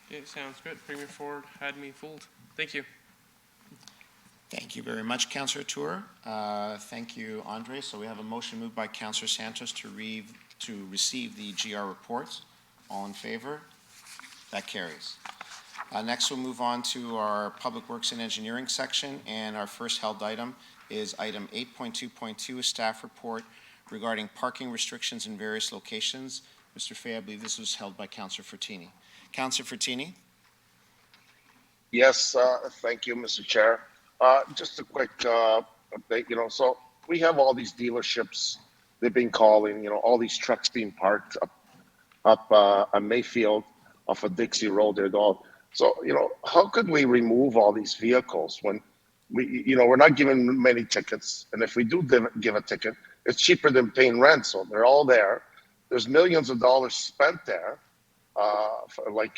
Okay, sounds good. Premier Ford had me fooled. Thank you. Thank you very much, Councillor Toor. Thank you, Andre. So we have a motion moved by Councillor Santos to receive the GR reports. All in favor? That carries. Next, we'll move on to our Public Works and Engineering section, and our first held item is item 8.2.2, a staff report regarding parking restrictions in various locations. Mr. Fay, I believe this was held by Councillor Fortini. Councillor Fortini? Yes, thank you, Mr. Chair. Just a quick update, so we have all these dealerships, they've been calling, all these trucks being parked up on Mayfield off of Dixie Road there. So, how could we remove all these vehicles when we're not giving many tickets, and if we do give a ticket, it's cheaper than paying rent, so they're all there. There's millions of dollars spent there.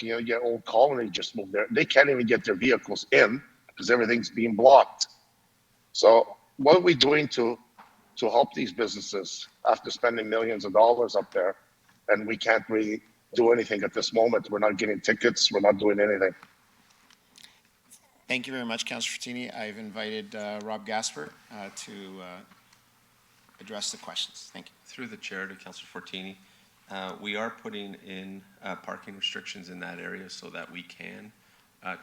Your Old Colony just moved there. They can't even get their vehicles in because everything's being blocked. So what are we doing to help these businesses after spending millions of dollars up there? And we can't really do anything at this moment. We're not getting tickets. We're not doing anything. Thank you very much, Councillor Fortini. I've invited Rob Gasper to address the questions. Thank you. Through the chair to Councillor Fortini, we are putting in parking restrictions in that area so that we can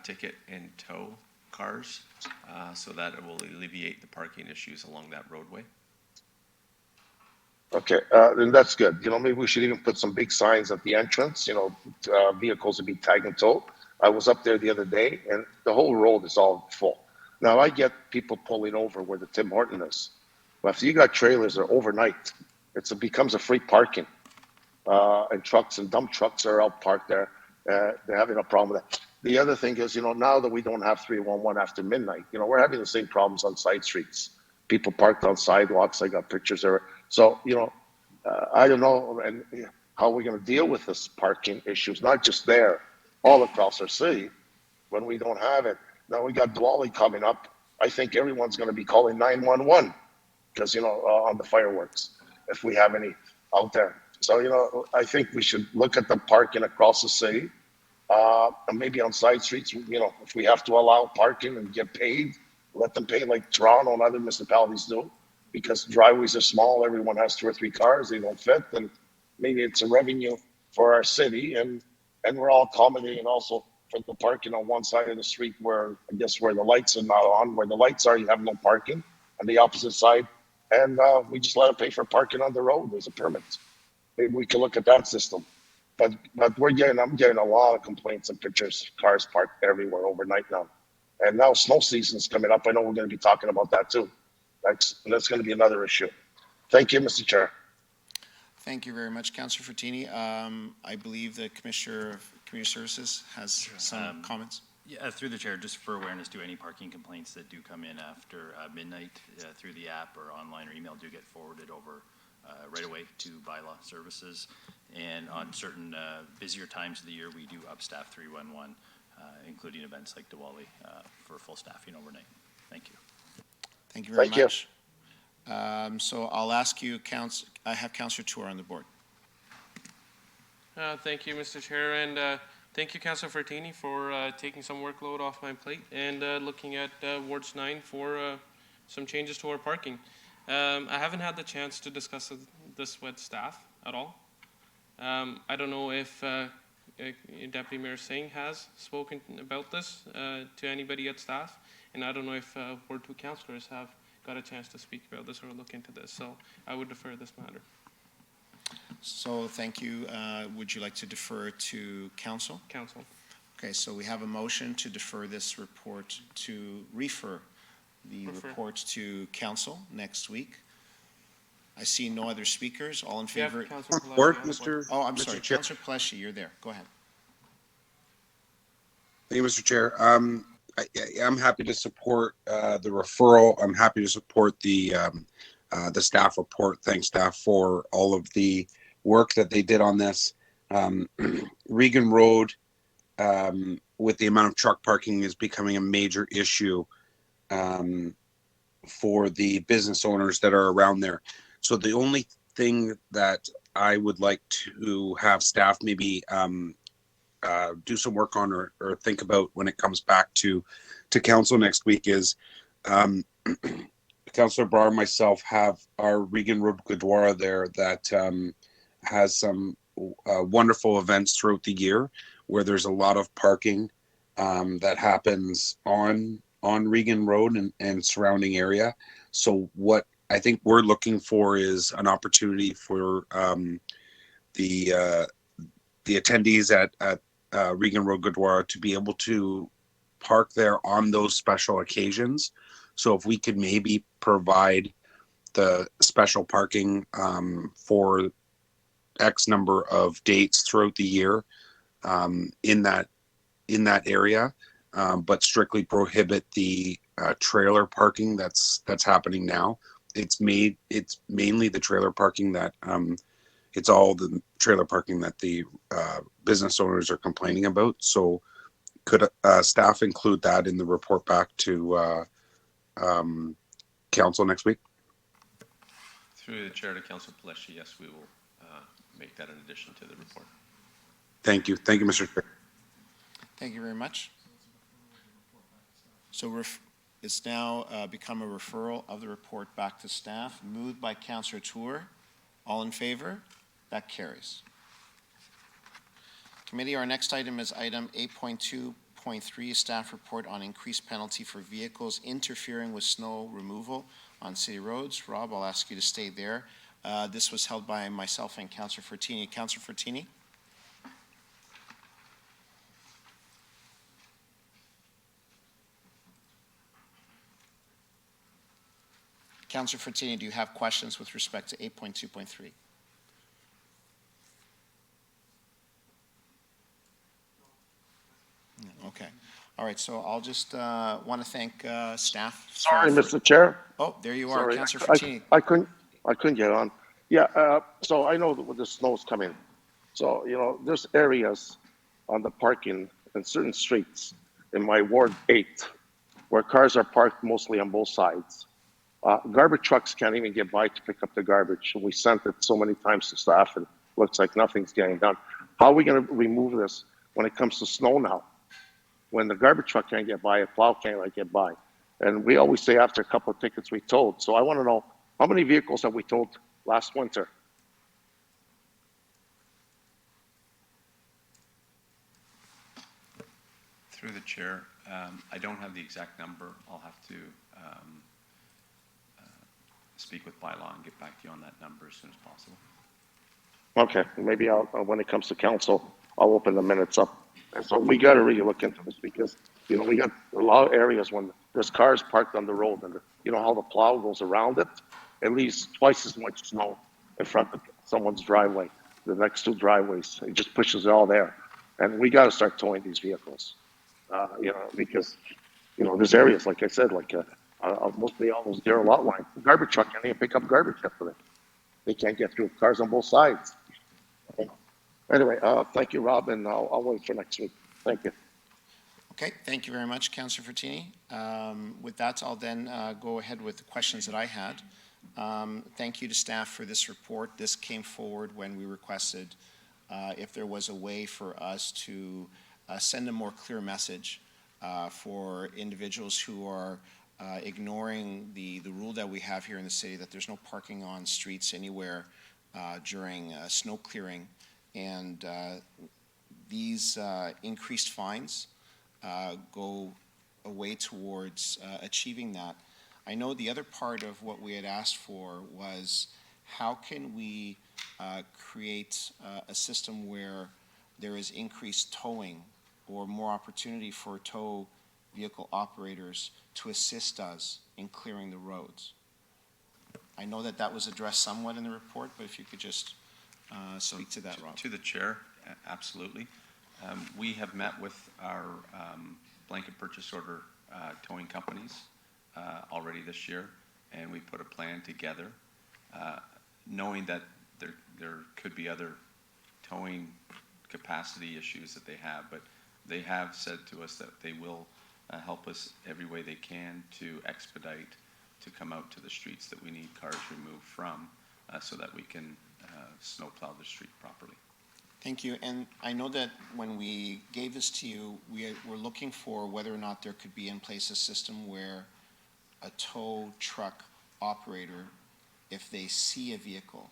ticket and tow cars so that it will alleviate the parking issues along that roadway. Okay, then that's good. Maybe we should even put some big signs at the entrance, vehicles would be tag and tow. I was up there the other day and the whole road is all full. Now I get people pulling over where the Tim Horton is. But if you got trailers that are overnight, it becomes a free parking. And trucks and dump trucks are out parked there. They're having a problem with that. The other thing is, now that we don't have 311 after midnight, we're having the same problems on side streets. People parked on sidewalks. I got pictures there. So, I don't know how we're going to deal with this parking issues, not just there, all across our city when we don't have it. Now we got Diwali coming up. I think everyone's going to be calling 911 because, on the fireworks, if we have any out there. So, I think we should look at the parking across the city, and maybe on side streets, if we have to allow parking and get paid, let them pay like Toronto and other municipalities do, because driveways are small, everyone has 2 or 3 cars, they don't fit, and maybe it's a revenue for our city, and we're all accommodating also for the parking on one side of the street where the lights are not on, where the lights are, you have no parking, on the opposite side, and we just let them pay for parking on the road, there's a permit. Maybe we can look at that system. But I'm getting a lot of complaints and pictures, cars parked everywhere overnight now. And now snow season's coming up. I know we're going to be talking about that too. That's going to be another issue. Thank you, Mr. Chair. Thank you very much, Councillor Fortini. I believe the Commissioner of Community Services has some comments. Yeah, through the chair, just for awareness, do any parking complaints that do come in after midnight through the app or online or email do get forwarded over right away to bylaw services. And on certain busier times of the year, we do upstaff 311, including events like Diwali for full staffing overnight. Thank you. Thank you very much. So I'll ask you, I have Councillor Toor on the board. Thank you, Mr. Chair, and thank you, Councillor Fortini, for taking some workload off my plate and looking at Wards 9 for some changes to our parking. I haven't had the chance to discuss this with staff at all. I don't know if Deputy Mayor Singh has spoken about this to anybody at staff, and I don't know if Ward 2 councillors have got a chance to speak about this or look into this, so I would defer this matter. So thank you. Would you like to defer to council? Council. Okay, so we have a motion to defer this report to refer the Refer. report to council next week. I see no other speakers. All in We have favor? Councilor Palacio Support, on the board. Mr. Oh, I'm Mr. sorry. Chair. Councilor Pleshy, you're there. Go ahead. Thank you, Mr. Chair. I'm happy to support the referral. I'm happy to support the staff report. Thanks, staff, for all of the work that they did on this. Regan Road, with the amount of truck parking, is becoming a major issue for the business owners that are around there. So the only thing that I would like to have staff maybe do some work on or think about when it comes back to council next week is Councillor Brar and myself have our Regan Road Gurdwara there that has some wonderful events throughout the year where there's a lot of parking that happens on Regan Road and surrounding area. So what I think we're looking for is an opportunity for the attendees at Regan Road Gurdwara to be able to park there on those special occasions. So if we could maybe provide the special parking for X number of dates throughout the year in that area, but strictly prohibit the trailer parking that's happening now. It's mainly the trailer parking that it's all the trailer parking that the business owners are complaining about. So could staff include that in the report back to council next week? Through the chair to Councilor Pleshy, yes, we will make that an addition to the report. Thank you. Thank you, Mr. Chair. Thank you very much. So it's now become a referral of the report back to staff, moved by Councillor Tour. All in favor? That carries. Committee, our next item is item 8.2.3, staff report on increased penalty for vehicles interfering with snow removal on city roads. Rob, I'll ask you to stay there. This was held by myself and Councillor Fortini. Councillor Fortini? Councillor Fortini, do you have questions with respect to 8.2.3? Okay. All right, so I'll just want to thank staff. Sorry, Mr. Chair. Oh, there you are, Sorry, Councillor Fortini. I couldn't get on. Yeah, so I know that when the snow's coming, so, you know, there's areas on the parking in certain streets in my Ward 8 where cars are parked mostly on both sides. Garbage trucks can't even get by to pick up the garbage. We sent it so many times to staff and it looks like nothing's getting done. How are we going to remove this when it comes to snow now? When the garbage truck can't get by, a plow can't get by. And we always say after a couple of tickets we towed. So I want to know, how many vehicles have we towed last winter? Through the chair, I don't have the exact number. I'll have to speak with bylaw and get back to you on that number as soon as possible. Okay, maybe I'll, when it comes to council, I'll open the minutes up. And so we got to really look into this because, you know, we got a lot of areas when there's cars parked on the road and, you know, how the plow goes around it, it leaves twice as much snow in front of someone's driveway, the next two driveways. It just pushes it all there. And we got to start towing these vehicles, you know, because, you know, there's areas, like I said, like mostly almost zero lot line. The garbage truck can't even pick up garbage yesterday. They can't get through cars on both sides. Okay. Anyway, thank you, Rob, and I'll wait for next week. Thank you. Okay, thank you very much, Councillor Fortini. With that, I'll then go ahead with the questions that I had. Thank you to staff for this report. This came forward when we requested if there was a way for us to send a more clear message for individuals who are ignoring the rule that we have here in the city that there's no parking on streets anywhere during snow clearing. And these increased fines go a way towards achieving that. I know the other part of what we had asked for was how can we create a system where there is increased towing or more opportunity for tow vehicle operators to assist us in clearing the roads? I know that that was addressed somewhat in the report, but if you could just speak to that, Rob. To the chair, absolutely. We have met with our blanket purchase order towing companies already this year, and we put a plan together, knowing that there could be other towing capacity issues that they have, but they have said to us that they will help us every way they can to expedite to come out to the streets that we need cars removed from, so that we can snowplow the street properly. Thank you. And I know that when we gave this to you, we were looking for whether or not there could be in place a system where a tow truck operator, if they see a vehicle,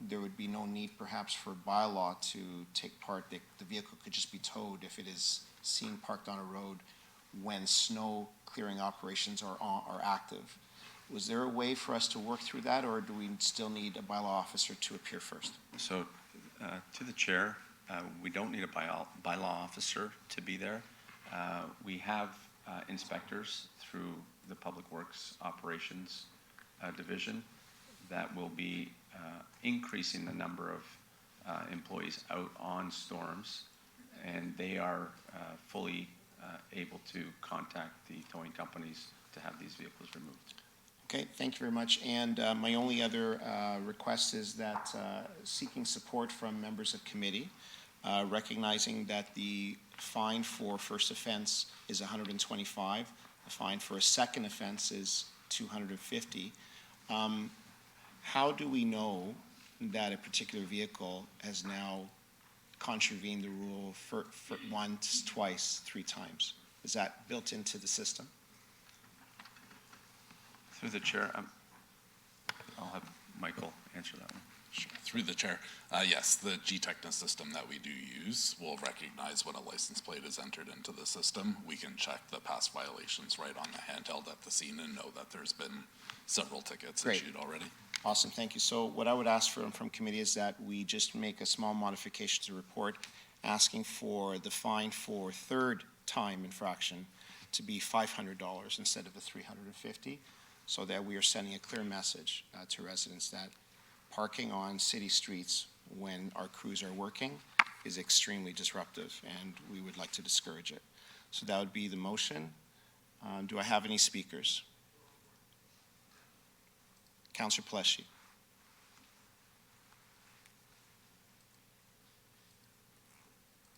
there would be no need perhaps for bylaw to take part. The vehicle could just be towed if it is seen parked on a road when snow clearing operations are active. Was there a way for us to work through that, or do we still need a bylaw officer to appear first? So, to the chair, we don't need a bylaw officer to be there. We have inspectors through the Public Works Operations Division that will be increasing the number of employees out on storms, and they are fully able to contact the towing companies to have these vehicles removed. Okay, thank you very much. And my only other request is that seeking support from members of committee, recognizing that the fine for first offense is $125, the fine for a second offense is $250. How do we know that a particular vehicle has now contravened the rule for once, twice, 3 times? Is that built into the system? Through the chair, I'll have Michael answer that one. Sure. Through the chair, yes, the G-Techna system that we do use will recognize when a license plate is entered into the system. We can check the past violations right on the handheld at the scene and know that there's been several tickets issued already. Awesome, thank you. So what I would ask from committee is that we just make a small modification to the report, asking for the fine for third time infraction to be $500 instead of the $350, so that we are sending a clear message to residents that parking on city streets when our crews are working is extremely disruptive, and we would like to discourage it. So that would be the motion. Do I have any speakers? Councillor Pleshy.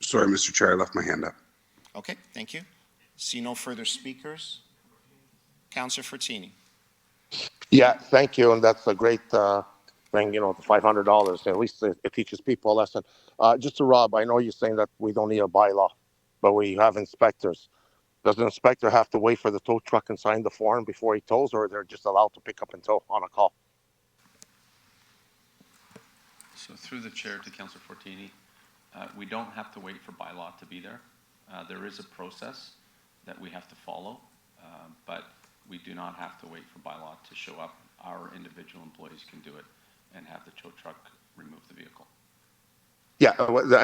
Sorry, Mr. Chair, I left my hand up. Okay, thank you. See no further speakers. Councillor Fortini. Yeah, thank you, and that's a great thing, you know, the $500. At least it teaches people a lesson. Just to Rob, I know you're saying that we don't need a bylaw, but we have inspectors. Does the inspector have to wait for the tow truck and sign the form before he tows, or they're just allowed to pick up and tow on a call? So through the chair to Councillor Fortini, we don't have to wait for bylaw to be there. There is a process that we have to follow, but we do not have to wait for bylaw to show up. Our individual employees can do it and have the tow truck remove the vehicle. Yeah,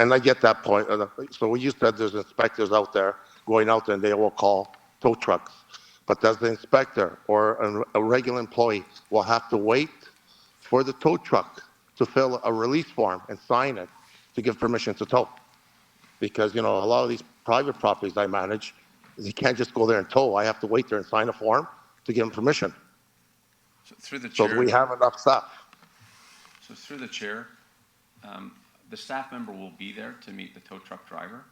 and I get that point. So you said there's inspectors out there going out there and they will call tow trucks. But does the inspector or a regular employee will have to wait for the tow truck to fill a release form and sign it to give permission to tow? Because, you know, a lot of these private properties I manage, you can't just go there and tow. I have to wait there and sign a form to give them permission. So through the chair. So do we have enough staff? So through the chair, the staff member will be there to meet the tow truck driver.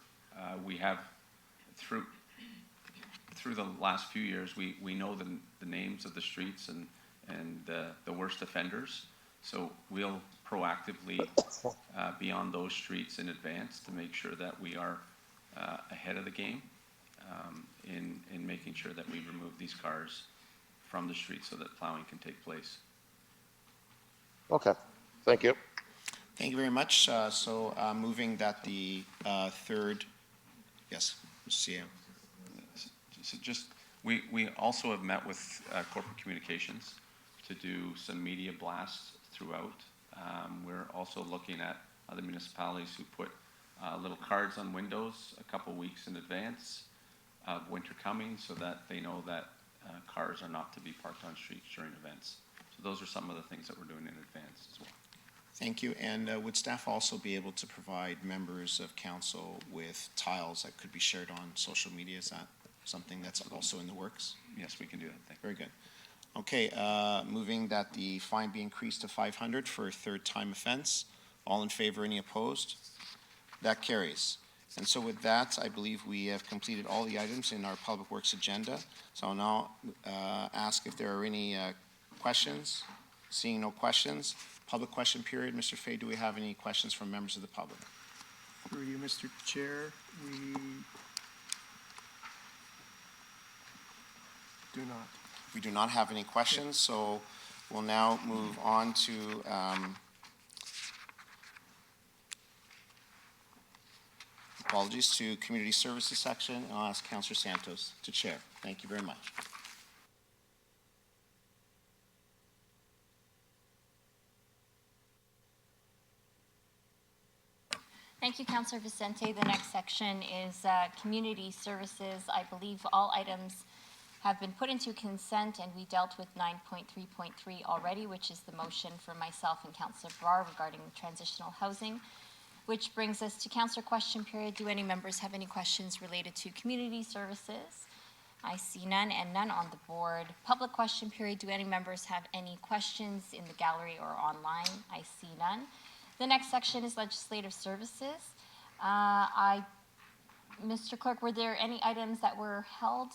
We have, through the last few years, we know the names of the streets and the worst offenders. So we'll proactively be on those streets in advance to make sure that we are ahead of the game in making sure that we remove these cars from the street so that plowing can take place. Okay, thank you. Thank you very much. So moving that the third, yes, Mr. CM. So just, we also have met with corporate communications to do some media blasts throughout. We're also looking at other municipalities who put little cards on windows a couple weeks in advance of winter coming so that they know that cars are not to be parked on streets during events. So those are some of the things that we're doing in advance as well. Thank you. And would staff also be able to provide members of council with tiles that could be shared on social media? Is that something that's also in the works? Yes, we can do that. Thank you. Very good. Okay, moving that the fine be increased to 500 for a third-time offense. All in favor, any opposed? That carries. And so with that, I believe we have completed all the items in our Public Works agenda. So I'll now ask if there are any questions. Seeing no questions, public question period. Mr. Fay, do we have any questions from members of the public? Through you, Mr. Chair, we do not. We do not have any questions, so we'll now move on to apologies to Community Services section. I'll ask Councillor Santos to chair. Thank you very much. Thank you, Councillor Vicente. The next section is Community Services. I believe all items have been put into consent, and we dealt with 9.3.3 already, which is the motion for myself and Councillor Brar regarding transitional housing, which brings us to Councillor question period. Do any members have any questions related to community services? I see none and none on the board. Public question period. Do any members have any questions in the gallery or online? I see none. The next section is legislative services. Mr. Clerk, were there any items that were held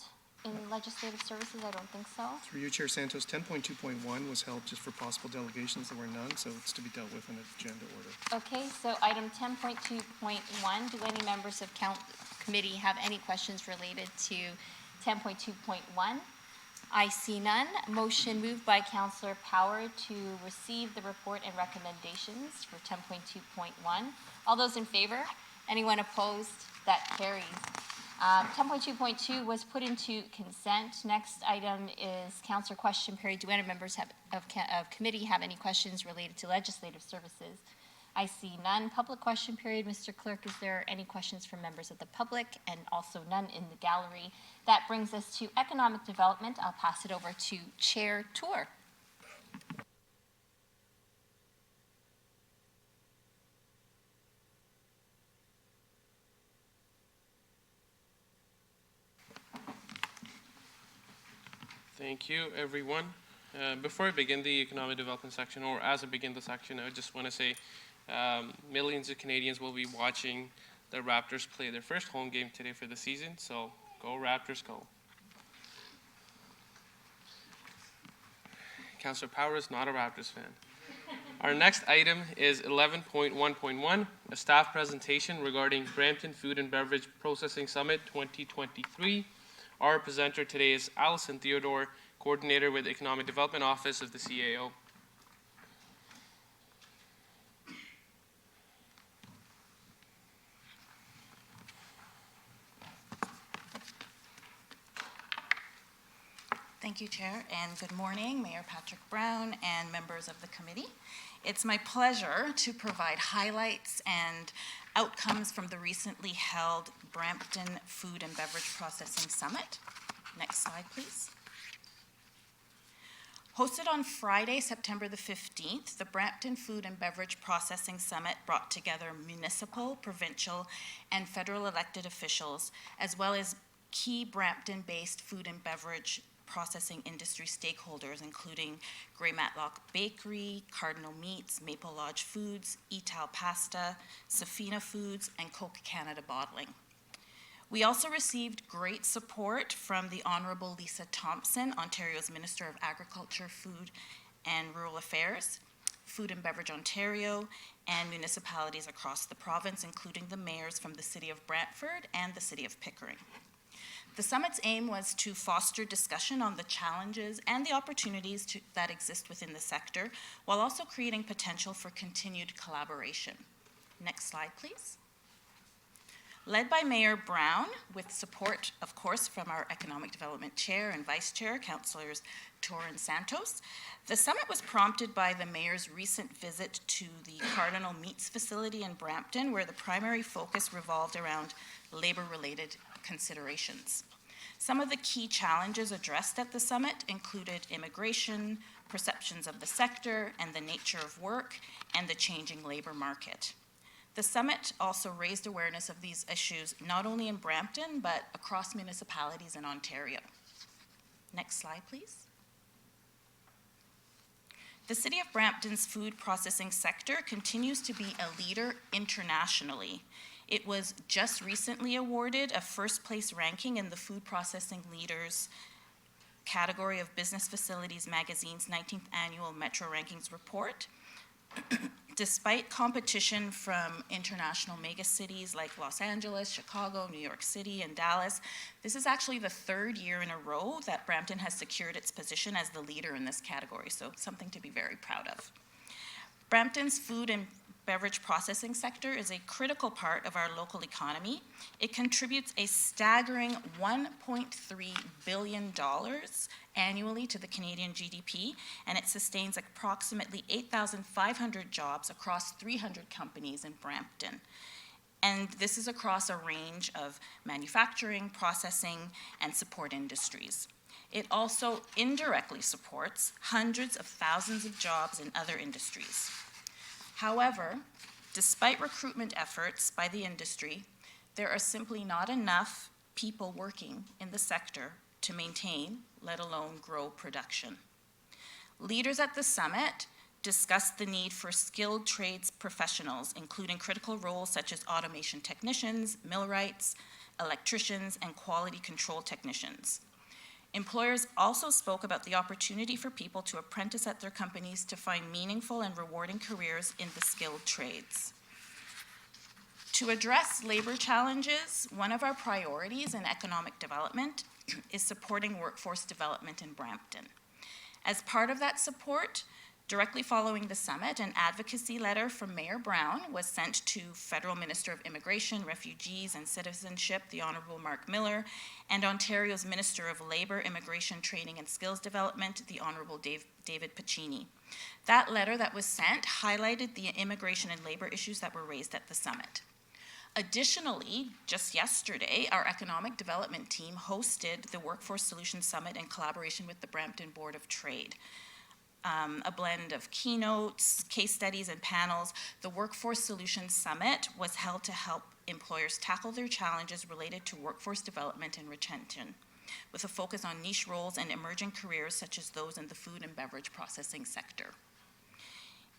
in legislative services? I don't think so. Through you, Chair Santos, 10.2.1 was held just for possible delegations. There were none, so it's to be dealt with in agenda order. Okay, so item 10.2.1, do any members of committee have any questions related to 10.2.1? I see none. Motion moved by Councillor Power to receive the report and recommendations for 10.2.1. All those in favor? Anyone opposed? That carries. 10.2.2 was put into consent. Next item is Councillor question period. Do any members of committee have any questions related to legislative services? I see none. Public question period. Mr. Clerk, is there any questions from members of the public, and also none in the gallery? That brings us to economic development. I'll pass it over to Chair Tour. Thank you, everyone. Before I begin the economic development section, or as I begin the section, I just want to say millions of Canadians will be watching the Raptors play their first home game today for the season, so go Raptors, go. Councillor Power is not a Raptors fan. Our next item is 11.1.1, a staff presentation regarding Brampton Food and Beverage Processing Summit 2023. Our presenter today is Allison Theodore, Coordinator with the Economic Development Office of the CAO. Thank you, Chair, and good morning, Mayor Patrick Brown and members of the committee. It's my pleasure to provide highlights and outcomes from the recently held Brampton Food and Beverage Processing Summit. Next slide, please. Hosted on Friday, September the 15th, the Brampton Food and Beverage Processing Summit brought together municipal, provincial, and federal elected officials, as well as key Brampton-based food and beverage processing industry stakeholders, including Grey Matlock Bakery, Cardinal Meats, Maple Lodge Foods, Etal Pasta, Safina Foods, and Coke Canada Bottling. We also received great support from the Honourable Lisa Thompson, Ontario's Minister of Agriculture, Food and Rural Affairs, Food and Beverage Ontario, and municipalities across the province, including the mayors from the City of Brantford and the City of Pickering. The summit's aim was to foster discussion on the challenges and the opportunities that exist within the sector, while also creating potential for continued collaboration. Next slide, please. Led by Mayor Brown, with support, of course, from our Economic Development Chair and Vice Chair, Councillors Torres and Santos, the summit was prompted by the Mayor's recent visit to the Cardinal Meats facility in Brampton, where the primary focus revolved around labor-related considerations. Some of the key challenges addressed at the summit included immigration, perceptions of the sector and the nature of work, and the changing labor market. The summit also raised awareness of these issues not only in Brampton, but across municipalities in Ontario. Next slide, please. The City of Brampton's food processing sector continues to be a leader internationally. It was just recently awarded a first-place ranking in the Food Processing Leaders category of Business Facilities Magazine's 19th Annual Metro Rankings Report. Despite competition from international megacities like Los Angeles, Chicago, New York City, and Dallas, this is actually the third year in a row that Brampton has secured its position as the leader in this category, so something to be very proud of. Brampton's food and beverage processing sector is a critical part of our local economy. It contributes a staggering $1.3 billion annually to the Canadian GDP, and it sustains approximately 8,500 jobs across 300 companies in Brampton. And this is across a range of manufacturing, processing, and support industries. It also indirectly supports hundreds of thousands of jobs in other industries. However, despite recruitment efforts by the industry, there are simply not enough people working in the sector to maintain, let alone grow production. Leaders at the summit discussed the need for skilled trades professionals, including critical roles such as automation technicians, millwrights, electricians, and quality control technicians. Employers also spoke about the opportunity for people to apprentice at their companies to find meaningful and rewarding careers in the skilled trades. To address labor challenges, one of our priorities in economic development is supporting workforce development in Brampton. As part of that support, directly following the summit, an advocacy letter from Mayor Brown was sent to Federal Minister of Immigration, Refugees and Citizenship, the Honourable Mark Miller, and Ontario's Minister of Labour, Immigration, Training and Skills Development, the Honourable David Piccini. That letter that was sent highlighted the immigration and labour issues that were raised at the summit. Additionally, just yesterday, our economic development team hosted the Workforce Solutions Summit in collaboration with the Brampton Board of Trade. A blend of keynotes, case studies, and panels. The Workforce Solutions Summit was held to help employers tackle their challenges related to workforce development and retention, with a focus on niche roles and emerging careers such as those in the food and beverage processing sector.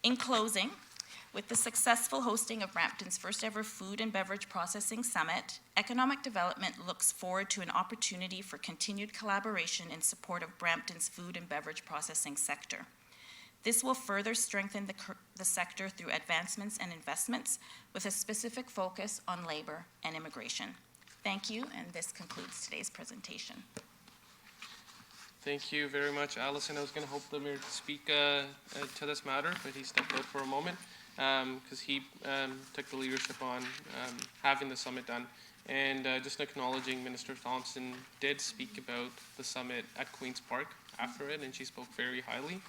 In closing, with the successful hosting of Brampton's first ever Food and Beverage Processing Summit, economic development looks forward to an opportunity for continued collaboration in support of Brampton's food and beverage processing sector. This will further strengthen the sector through advancements and investments with a specific focus on labor and immigration. Thank you, and this concludes today's presentation. Thank you very much, Allison. I was going to hope the mayor to speak to this matter, but he stepped out for a moment because he took the leadership on having the summit done. And just acknowledging Minister Thompson did speak about the summit at Queen's Park after it, and she spoke very highly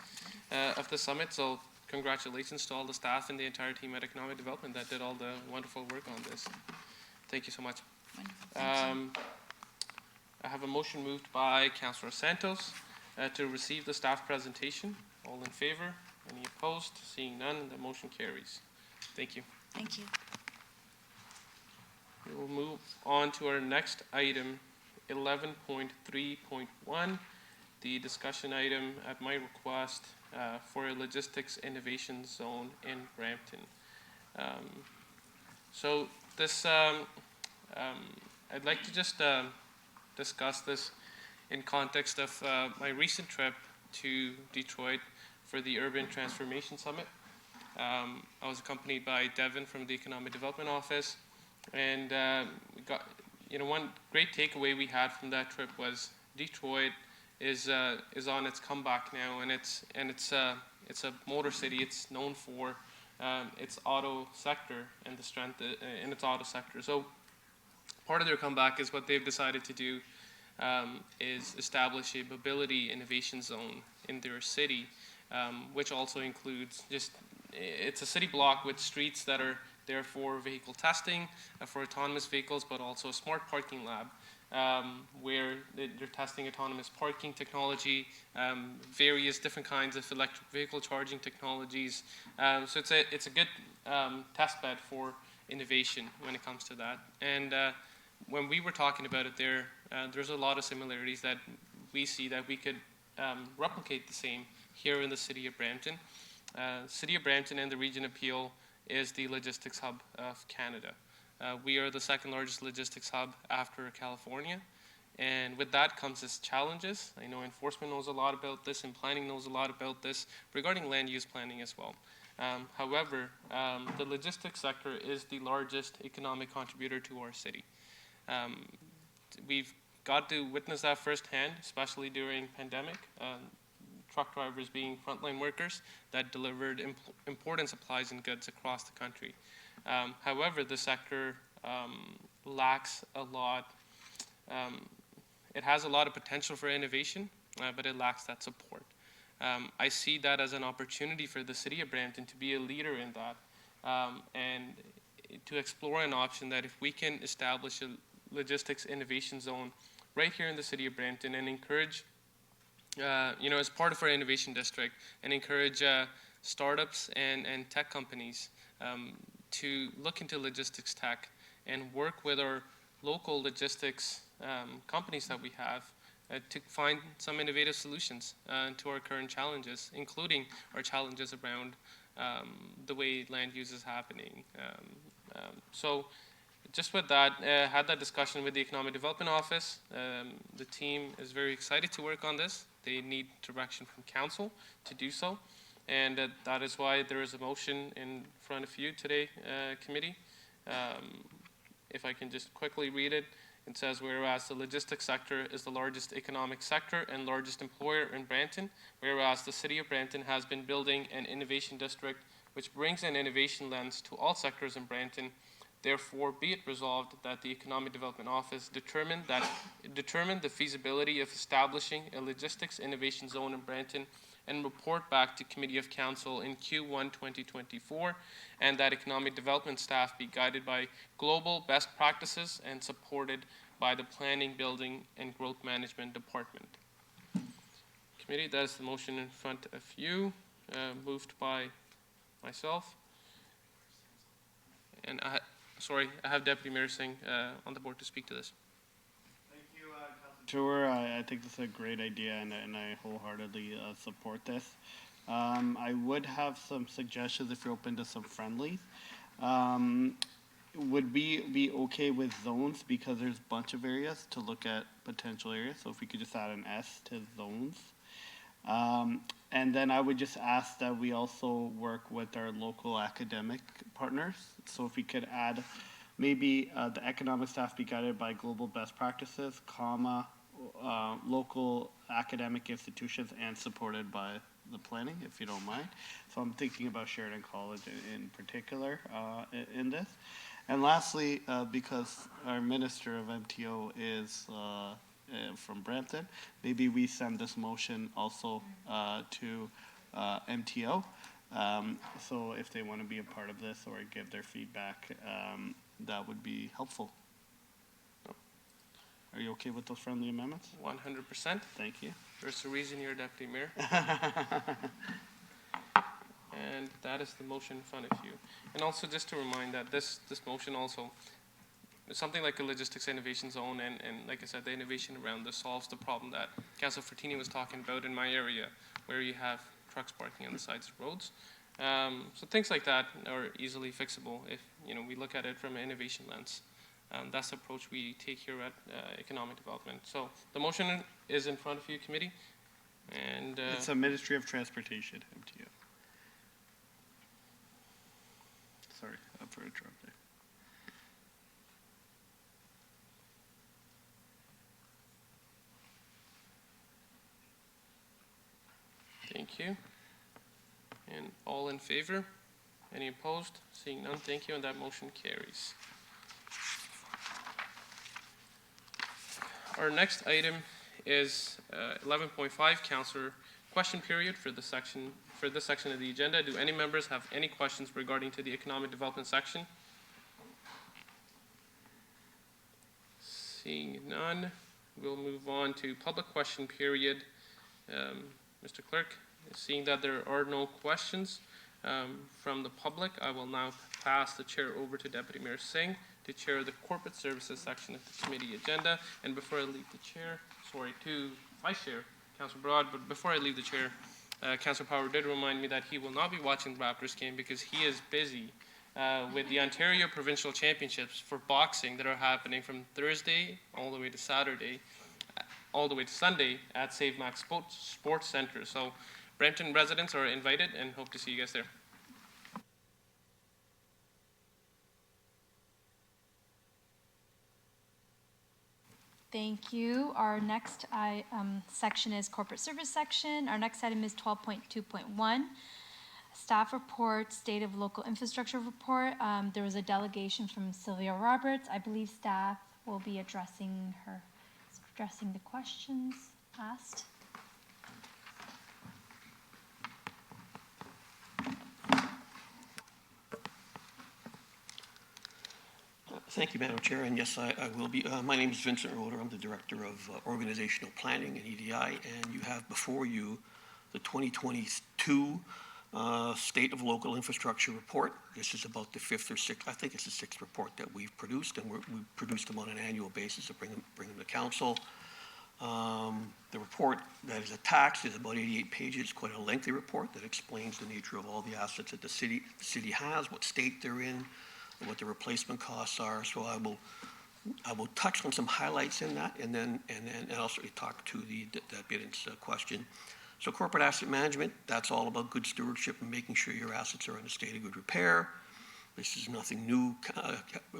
of the summit. So congratulations to all the staff and the entire team at Economic Development that did all the wonderful work on this. Thank you so much. I have a motion moved by Councillor Santos to receive the staff presentation. All in favor? Any opposed? Seeing none, the motion carries. Thank you. Thank you. We will move on to our next item, 11.3.1, the discussion item at my request for a logistics innovation zone in Brampton. So this, I'd like to just discuss this in context of my recent trip to Detroit for the Urban Transformation Summit. I was accompanied by Devin from the Economic Development Office, and we got, one great takeaway we had from that trip was Detroit is on its comeback now, and it's a motor city. It's known for its auto sector and the strength in its auto sector. So part of their comeback is what they've decided to do is establish a mobility innovation zone in their city, which also includes it's a city block with streets that are there for vehicle testing, for autonomous vehicles, but also a smart parking lab, where they're testing autonomous parking technology, various different kinds of electric vehicle charging technologies. So it's a good test bed for innovation when it comes to that. And when we were talking about it there's a lot of similarities that we see that we could replicate the same here in the city of Brampton. City of Brampton and the Region of Peel is the logistics hub of Canada. We are the second largest logistics hub after California. And with that comes its challenges. I know enforcement knows a lot about this, and planning knows a lot about this, regarding land use planning as well. However, the logistics sector is the largest economic contributor to our city. We've got to witness that firsthand, especially during pandemic. Truck drivers being frontline workers that delivered important supplies and goods across the country. However, the sector lacks a lot. It has a lot of potential for innovation, but it lacks that support. I see that as an opportunity for the city of Brampton to be a leader in that, and to explore an option that if we can establish a logistics innovation zone right here in the city of Brampton and encourage, as part of our innovation district, and encourage startups and tech companies to look into logistics tech and work with our local logistics companies that we have to find some innovative solutions to our current challenges, including our challenges around the way land use is happening. So just with that, had that discussion with the Economic Development Office. The team is very excited to work on this. They need direction from council to do so. And that is why there is a motion in front of you today, committee. If I can just quickly read it. It says, whereas the logistics sector is the largest economic sector and largest employer in Brampton, whereas the city of Brampton has been building an innovation district which brings an innovation lens to all sectors in Brampton. Therefore, be it resolved that the Economic Development Office determined the feasibility of establishing a logistics innovation zone in Brampton and report back to Committee of Council in Q1 2024, and that economic development staff be guided by global best practices and supported by the Planning, Building, and Growth Management Department. Committee, that is the motion in front of you, moved by myself. And I have Deputy Mayor Singh on the board to speak to this. Sure, I think this is a great idea, and I wholeheartedly support this. I would have some suggestions if you're open to some friendlies. Would we be okay with zones, because there's a bunch of areas to look at potential areas, so if we could just add an S to zones. And then I would just ask that we also work with our local academic partners. So if we could add maybe the economic staff be guided by global best practices, local academic institutions, and supported by the planning, if you don't mind. So I'm thinking about Sheridan College in particular in this. And lastly, because our Minister of MTO is from Brampton, maybe we send this motion also to MTO. So if they want to be a part of this or give their feedback, that would be helpful. Are you okay with those friendly amendments? 100%. Thank you. There's a reason you're Deputy Mayor. And that is the motion in front of you. And also just to remind that this motion also, something like a logistics innovation zone, and like I said, the innovation around this solves the problem that Councilor Fortini was talking about in my area, where you have trucks parking on the sides of roads. So things like that are easily fixable if we look at it from an innovation lens. That's the approach we take here at Economic Development. So the motion is in front of you, committee. And it's a Ministry of Transportation, MTO. Sorry, for interrupting. Thank you. And all in favor? Any opposed? Seeing none, thank you, and that motion carries. Our next item is 11.5, Councillor question period for this section of the agenda. Do any members have any questions regarding to the economic development section? Seeing none, we'll move on to public question period. Mr. Clerk, seeing that there are no questions from the public, I will now pass the chair over to Deputy Mayor Singh to chair the corporate services section of the committee agenda. And before I leave the chair, to Vice Chair, Councillor Broad, but before I leave the chair, Councillor Power did remind me that he will not be watching the Raptors game because he is busy with the Ontario Provincial Championships for boxing that are happening from Thursday all the way to Saturday, all the way to Sunday at Save Max Sports Centre. So Brampton residents are invited and hope to see you guys there. Thank you. Our next section is corporate service section. Our next item is 12.2.1. Staff report, state of local infrastructure report. There was a delegation from Sylvia Roberts. I believe staff will be addressing the questions asked. Thank you, Madam Chair, and yes, I will be. My name is Vincent Roeder. I'm the Director of Organizational Planning and EDI, and you have before you the 2022 State of Local Infrastructure Report. This is about the fifth or sixth, I think it's the sixth report that we've produced, and we produce them on an annual basis to bring them to council. The report that is attached is about 88 pages, quite a lengthy report that explains the nature of all the assets that the city has, what state they're in, and what the replacement costs are. So I will touch on some highlights in that, and I'll certainly talk to that Bidden's question. So corporate asset management, that's all about good stewardship and making sure your assets are in a state of good repair. This is nothing new.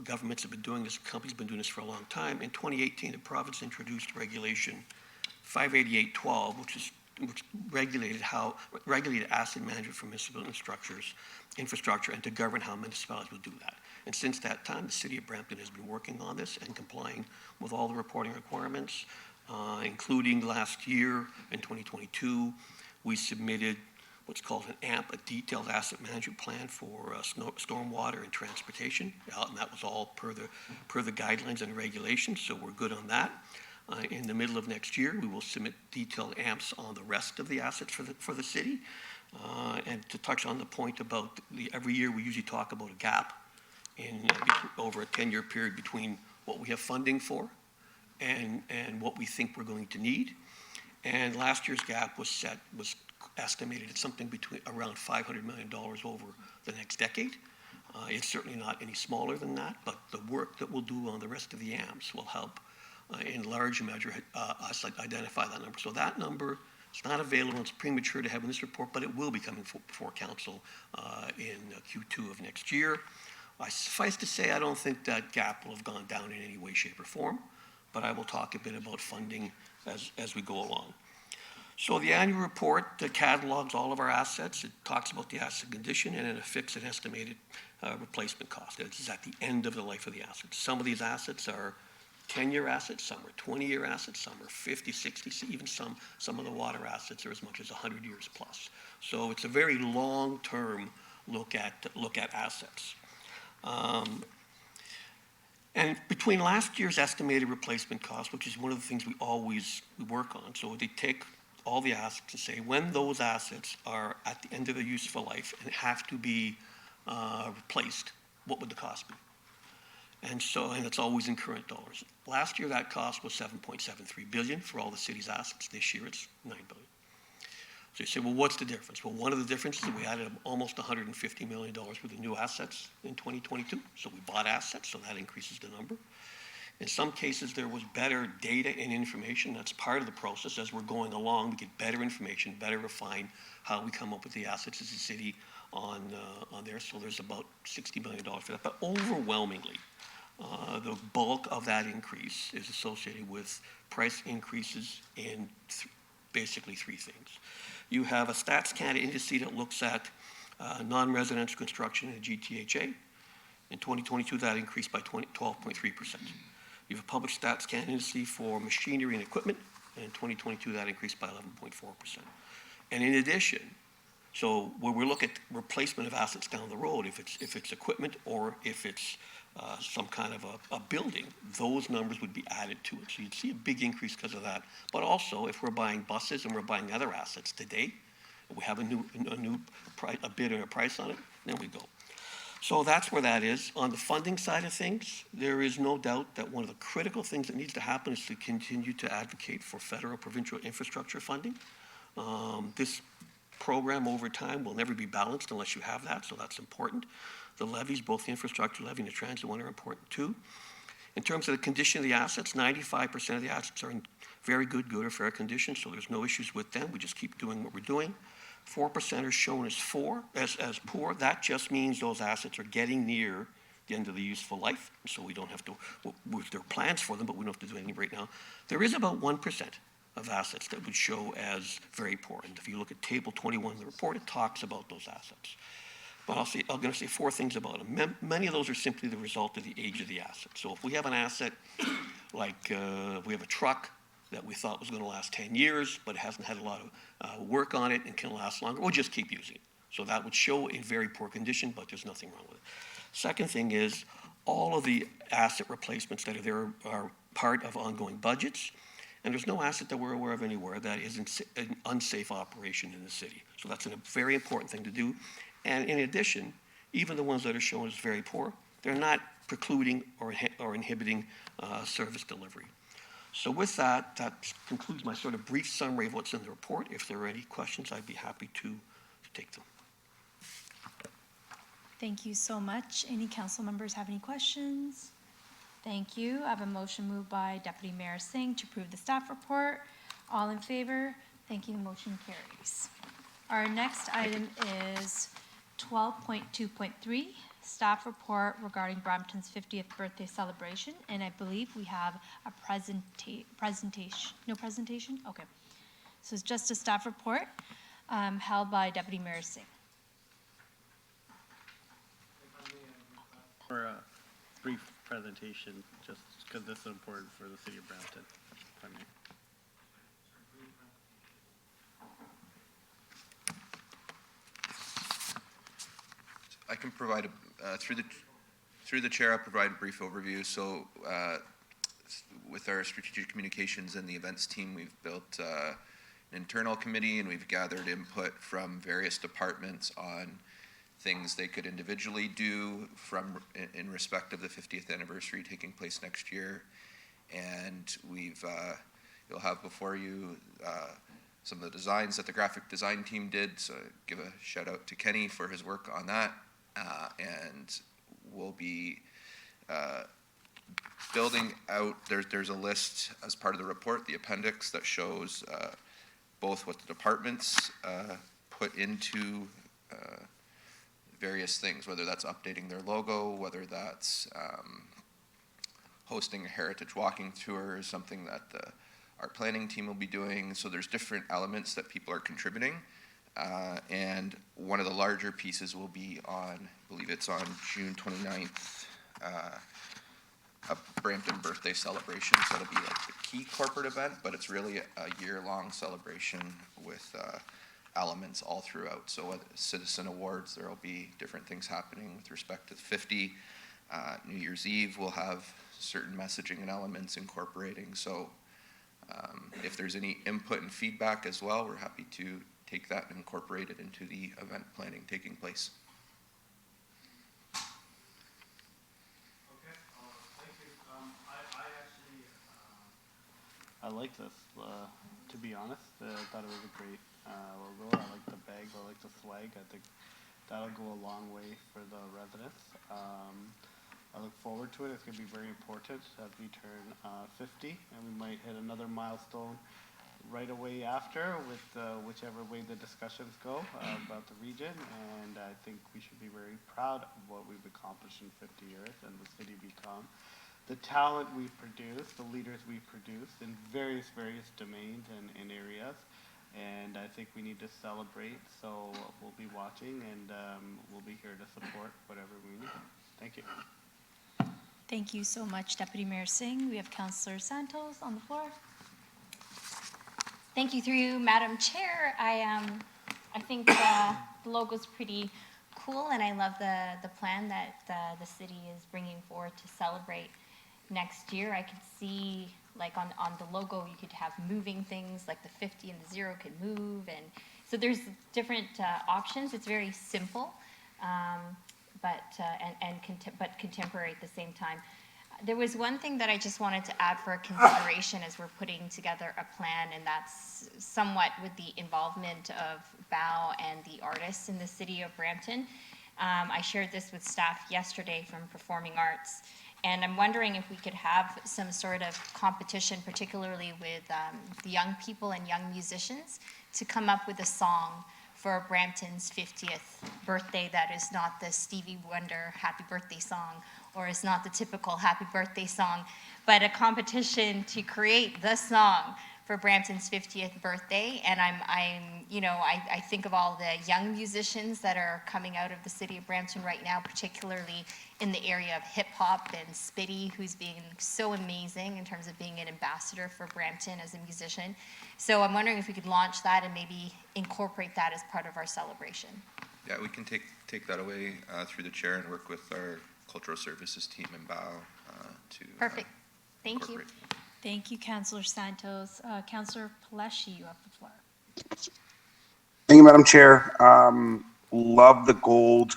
Governments have been doing this, companies have been doing this for a long time. In 2018, the province introduced regulation 588.12, which regulated asset management for municipal infrastructure and to govern how municipalities will do that. And since that time, the City of Brampton has been working on this and complying with all the reporting requirements, including last year in 2022, we submitted what's called an AMP, a detailed asset management plan for stormwater and transportation. And that was all per the guidelines and regulations, so we're good on that. In the middle of next year, we will submit detailed AMPs on the rest of the assets for the city. And to touch on the point about every year we usually talk about a gap in over a 10-year period between what we have funding for and what we think we're going to need. And last year's gap was estimated at something between around $500 million over the next decade. It's certainly not any smaller than that, but the work that we'll do on the rest of the AMPs will help in large measure us identify that number. So that number is not available. It's premature to have in this report, but it will be coming before council in Q2 of next year. Suffice to say, I don't think that gap will have gone down in any way, shape, or form, but I will talk a bit about funding as we go along. So the annual report catalogs all of our assets. It talks about the asset condition and it affixes an estimated replacement cost. This is at the end of the life of the assets. Some of these assets are 10-year assets, some are 20-year assets, some are 50, 60, even some of the water assets are as much as 100 years plus. So it's a very long-term look at assets. And between last year's estimated replacement cost, which is one of the things we work on, so they take all the assets and say when those assets are at the end of their useful life and have to be replaced, what would the cost be? And it's always in current dollars. Last year, that cost was $7.73 billion for all the city's assets. This year, it's $9 billion. So you say, well, what's the difference? Well, one of the differences is we added almost $150 million worth of new assets in 2022. So we bought assets, so that increases the number. In some cases, there was better data and information. That's part of the process. As we're going along, we get better information, better refine how we come up with the assets as a city on there. So there's about $60 million for that. But overwhelmingly, the bulk of that increase is associated with price increases in basically three things. You have a Stats Canada indice that looks at non-residential construction in GTHA. In 2022, that increased by 12.3%. You have a public stats candidacy for machinery and equipment, and in 2022, that increased by 11.4%. And in addition, so when we look at replacement of assets down the road, if it's equipment or if it's some kind of a building, those numbers would be added to it. So you'd see a big increase because of that. But also, if we're buying buses and we're buying other assets today, we have a bid or a price on it, there we go. So that's where that is. On the funding side of things, there is no doubt that one of the critical things that needs to happen is to continue to advocate for federal provincial infrastructure funding. This program over time will never be balanced unless you have that, so that's important. The levies, both the infrastructure levy and the transit one, are important too. In terms of the condition of the assets, 95% of the assets are in very good or fair condition, so there's no issues with them. We just keep doing what we're doing. 4% are shown as poor. That just means those assets are getting near the end of the useful life, so we don't have to, there are plans for them, but we don't have to do anything right now. There is about 1% of assets that would show as very poor. And if you look at table 21 of the report, it talks about those assets. But I'm going to say four things about them. Many of those are simply the result of the age of the asset. So if we have an asset like we have a truck that we thought was going to last 10 years, but it hasn't had a lot of work on it and can last longer, we'll just keep using it. So that would show in very poor condition, but there's nothing wrong with it. Second thing is all of the asset replacements that are there are part of ongoing budgets. And there's no asset that we're aware of anywhere that is an unsafe operation in the city. So that's a very important thing to do. And in addition, even the ones that are shown as very poor, they're not precluding or inhibiting service delivery. So with that, that concludes my sort of brief summary of what's in the report. If there are any questions, I'd be happy to take them. Thank you so much. Any council members have any questions? Thank you. I have a motion moved by Deputy Mayor Singh to approve the staff report. All in favor? Thank you. Motion carries. Our next item is 12.2.3, staff report regarding Brampton's 50th birthday celebration. And I believe we have a presentation. No presentation? Okay. So it's just a staff report held by Deputy Mayor Singh. For a brief presentation, just because this is important for the city of Brampton. If I may. I can provide through the chair. I'll provide a brief overview. So, with our strategic communications and the events team, we've built an internal committee, and we've gathered input from various departments on things they could individually do in respect of the 50th anniversary taking place next year. And you'll have before you some of the designs that the graphic design team did. So give a shout out to Kenny for his work on that. And we'll be building out, there's a list as part of the report, the appendix, that shows both what the departments put into various things, whether that's updating their logo, whether that's hosting a heritage walking tour, something that our planning team will be doing. So there's different elements that people are contributing. And one of the larger pieces will be on, I believe it's on June 29th, a Brampton birthday celebration. So it'll be like the key corporate event, but it's really a year-long celebration with elements all throughout. So at Citizen Awards, there will be different things happening with respect to the 50. New Year's Eve will have certain messaging and elements incorporating. So if there's any input and feedback as well, we're happy to take that and incorporate it into the event planning taking place. Okay, thank you. I like this, to be honest. I thought it was a great logo. I like the bag, I like the swag. I think that'll go a long way for the residents. I look forward to it. It's going to be very important as we turn 50, and we might hit another milestone right away after with whichever way the discussions go about the region. And I think we should be very proud of what we've accomplished in 50 years and the city become. The talent we've produced, the leaders we've produced in various domains and areas. And I think we need to celebrate. So we'll be watching, and we'll be here to support whatever we need. Thank you. Thank you so much, Deputy Mayor Singh. We have Councillor Santos on the floor. Thank you, through you, Madam Chair. I think the logo's pretty cool, and I love the plan that the city is bringing forward to celebrate next year. I could see, like on the logo, you could have moving things, like the 50 and the 0 could move, and so there's different options. It's very simple, but contemporary at the same time. There was one thing that I just wanted to add for consideration as we're putting together a plan, and that's somewhat with the involvement of BOW and the artists in the city of Brampton. I shared this with staff yesterday from Performing Arts, and I'm wondering if we could have some sort of competition, particularly with the young people and young musicians, to come up with a song for Brampton's 50th birthday that is not the Stevie Wonder happy birthday song, or is not the typical happy birthday song, but a competition to create the song for Brampton's 50th birthday. And I think of all the young musicians that are coming out of the city of Brampton right now, particularly in the area of hip hop, and Spitty, who's being so amazing in terms of being an ambassador for Brampton as a musician. So I'm wondering if we could launch that and maybe incorporate that as part of our celebration. Yeah, we can take that away through the chair and work with our cultural services team in BOW to Perfect. Thank you. Thank you, Councillor Santos. Councillor Paleshi, you have the floor. Thank you, Madam Chair. Love the gold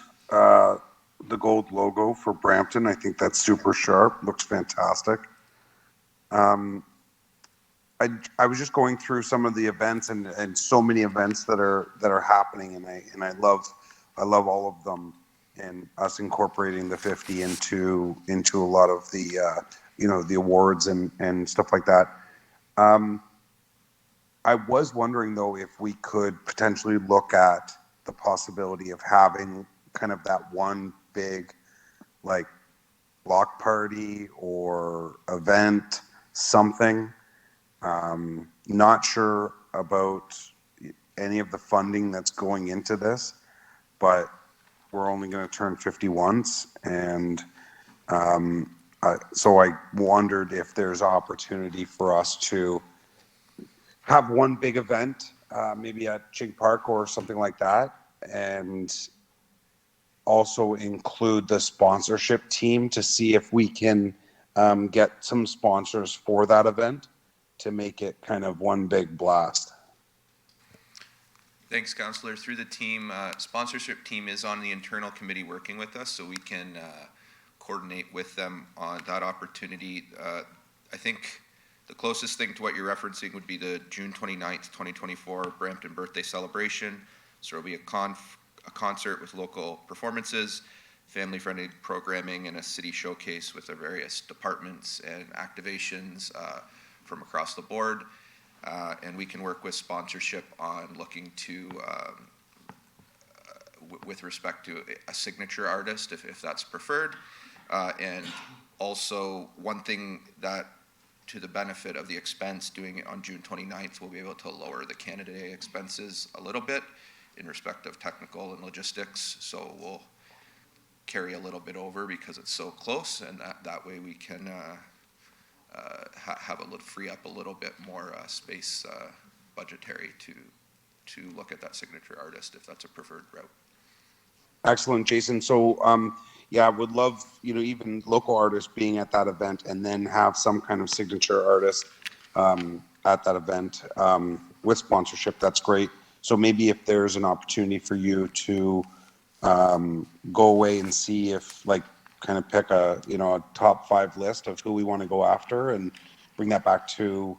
logo for Brampton. I think that's super sharp. Looks fantastic. I was just going through some of the events and so many events that are happening, and I love all of them, and us incorporating the 50 into a lot of the the awards and stuff like that. I was wondering though if we could potentially look at the possibility of having kind of that one big like block party or event, something. Not sure about any of the funding that's going into this, but we're only going to turn 50 once, and so I wondered if there's opportunity for us to have one big event, maybe at Ching Park or something like that, and also include the sponsorship team to see if we can get some sponsors for that event to make it kind of one big blast. Thanks, Councillor. Through the team, sponsorship team is on the internal committee working with us, so we can coordinate with them on that opportunity. I think the closest thing to what you're referencing would be the June 29th, 2024 Brampton Birthday Celebration. So there'll be a concert with local performances, family-friendly programming, and a city showcase with the various departments and activations from across the board. And we can work with sponsorship on looking to, with respect to a signature artist, if that's preferred. And also, one thing that, to the benefit of the expense, doing it on June 29th, we'll be able to lower the Canada Day expenses a little bit in respect of technical and logistics. So we'll carry a little bit over because it's so close, and that way we can free up a little bit more space budgetary to look at that signature artist if that's a preferred route. Excellent, Jason. So yeah, I would love, even local artists being at that event, and then have some kind of signature artist at that event with sponsorship. That's great. So maybe if there's an opportunity for you to go away and see if, like, kind of pick a top 5 list of who we want to go after, and bring that back to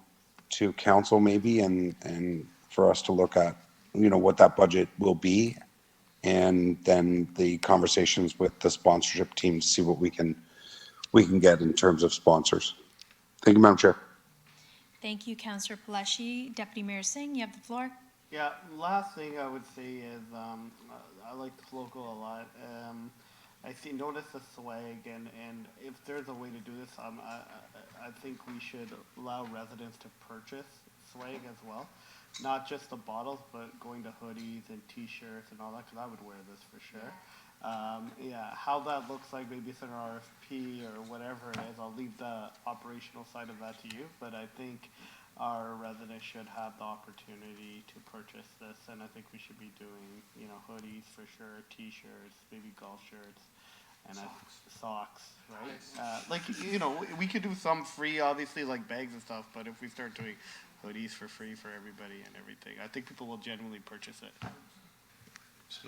council maybe, and for us to look at what that budget will be, and then the conversations with the sponsorship team to see what we can get in terms of sponsors. Thank you, Madam Chair. Thank you, Councillor Paleshi. Deputy Mayor Singh, you have the floor. Yeah, last thing I would say is I like this logo a lot. I notice the swag, and if there's a way to do this, I think we should allow residents to purchase swag as well. Not just the bottles, but going to hoodies and t-shirts and all that, because I would wear this for sure. Yeah, how that looks like, maybe it's an RFP or whatever it is, I'll leave the operational side of that to you, but I think our residents should have the opportunity to purchase this, and I think we should be doing, you know, hoodies for sure, t-shirts, maybe golf shirts, and socks, right? Like, you know, we could do some free, obviously, like bags and stuff, but if we start doing hoodies for free for everybody and everything, I think people will genuinely purchase it.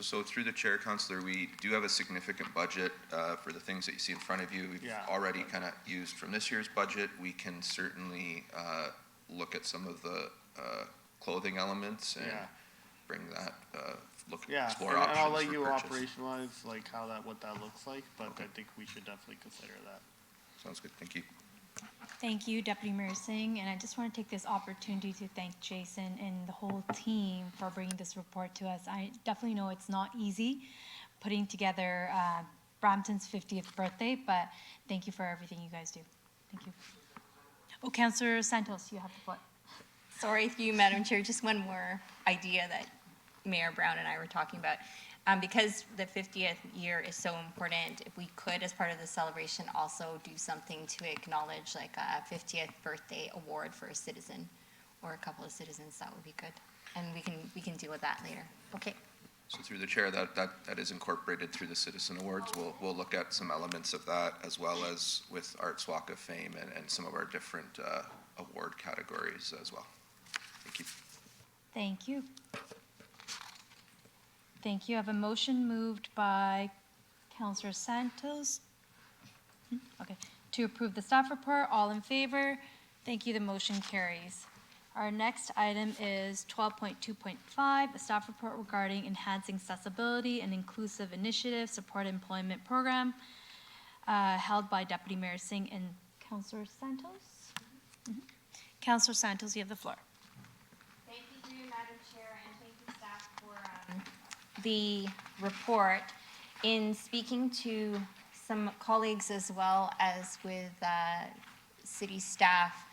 So through the chair, Councillor, we do have a significant budget for the things that you see in front of you. We've Yeah. already kind of used from this year's budget. We can certainly look at some of the clothing elements and Yeah. bring that, Yeah, explore and options I'll let for you purchase. operationalize like how that, what that looks like, but I think we should definitely consider that. Sounds good, thank you. Thank you, Deputy Mayor Singh, and I just want to take this opportunity to thank Jason and the whole team for bringing this report to us. I definitely know it's not easy putting together Brampton's 50th birthday, but thank you for everything you guys do. Thank you. Oh, Councillor Santos, you have the floor. Sorry, through you, Madam Chair, just one more idea that Mayor Brown and I were talking about. Because the 50th year is so important, if we could, as part of the celebration, also do something to acknowledge like a 50th birthday award for a citizen or a couple of citizens, that would be good. And we can deal with that later. Okay. So through the chair, that is incorporated through the Citizen Awards. We'll look at some elements of that, as well as with Arts Walk of Fame and some of our different award categories as well. Thank you. Thank you. Thank you. I have a motion moved by Councillor Santos. Okay, to approve the staff report. All in favor? Thank you. The motion carries. Our next item is 12.2.5, a staff report regarding enhancing accessibility and inclusive initiative support employment program, held by Deputy Mayor Singh and Councillor Santos. Councillor Santos, you have the floor. Thank you, Madam Chair, and thank you, staff, for the report. In speaking to some colleagues as well as with city staff,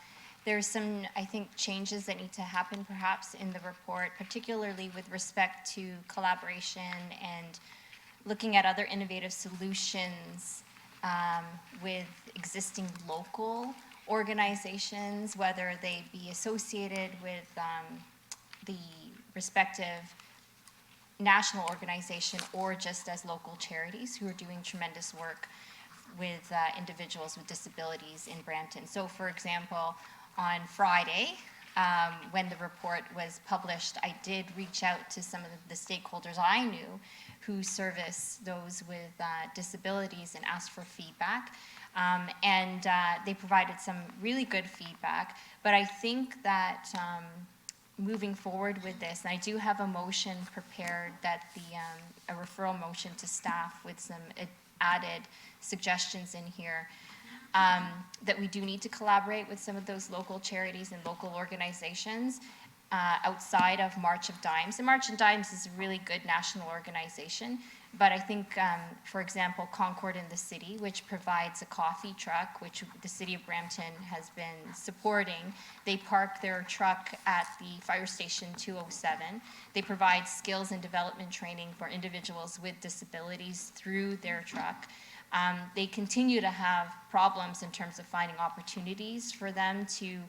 there's some, I think, changes that need to happen perhaps in the report, particularly with respect to collaboration and looking at other innovative solutions with existing local organizations, whether they be associated with the respective national organization or just as local charities who are doing tremendous work with individuals with disabilities in Brampton. So for example, on Friday, when the report was published, I did reach out to some of the stakeholders I knew who service those with disabilities and asked for feedback. And they provided some really good feedback. But I think that moving forward with this, and I do have a motion prepared, that a referral motion to staff with some added suggestions in here, that we do need to collaborate with some of those local charities and local organizations outside of March of Dimes. And March of Dimes is a really good national organization, but I think, for example, Concord in the City, which provides a coffee truck, which the City of Brampton has been supporting. They park their truck at the Fire Station 207. They provide skills and development training for individuals with disabilities through their truck. They continue to have problems in terms of finding opportunities for them to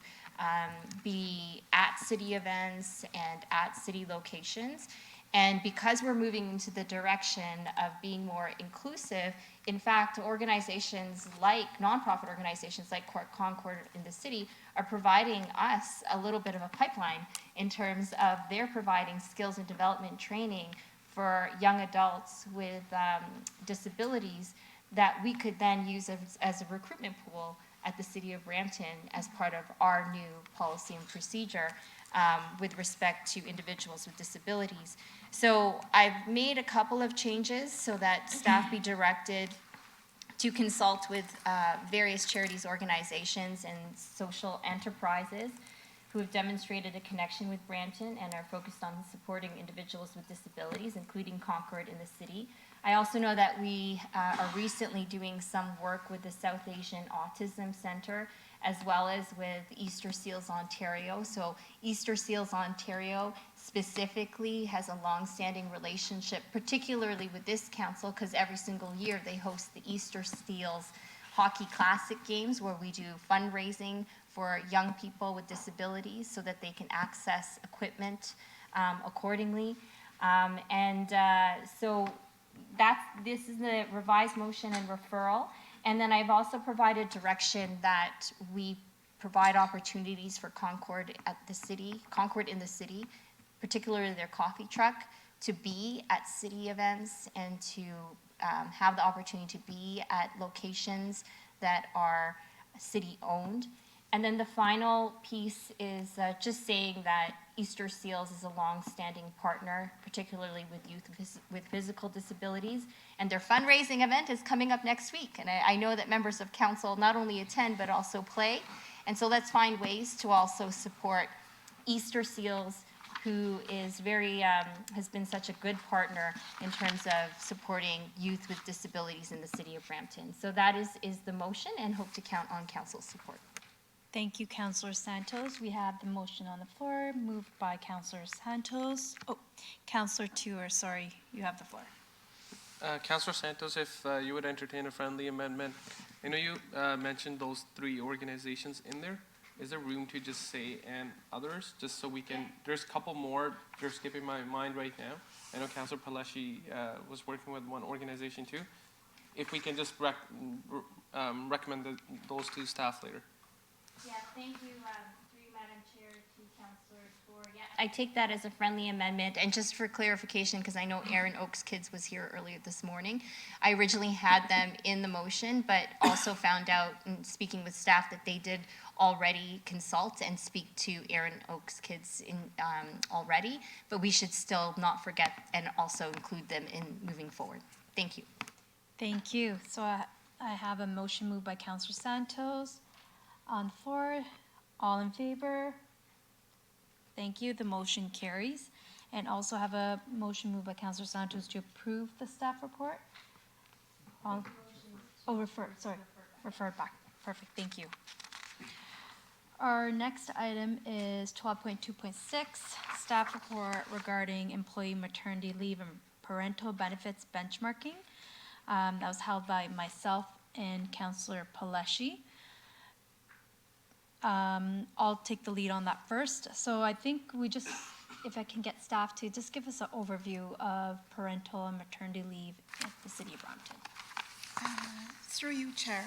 be at city events and at city locations. And because we're moving into the direction of being more inclusive, in fact, organizations like, nonprofit organizations like Concord in the City are providing us a little bit of a pipeline in terms of they're providing skills and development training for young adults with disabilities that we could then use as a recruitment pool at the City of Brampton as part of our new policy and procedure with respect to individuals with disabilities. So I've made a couple of changes so that staff be directed to consult with various charities, organizations, and social enterprises who have demonstrated a connection with Brampton and are focused on supporting individuals with disabilities, including Concord in the City. I also know that we are recently doing some work with the South Asian Autism Center, as well as with Easter Seals Ontario. So Easter Seals Ontario specifically has a long-standing relationship, particularly with this council, because every single year they host the Easter Steels Hockey Classic games where we do fundraising for young people with disabilities so that they can access equipment accordingly. So this is the revised motion and referral. And then I've also provided direction that we provide opportunities for Concord in the city, particularly their coffee truck, to be at city events and to have the opportunity to be at locations that are city-owned. And then the final piece is just saying that Easter Seals is a long-standing partner, particularly with youth with physical disabilities. And their fundraising event is coming up next week. And I know that members of council not only attend, but also play. And so let's find ways to also support Easter Seals, who is has been such a good partner in terms of supporting youth with disabilities in the city of Brampton. So that is the motion, and hope to count on council's support. Thank you, Councillor Santos. We have the motion on the floor, moved by Councillor Santos. Oh, Councillor Tuer, sorry, you have the floor. Councillor Santos, if you would entertain a friendly amendment. I know you mentioned those 3 organizations in there. Is there room to just say "and others," just so we can, there's a couple more, they're skipping my mind right now. I know Councillor Paleshi was working with one organization too. If we can just recommend those to staff later. Yeah, thank you, through you, Madam Chair, to Councillor Tour. Yeah, I take that as a friendly amendment, and just for clarification, because I know Aaron Oaks Kids was here earlier this morning, I originally had them in the motion, but also found out in speaking with staff that they did already consult and speak to Aaron Oaks Kids already, but we should still not forget and also include them in moving forward. Thank you. Thank you. So I have a motion moved by Councillor Santos. On the floor, all in favor? Thank you, the motion carries. And also have a motion moved by Councillor Santos to approve the staff report. Referred back, perfect, thank you. Our next item is 12.2.6, staff report regarding employee maternity leave and parental benefits benchmarking. That was held by myself and Councillor Paleshi. I'll take the lead on that first. So I think we just, if I can get staff to just give us an overview of parental and maternity leave at the City of Brampton. Through you, Chair,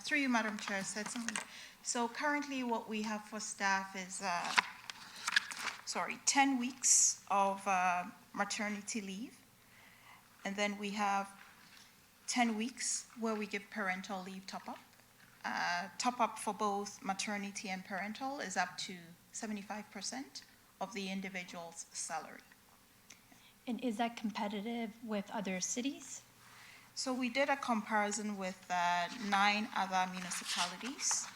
through you, Madam Chair, so currently what we have for staff is, 10 weeks of maternity leave. And then we have 10 weeks where we give parental leave top-up. Top-up for both maternity and parental is up to 75% of the individual's salary. And is that competitive with other cities? So we did a comparison with 9 other municipalities.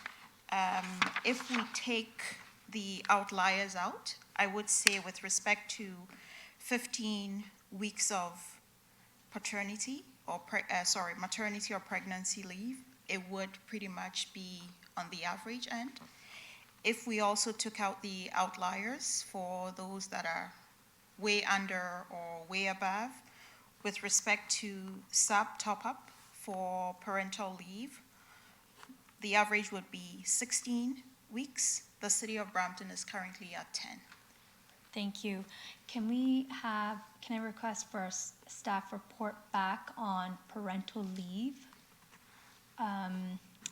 If we take the outliers out, I would say with respect to 15 weeks of paternity or maternity or pregnancy leave, it would pretty much be on the average end. If we also took out the outliers for those that are way under or way above, with respect to sub top-up for parental leave, the average would be 16 weeks. The City of Brampton is currently at 10. Thank you. Can I request for a staff report back on parental leave?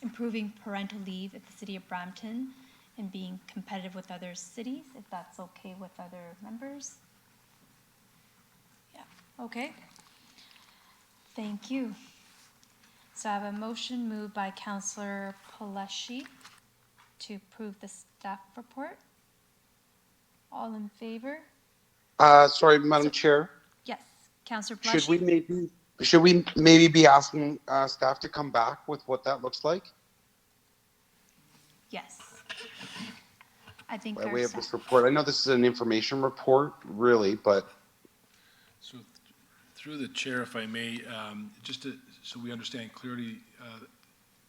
Improving parental leave at the City of Brampton and being competitive with other cities, if that's okay with other members? Yeah, okay. Thank you. So I have a motion moved by Councillor Paleshi to approve the staff report. All in favor? Sorry, Madam Chair. Yes, Councillor Paleshi. Should we maybe be asking staff to come back with what that looks like? Yes. I think By way of this report. I know this is an information report, really, but. So through the chair, if I may, so we understand clearly,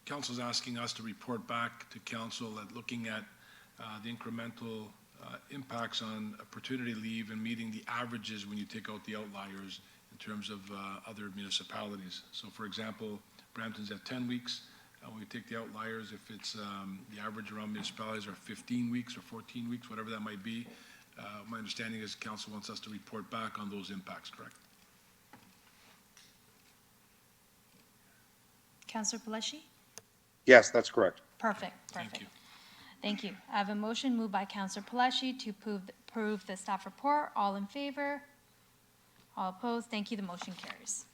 council is asking us to report back to council at looking at the incremental impacts on paternity leave and meeting the averages when you take out the outliers in terms of other municipalities. So for example, Brampton's at 10 weeks. When we take the outliers, if it's the average around municipalities are 15 weeks or 14 weeks, whatever that might be, my understanding is council wants us to report back on those impacts, correct? Councillor Paleshi? Yes, that's correct. Perfect, Thank perfect. you. Thank you. I have a motion moved by Councillor Paleshi to approve the staff report. All in favor? All opposed? Thank you. The motion carries.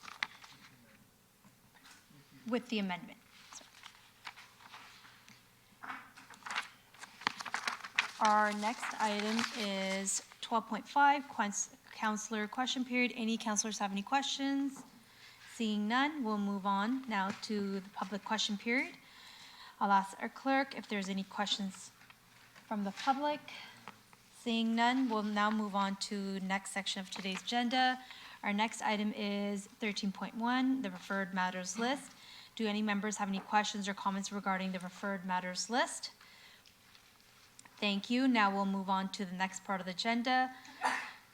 With the amendment. Our next item is 12.5, councillor question period. Any councillors have any questions? Seeing none, we'll move on now to the public question period. I'll ask our clerk if there's any questions from the public. Seeing none, we'll now move on to next section of today's agenda. Our next item is 13.1, the referred matters list. Do any members have any questions or comments regarding the referred matters list? Thank you. Now we'll move on to the next part of the agenda.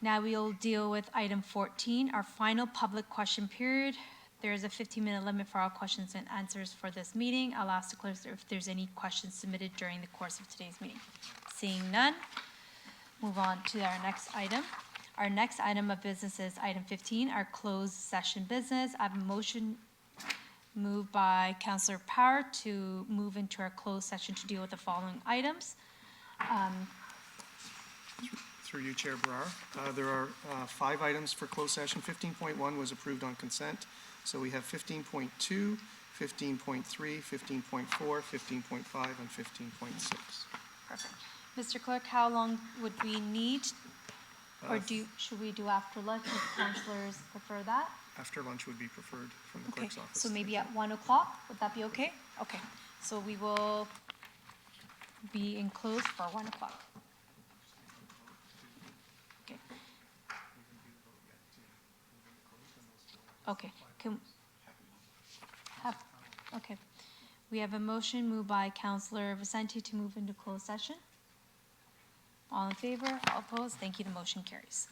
Now we'll deal with item 14, our final public question period. There is a 15-minute limit for all questions and answers for this meeting. I'll ask the clerk if there's any questions submitted during the course of today's meeting. Seeing none, move on to our next item. Our next item of business is item 15, our closed session business. I have a motion moved by Councillor Power to move into our closed session to deal with the following items. Through you, Chair Brar. There are 5 items for closed session. 15.1 was approved on consent. So we have 15.2, 15.3, 15.4, 15.5, and 15.6. Perfect. Mr. Clerk, how long would we need? Or should we do after lunch if councillors prefer that? After lunch would be preferred from the Okay, clerk's office. so maybe at 1 o'clock, would that be okay? Okay, so we will be enclosed for 1 o'clock. Okay. Okay, okay. We have a motion moved by Councillor Vicente to move into closed session. All in favor, all opposed? Thank you, the motion carries.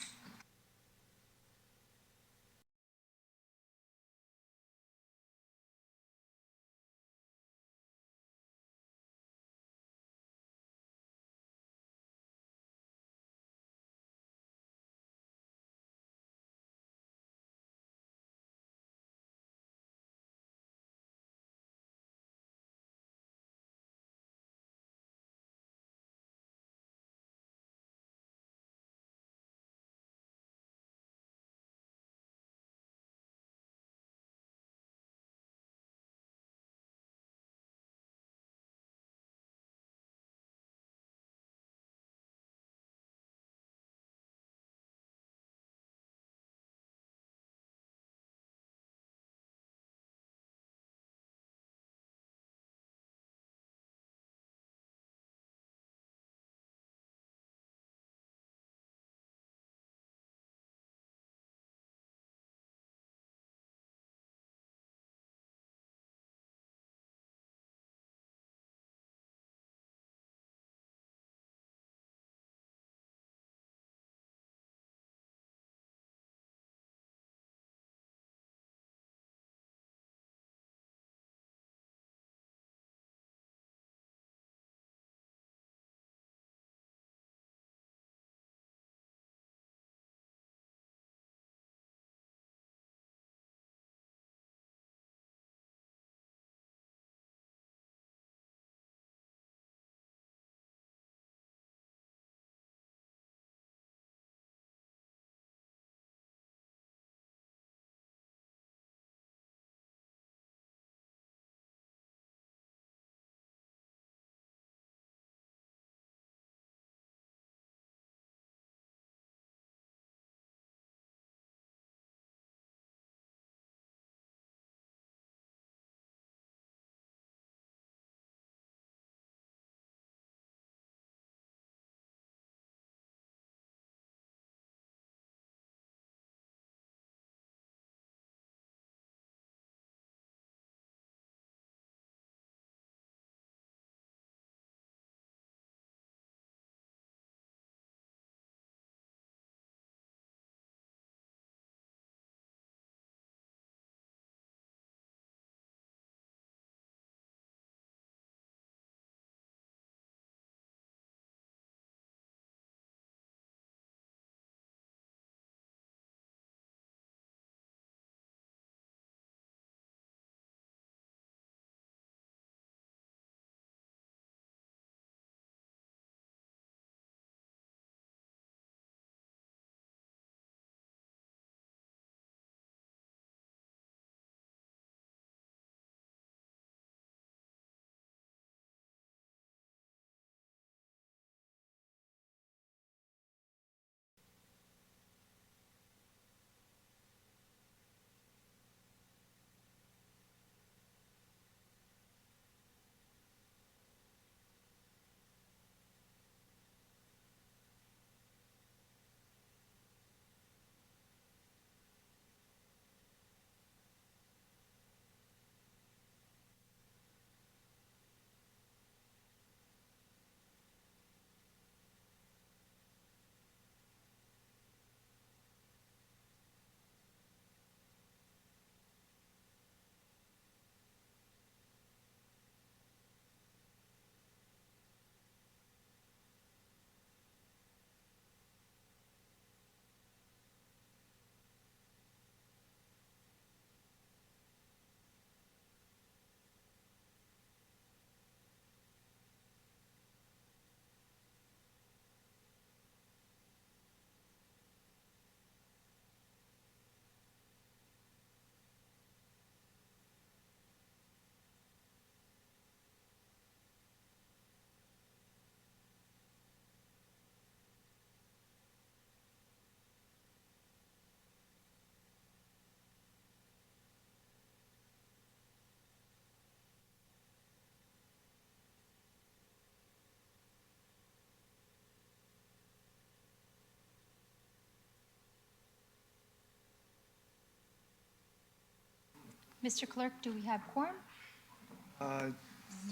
Mr. Clerk, do we have quorum?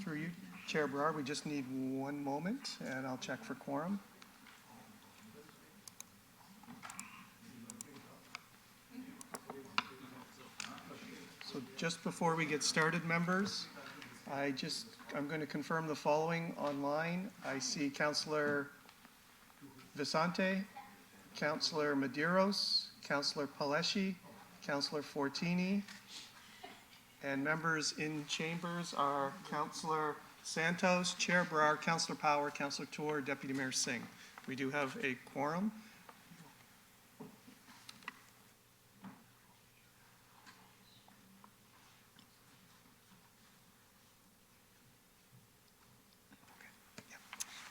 Through you, Chair Brar, we just need one moment, and I'll check for quorum. So just before we get started, members, I'm going to confirm the following online. I see Councillor Vicente, Councillor Medeiros, Councillor Paleshi, Councillor Fortini, and members in chambers are Councillor Santos, Chair Brar, Councillor Power, Councillor Tour, Deputy Mayor Singh. We do have a quorum.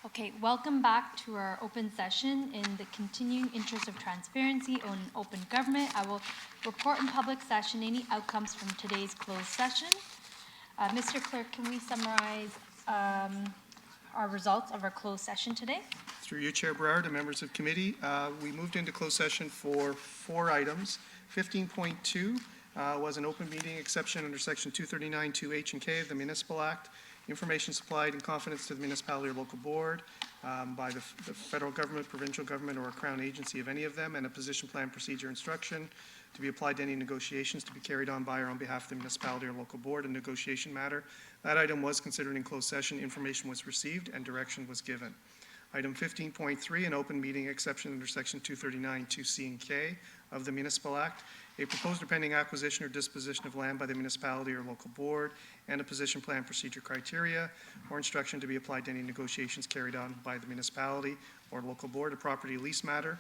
Okay, welcome back to our open session. In the continuing interest of transparency and open government, I will report in public session any outcomes from today's closed session. Mr. Clerk, can we summarize our results of our closed session today? Through you, Chair Brar, to members of committee, we moved into closed session for 4 items. 15.2 was an open meeting exception under section 239 2H and K of the Municipal Act. Information supplied in confidence to the municipality or local board by the federal government, provincial government, or a crown agency of any of them, and a position plan procedure instruction to be applied to any negotiations to be carried on by or on behalf of the municipality or local board, a negotiation matter. That item was considered in closed session. Information was received and direction was given. Item 15.3, an open meeting exception under section 239 2C and K of the Municipal Act. A proposed or pending acquisition or disposition of land by the municipality or local board, and a position plan procedure criteria or instruction to be applied to any negotiations carried on by the municipality or local board, a property lease matter.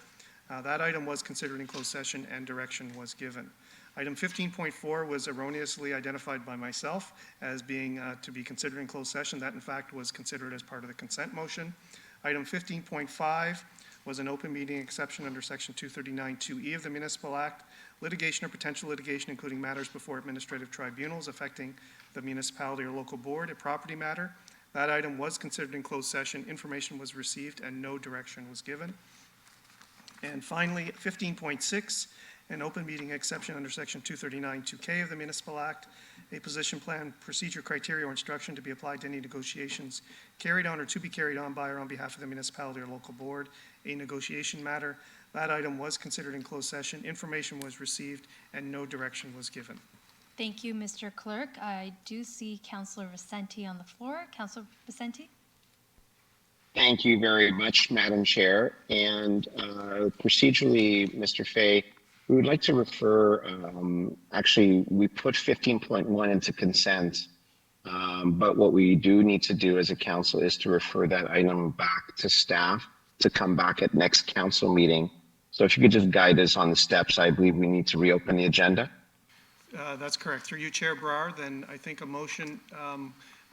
That item was considered in closed session and direction was given. Item 15.4 was erroneously identified by myself as being to be considered in closed session. That in fact was considered as part of the consent motion. Item 15.5 was an open meeting exception under section 239 2E of the Municipal Act. Litigation or potential litigation, including matters before administrative tribunals affecting the municipality or local board, a property matter. That item was considered in closed session. Information was received and no direction was given. And finally, 15.6, an open meeting exception under section 239 2K of the Municipal Act. A position plan, procedure, criteria, or instruction to be applied to any negotiations carried on or to be carried on by or on behalf of the municipality or local board, a negotiation matter. That item was considered in closed session. Information was received and no direction was given. Thank you, Mr. Clerk. I do see Councillor Vicente on the floor. Councillor Vicente? Thank you very much, Madam Chair. And procedurally, Mr. Fay, we would like to refer, actually, we put 15.1 into consent, but what we do need to do as a council is to refer that item back to staff to come back at next council meeting. So if you could just guide us on the steps, I believe we need to reopen the agenda. That's correct. Through you, Chair Brar, then I think a motion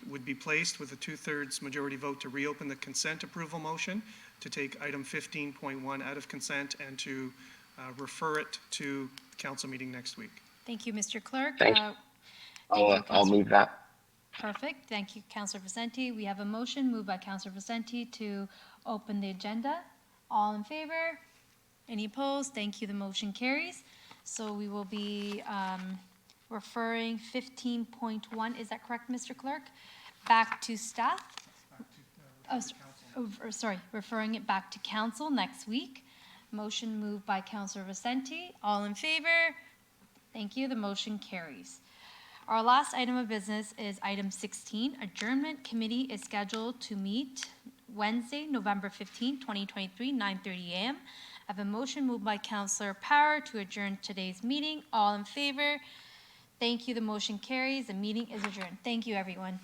would be placed with a 2/3 majority vote to reopen the consent approval motion, to take item 15.1 out of consent and to refer it to council meeting next week. Thank you, Mr. Clerk. Thank you. I'll move that. Perfect. Thank you, Councillor Vicente. We have a motion moved by Councillor Vicente to open the agenda. All in favor? Any opposed? Thank you. The motion carries. So we will be referring 15.1, is that correct, Mr. Clerk? Back to staff? Sorry, referring it back to council next week. Motion moved by Councillor Vicente. All in favor? Thank you. The motion carries. Our last item of business is item 16. Adjournment committee is scheduled to meet Wednesday, November 15, 2023, 9:30 a.m. I have a motion moved by Councillor Power to adjourn today's meeting. All in favor? Thank you. The motion carries. The meeting is adjourned. Thank you, everyone.